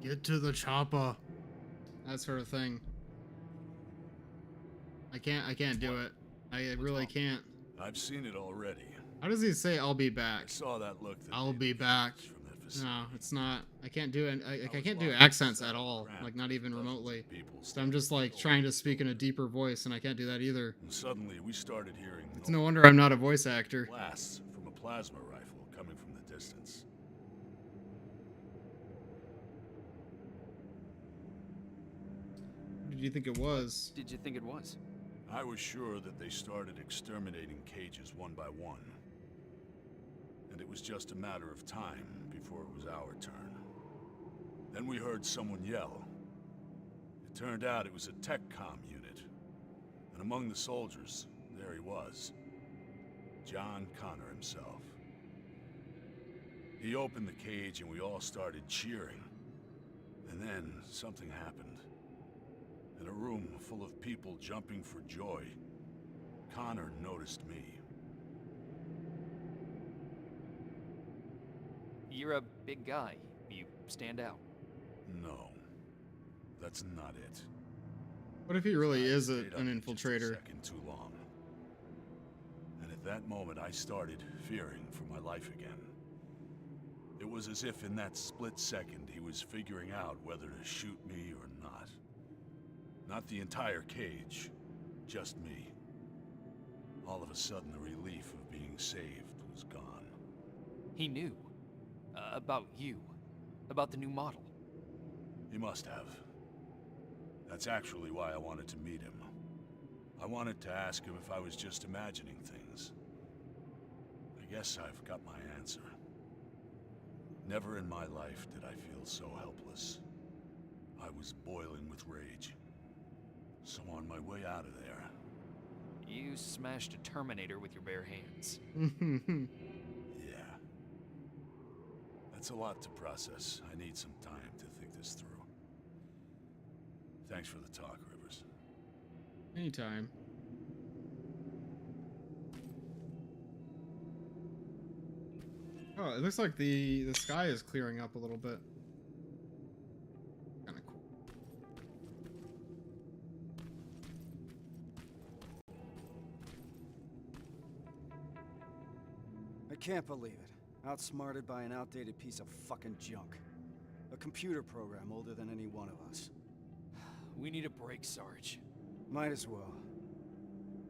Get to the chopper. That sort of thing. I can't do it. I really can't. I've seen it already. How does he say I'll be back? I saw that look. That I'll they be back. from that facility. No, it's not. I can't do it. I was can't do walking accents beside at a all. ramp Like not even with dozens remotely. of people So I'm just like standing trying to over speak in a deeper voice, and I can't do that either. And suddenly we started hearing It's no wonder I'm not a voice actor. blasts from a plasma rifle coming from the distance. What did you think it was? Did you think it was? I was sure that they started exterminating cages one by one. And it was just a matter of time before it was our turn. Then we heard someone yell. It turned out it was a tech comm unit. And among the soldiers, there he was. John Connor himself. He opened the cage and we all started cheering. And then something happened. In a room full of people jumping for joy, Connor noticed me. You're a big guy. You stand out. No, that's not it. What if he really I is stayed an up just a infiltrator? second too long. And at that moment, I started fearing for my life again. It was as if in that split second, he was figuring out whether to shoot me or not. Not the entire cage, just me. All of a sudden, the relief of being saved was gone. He knew. About you. About the new model. He must have. That's actually why I wanted to meet him. I wanted to ask him if I was just imagining things. I guess I've got my answer. Never in my life did I feel so helpless. I was boiling with rage. So on my way out of there... You smashed a Terminator with your bare hands. Yeah. That's a lot to process. I need some time to think this through. Thanks for the talk, Rivers. Anytime. Oh, it looks like the sky is clearing up a little bit. Kind of cool. I can't believe it. Outsmarted by an outdated piece of fucking junk. A computer program older than any one of us. We need a break, Sarge. Might as well.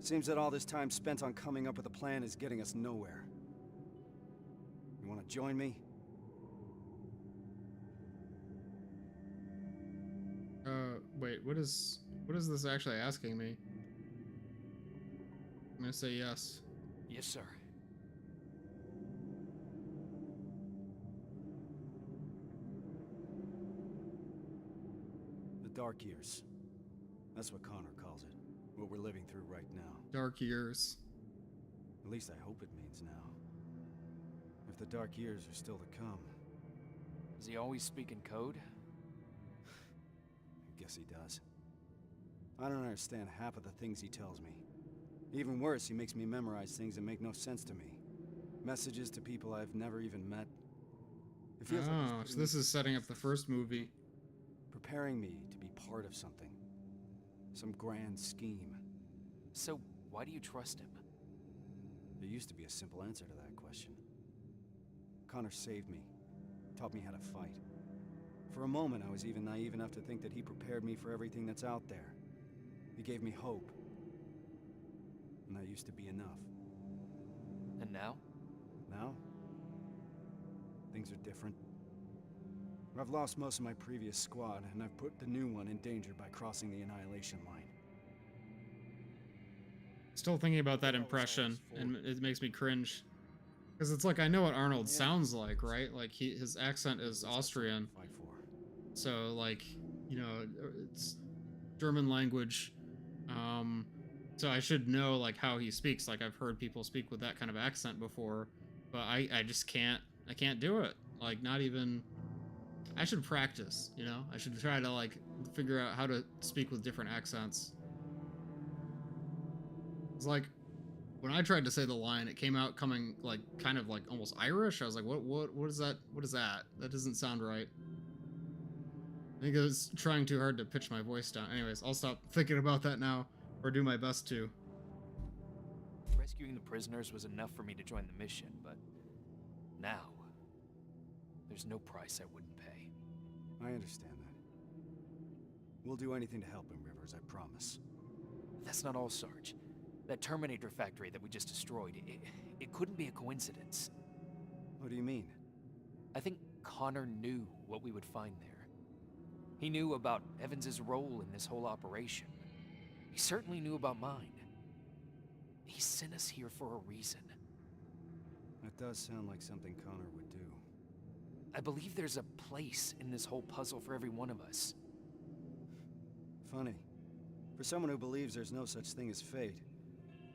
Seems that all this time spent on coming up with a plan is getting us nowhere. You want to join me? Wait, what is this actually asking me? I'm gonna say yes. Yes, sir. The Dark Years. That's what Connor calls it. What we're living through right now. Dark years. At least I hope it means now. If the Dark Years are still to come. Does he always speak in code? I guess he does. I don't understand half of the things he tells me. Even worse, he makes me memorize things that make no sense to me. Messages to people I've never even met. It feels like he's Oh, putting so this me is setting up the first movie. preparing me to be part of something. Some grand scheme. So, why do you trust him? There used to be a simple answer to that question. Connor saved me. Taught me how to fight. For a moment, I was even naive enough to think that he prepared me for everything that's out there. He gave me hope. And that used to be enough. And now? Now? Things are different. I've lost most of my previous squad, and I've put the new one in danger by crossing the Annihilation Line. Still thinking about that impression, and it makes me cringe. Because it's like, I know what Arnold sounds like, right? Like, his accent is Austrian. Fight for. So, like, you know, it's German language. So I should know like how he speaks. Like I've heard people speak with that kind of accent before, but I just can't. I can't do it. Like not even. I should practice. You know, I should try to like figure out how to speak with different accents. It's like when I tried to say the line, it came out coming like kind of like almost Irish. I was like, what is that? What is that? That doesn't sound right. I think I was trying too hard to pitch my voice down. Anyways, I'll stop thinking about that now, or do my best to. Rescuing the prisoners was enough for me to join the mission, but now there's no price I wouldn't pay. I understand that. We'll do anything to help him, Rivers, I promise. That's not all, Sarge. That Terminator factory that we just destroyed, it couldn't be a coincidence. What do you mean? I think Connor knew what we would find there. He knew about Evans's role in this whole operation. He certainly knew about mine. He sent us here for a reason. That does sound like something Connor would do. I believe there's a place in this whole puzzle for every one of us. Funny. For someone who believes there's no such thing as fate,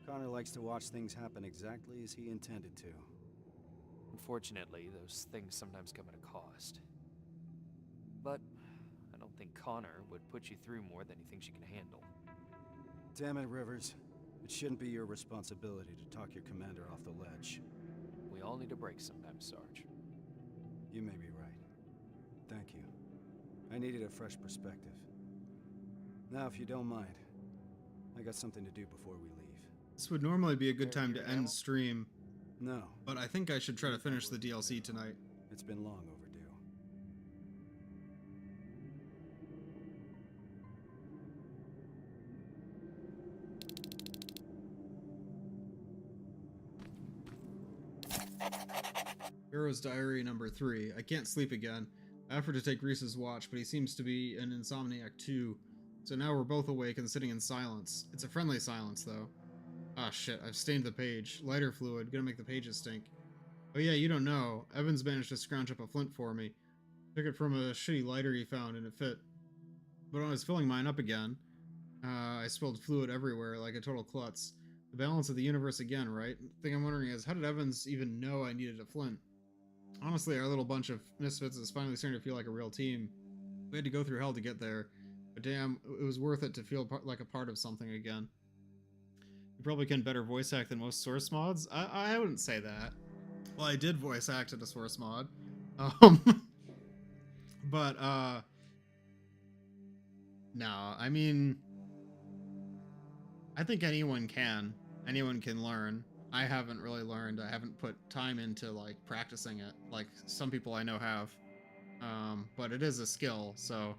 Connor likes to watch things happen exactly as he intended to. Unfortunately, those things sometimes come at a cost. But I don't think Connor would put you through more than he thinks you can handle. Damn it, Rivers. It shouldn't be your responsibility to talk your commander off the ledge. We all need a break sometimes, Sarge. You may be right. Thank you. I needed a fresh perspective. Now, if you don't mind, I got something to do before we leave. This would normally be a good time to end stream, No, but I think I should try to finish the DLC tonight. it's been long overdue. Hero's Diary number 3. I can't sleep again. I offered to take Reese's watch, but he seems to be an insomniac too. So now we're both awake and sitting in silence. It's a friendly silence, though. Ah, shit, I've stained the page. Lighter fluid, gonna make the pages stink. Oh yeah, you don't know. Evans managed to scrounge up a flint for me. Took it from a shitty lighter he found, and it fit. But when I was filling mine up again, I spilled fluid everywhere, like a total klutz. The balance of the universe again, right? The thing I'm wondering is, how did Evans even know I needed a flint? Honestly, our little bunch of misfits is finally starting to feel like a real team. We had to go through hell to get there, but damn, it was worth it to feel like a part of something again. You probably can better voice act than most source mods? I wouldn't say that. Well, I did voice act at a source mod. But, no, I mean, I think anyone can. Anyone can learn. I haven't really learned. I haven't put time into, like, practicing it, like some people I know have. But it is a skill, so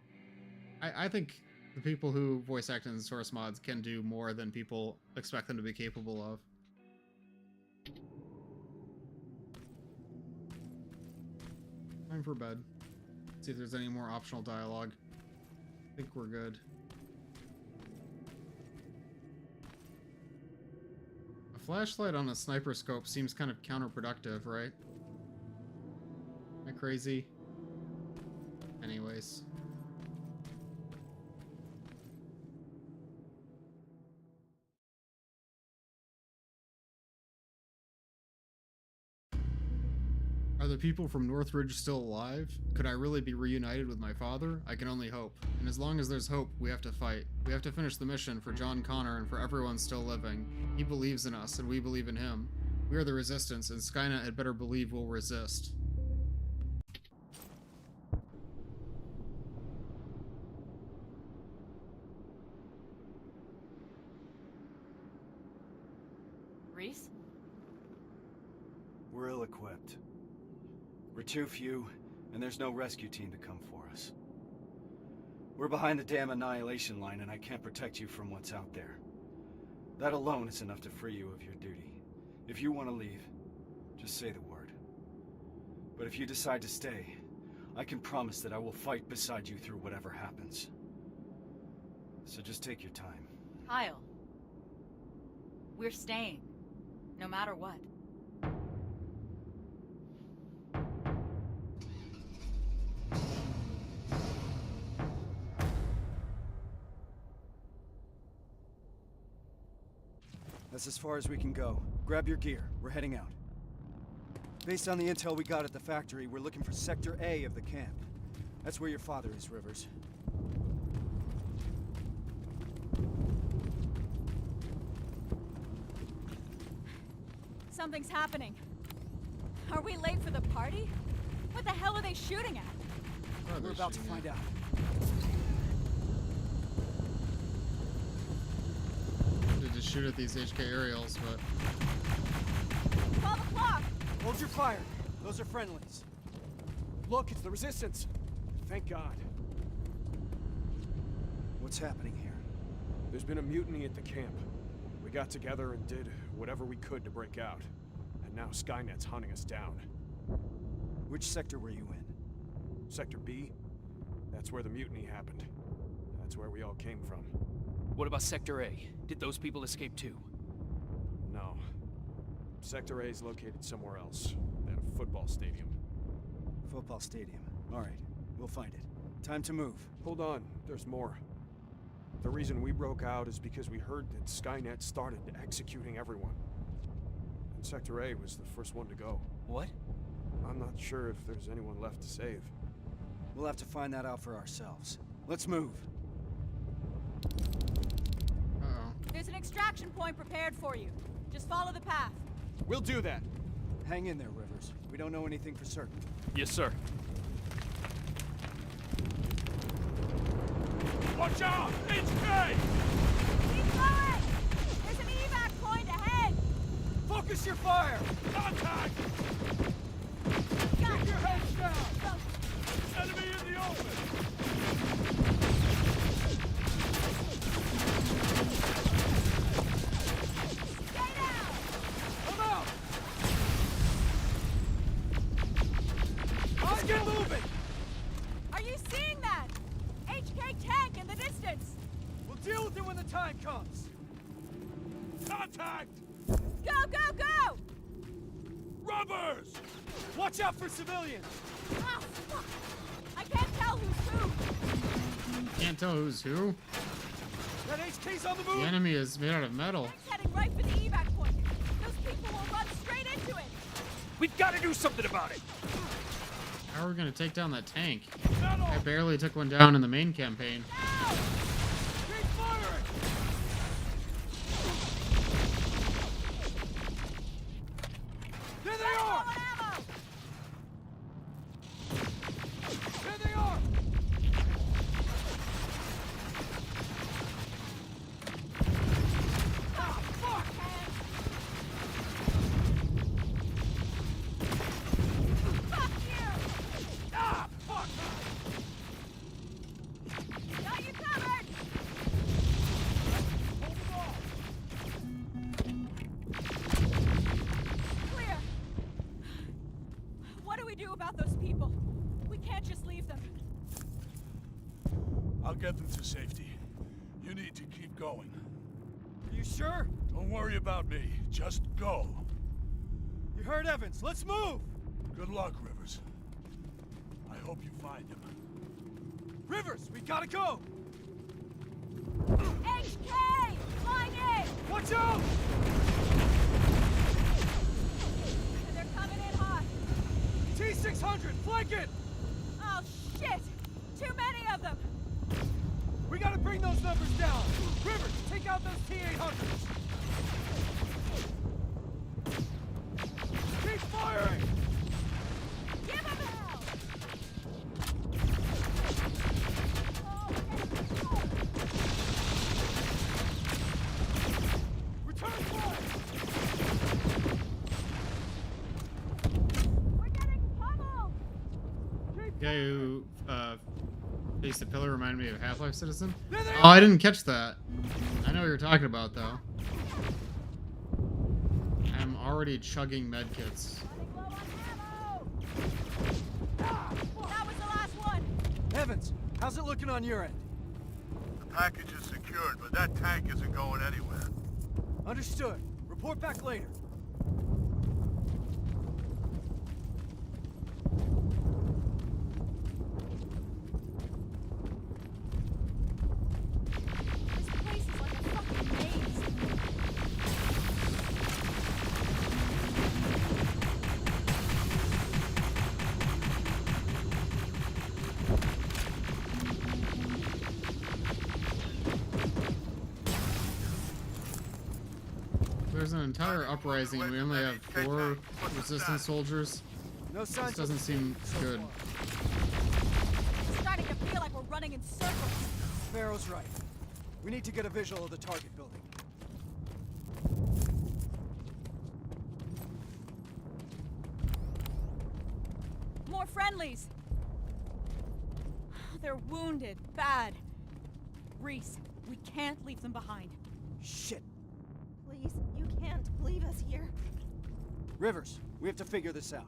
I think the people who voice act in source mods can do more than people expect them to be capable of. Time for bed. See if there's any more optional dialogue. I think we're good. A flashlight on a sniper scope seems kind of counterproductive, right? Am I crazy? Anyways. Are the people from Northridge still alive? Could I really be reunited with my father? I can only hope. And as long as there's hope, we have to fight. We have to finish the mission for John Connor and for everyone still living. He believes in us, and we believe in him. We are the Resistance, and Skynet had better believe we'll resist. Reese? We're ill-equipped. We're too few, and there's no rescue team to come for us. We're behind the damn Annihilation Line, and I can't protect you from what's out there. That alone is enough to free you of your duty. If you want to leave, just say the word. But if you decide to stay, I can promise that I will fight beside you through whatever happens. So just take your time. Kyle. We're staying. No matter what. That's as far as we can go. Grab your gear. We're heading out. Based on the intel we got at the factory, we're looking for Sector A of the camp. That's where your father is, Rivers. Something's happening. Are we late for the party? What the hell are they shooting at? We're about to find out. They just shoot at these HK aerials, but 12 o'clock! Hold your fire. Those are friendlies. Look, it's the Resistance. Thank God. What's happening here? There's been a mutiny at the camp. We got together and did whatever we could to break out. And now Skynet's hunting us down. Which sector were you in? Sector B? That's where the mutiny happened. That's where we all came from. What about Sector A? Did those people escape too? No. Sector A is located somewhere else. At a football stadium. Football stadium. All right, we'll find it. Time to move. Hold on, there's more. The reason we broke out is because we heard that Skynet started executing everyone. And Sector A was the first one to go. What? I'm not sure if there's anyone left to save. We'll have to find that out for ourselves. Let's move. uh-oh. There's an extraction point prepared for you. Just follow the path. We'll do that. Hang in there, Rivers. We don't know anything for certain. Yes, sir. Watch out! HK! Keep going! There's an evac point ahead! Focus your fire! Contact! Got Keep your heads down! Go. Enemy in the open! Stay down! Come out! Let's get moving! Are you seeing that? HK tank in the distance! We'll deal with it when the time comes. Contact! Go, go, go! Robbers! Watch out for civilians! Oh, fuck! I can't tell who's who! Can't tell who's who. That HK's on the The move! enemy is made out of metal. Tank's heading right for the evac point. Those people will run straight into it! We've got to do something about it! How are we gonna take down that tank? Metal! I barely took one down in the main campaign. Now! Keep firing! There they Low are! on ammo! There they are! Ah, fuck! Fuck you! Ah, fuck! Got you covered! Hold them off! Clear! What do we do about those people? We can't just leave them. I'll get them to safety. You need to keep going. Are you sure? Don't worry about me. Just go. You heard Evans. Let's move! Good luck, Rivers. I hope you find him. Rivers, we gotta go! HK! Flying in! Watch out! They're coming in hot. T-600, flank it! Oh, shit! Too many of them! We gotta bring those numbers down! Rivers, take out those T-800s! Keep firing! Give them hell! Oh, Return fire! we're getting pummeled! The guy who faced the pillar reminded me of Half-Life Citizen. There they Oh, I didn't catch that. I know what you're talking about, though. I'm already chugging medkits. Running low on ammo! That was the last one! Evans, how's it looking on your end? The package is secured, but that tank isn't going anywhere. Understood. Report back later. This place is like a fucking maze. there's an entire uprising and we only have 4 resistance soldiers. No This signs doesn't seem good. It's starting to feel like we're running in circles. Pharaoh's right. We need to get a visual of the target building. More friendlies. They're wounded, bad. Reese, we can't leave them behind. Shit. Please, you can't leave us here. Rivers, we have to figure this out.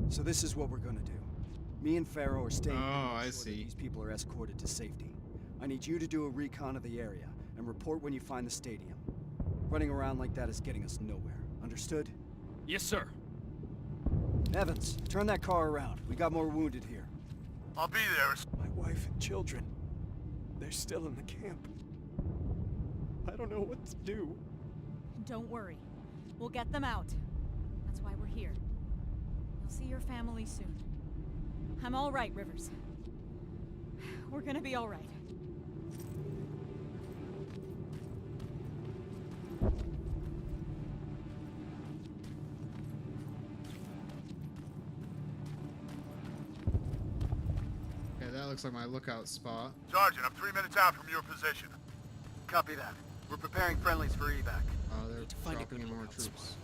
So this is what we're gonna do. Me and Pharaoh are staying here to Oh, I ensure that see. these people are escorted to safety. I need you to do a recon of the area and report when you find the stadium. Running around like that is getting us nowhere. Understood? Yes, sir. Evans, turn that car around. We got more wounded here. I'll be there. My wife and children, they're still in the camp. I don't know what to do. Don't worry. We'll get them out. That's why we're here. You'll see your family soon. I'm all right, Rivers. We're gonna be all right. Okay, that looks like my lookout spot. Sergeant, I'm 3 minutes out from your position. Copy that. We're preparing friendlies for evac. Oh, they're find a dropping good in more lookout troops.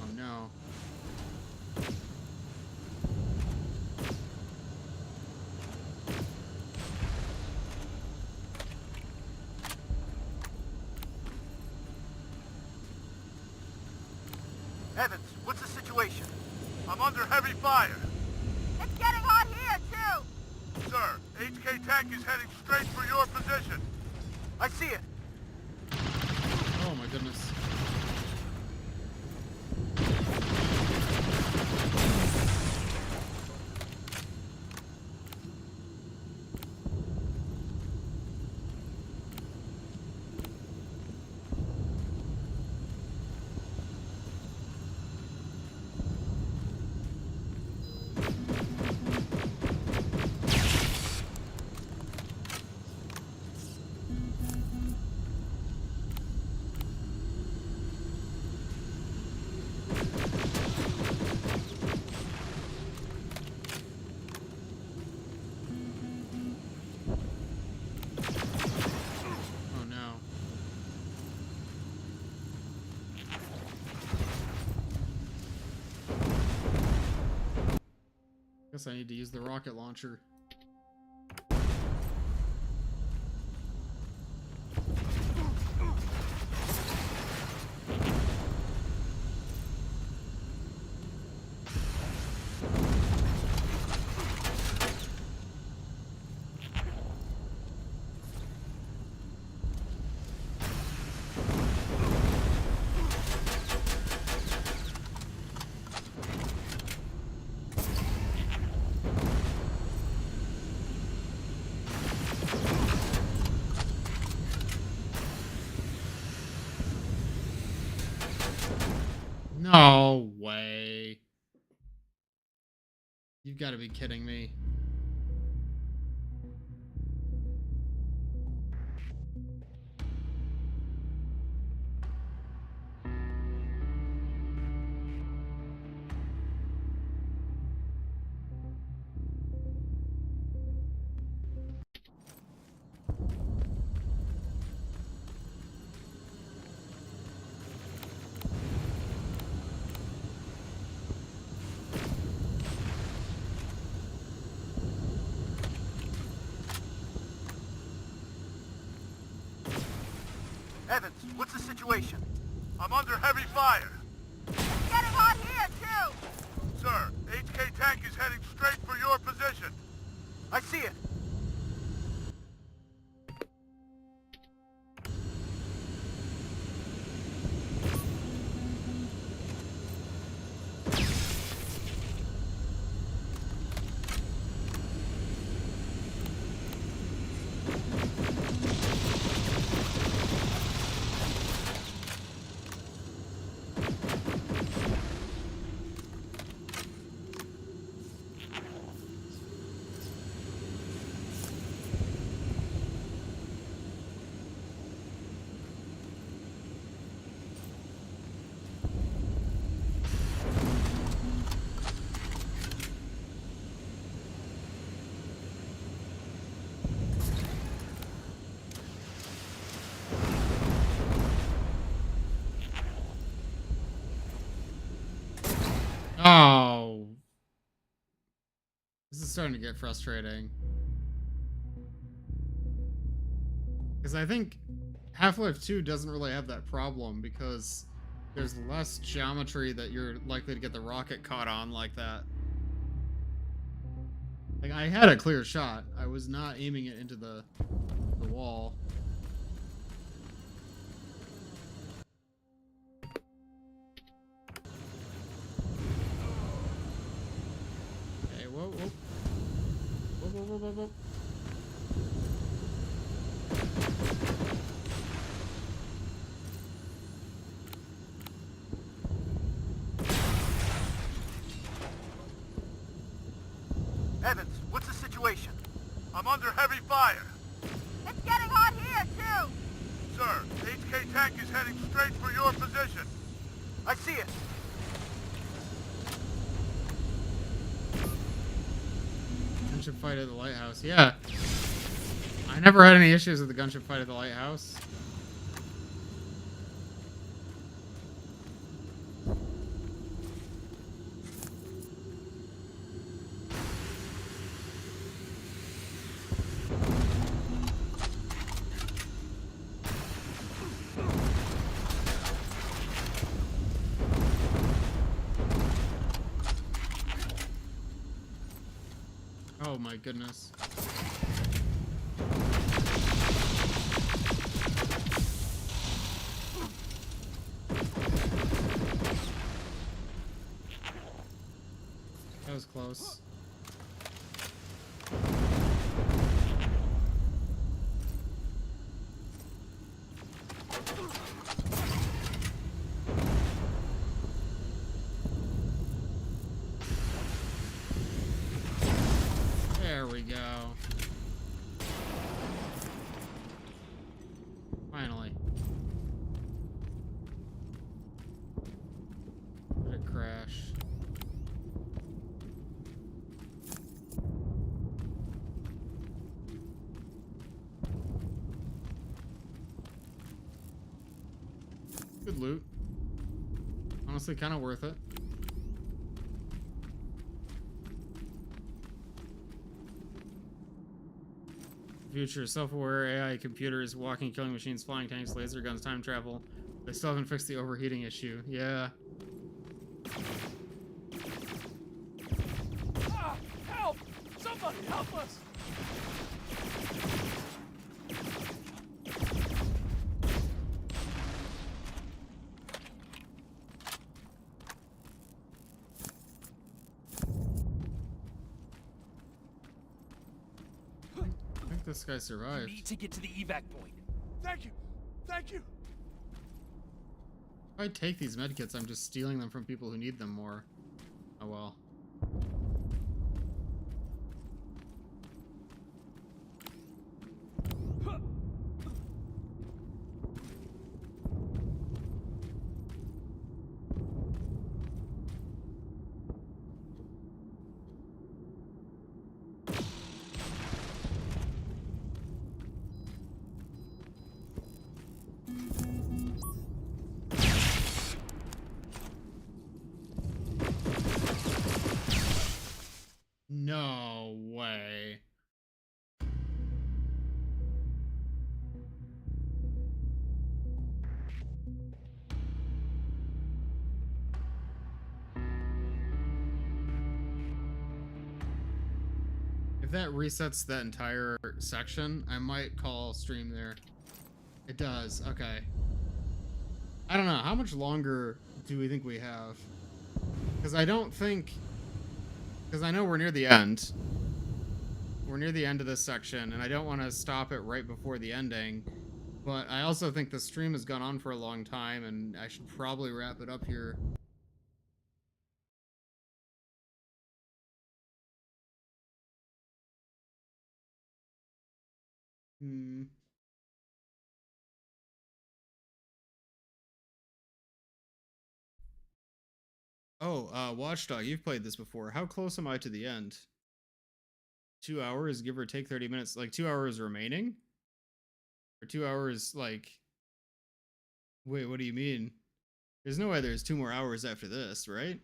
Oh no. Evans, what's the situation? I'm under heavy fire. It's getting hot here, too! Sir, HK tank is heading straight for your position. I see it. Oh my goodness. Oh no. Guess I need to use the rocket launcher. No way. You've got to be kidding me. Evans, what's the situation? I'm under heavy fire. It's getting hot here, too! Sir, HK tank is heading straight for your position. I see it. This is starting to get frustrating. Because I think Half-Life 2 doesn't really have that problem because there's less geometry that you're likely to get the rocket caught on like that. Like, I had a clear shot. I was not aiming it into the wall. Okay, whoa, whoa. Whoa, whoa, whoa, whoa, whoa. Evans, what's the situation? I'm under heavy fire. It's getting hot here, too! Sir, HK tank is heading straight for your position. I see it. Gunship fight at the lighthouse. Yeah. I never had any issues with the gunship fight at the lighthouse. Oh my goodness. That was close. There we go. Finally. Did it crash? Good loot. Honestly, kind of worth it. Future, self-aware AI computers, walking killing machines, flying tanks, laser guns, time travel. They still haven't fixed the overheating issue. Yeah. Ah! Help! Somebody help us! I think this guy survived. We need to get to the evac point. Thank you! Thank you! If I take these medkits, I'm just stealing them from people who need them more. Oh well. No way. If that resets that entire section, I might call stream there. It does. Okay. I don't know. How much longer do we think we have? Because I don't think... Because I know we're near the end. We're near the end of this section, and I don't want to stop it right before the ending. But I also think the stream has gone on for a long time, and I should probably wrap it up here. Oh, Watchdog, you've played this before. How close am I to the end? 2 hours, give or take 30 minutes. Like 2 hours remaining? Or 2 hours, like... Wait, what do you mean? There's no way there's 2 more hours after this, right?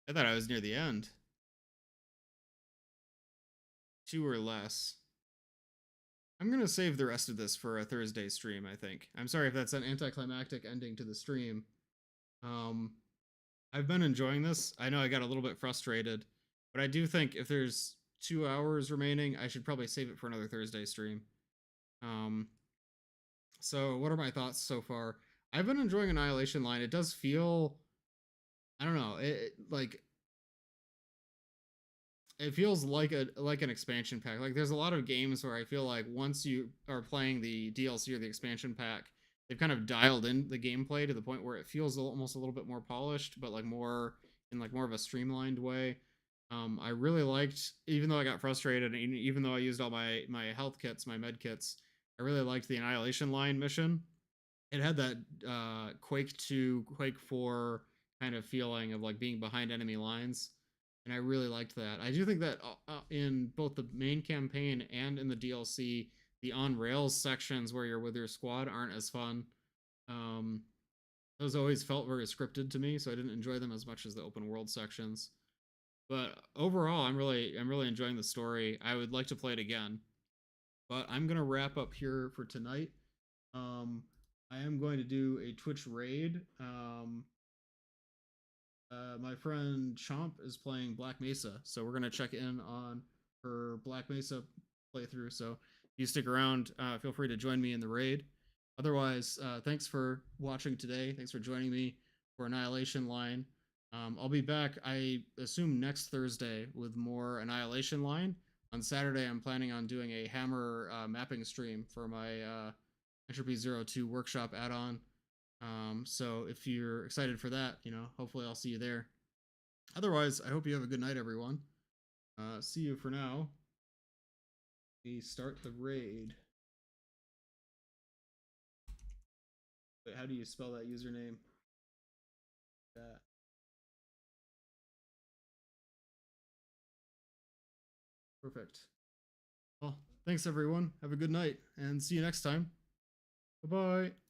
I thought I was near the end. 2 or less. I'm gonna save the rest of this for a Thursday stream, I think. I'm sorry if that's an anticlimactic ending to the stream. I've been enjoying this. I know I got a little bit frustrated, but I do think if there's 2 hours remaining, I should probably save it for another Thursday stream. So what are my thoughts so far? I've been enjoying Annihilation Line. It does feel, I don't know, it feels like an expansion pack. Like there's a lot of games where I feel like once you are playing the DLC or the expansion pack, they've kind of dialed in the gameplay to the point where it feels almost a little bit more polished, but like more in like more of a streamlined way. I really liked, even though I got frustrated, and even though I used all my health kits, my med kits, I really liked the Annihilation Line mission. It had that Quake 2, Quake 4 kind of feeling of like being behind enemy lines, and I really liked that. I do think that in both the main campaign and in the DLC, the on rails sections where you're with your squad aren't as fun. Those always felt very scripted to me, so I didn't enjoy them as much as the open world sections. But overall, I'm really enjoying the story. I would like to play it again, but I'm gonna wrap up here for tonight. I am going to do a Twitch raid. My friend Chomp is playing Black Mesa, so we're gonna check in on her Black Mesa playthrough. So if you stick around, feel free to join me in the raid. Otherwise, thanks for watching today. Thanks for joining me for Annihilation Line. I'll be back, I assume, next Thursday with more Annihilation Line. On Saturday, I'm planning on doing a Hammer mapping stream for my Entropy 02 workshop add-on. So if you're excited for that, hopefully I'll see you there. Otherwise, I hope you have a good night, everyone. See you for now. We start the raid. Wait, how do you spell that username? That. Perfect. Well, thanks everyone. Have a good night and see you next time. Bye-bye.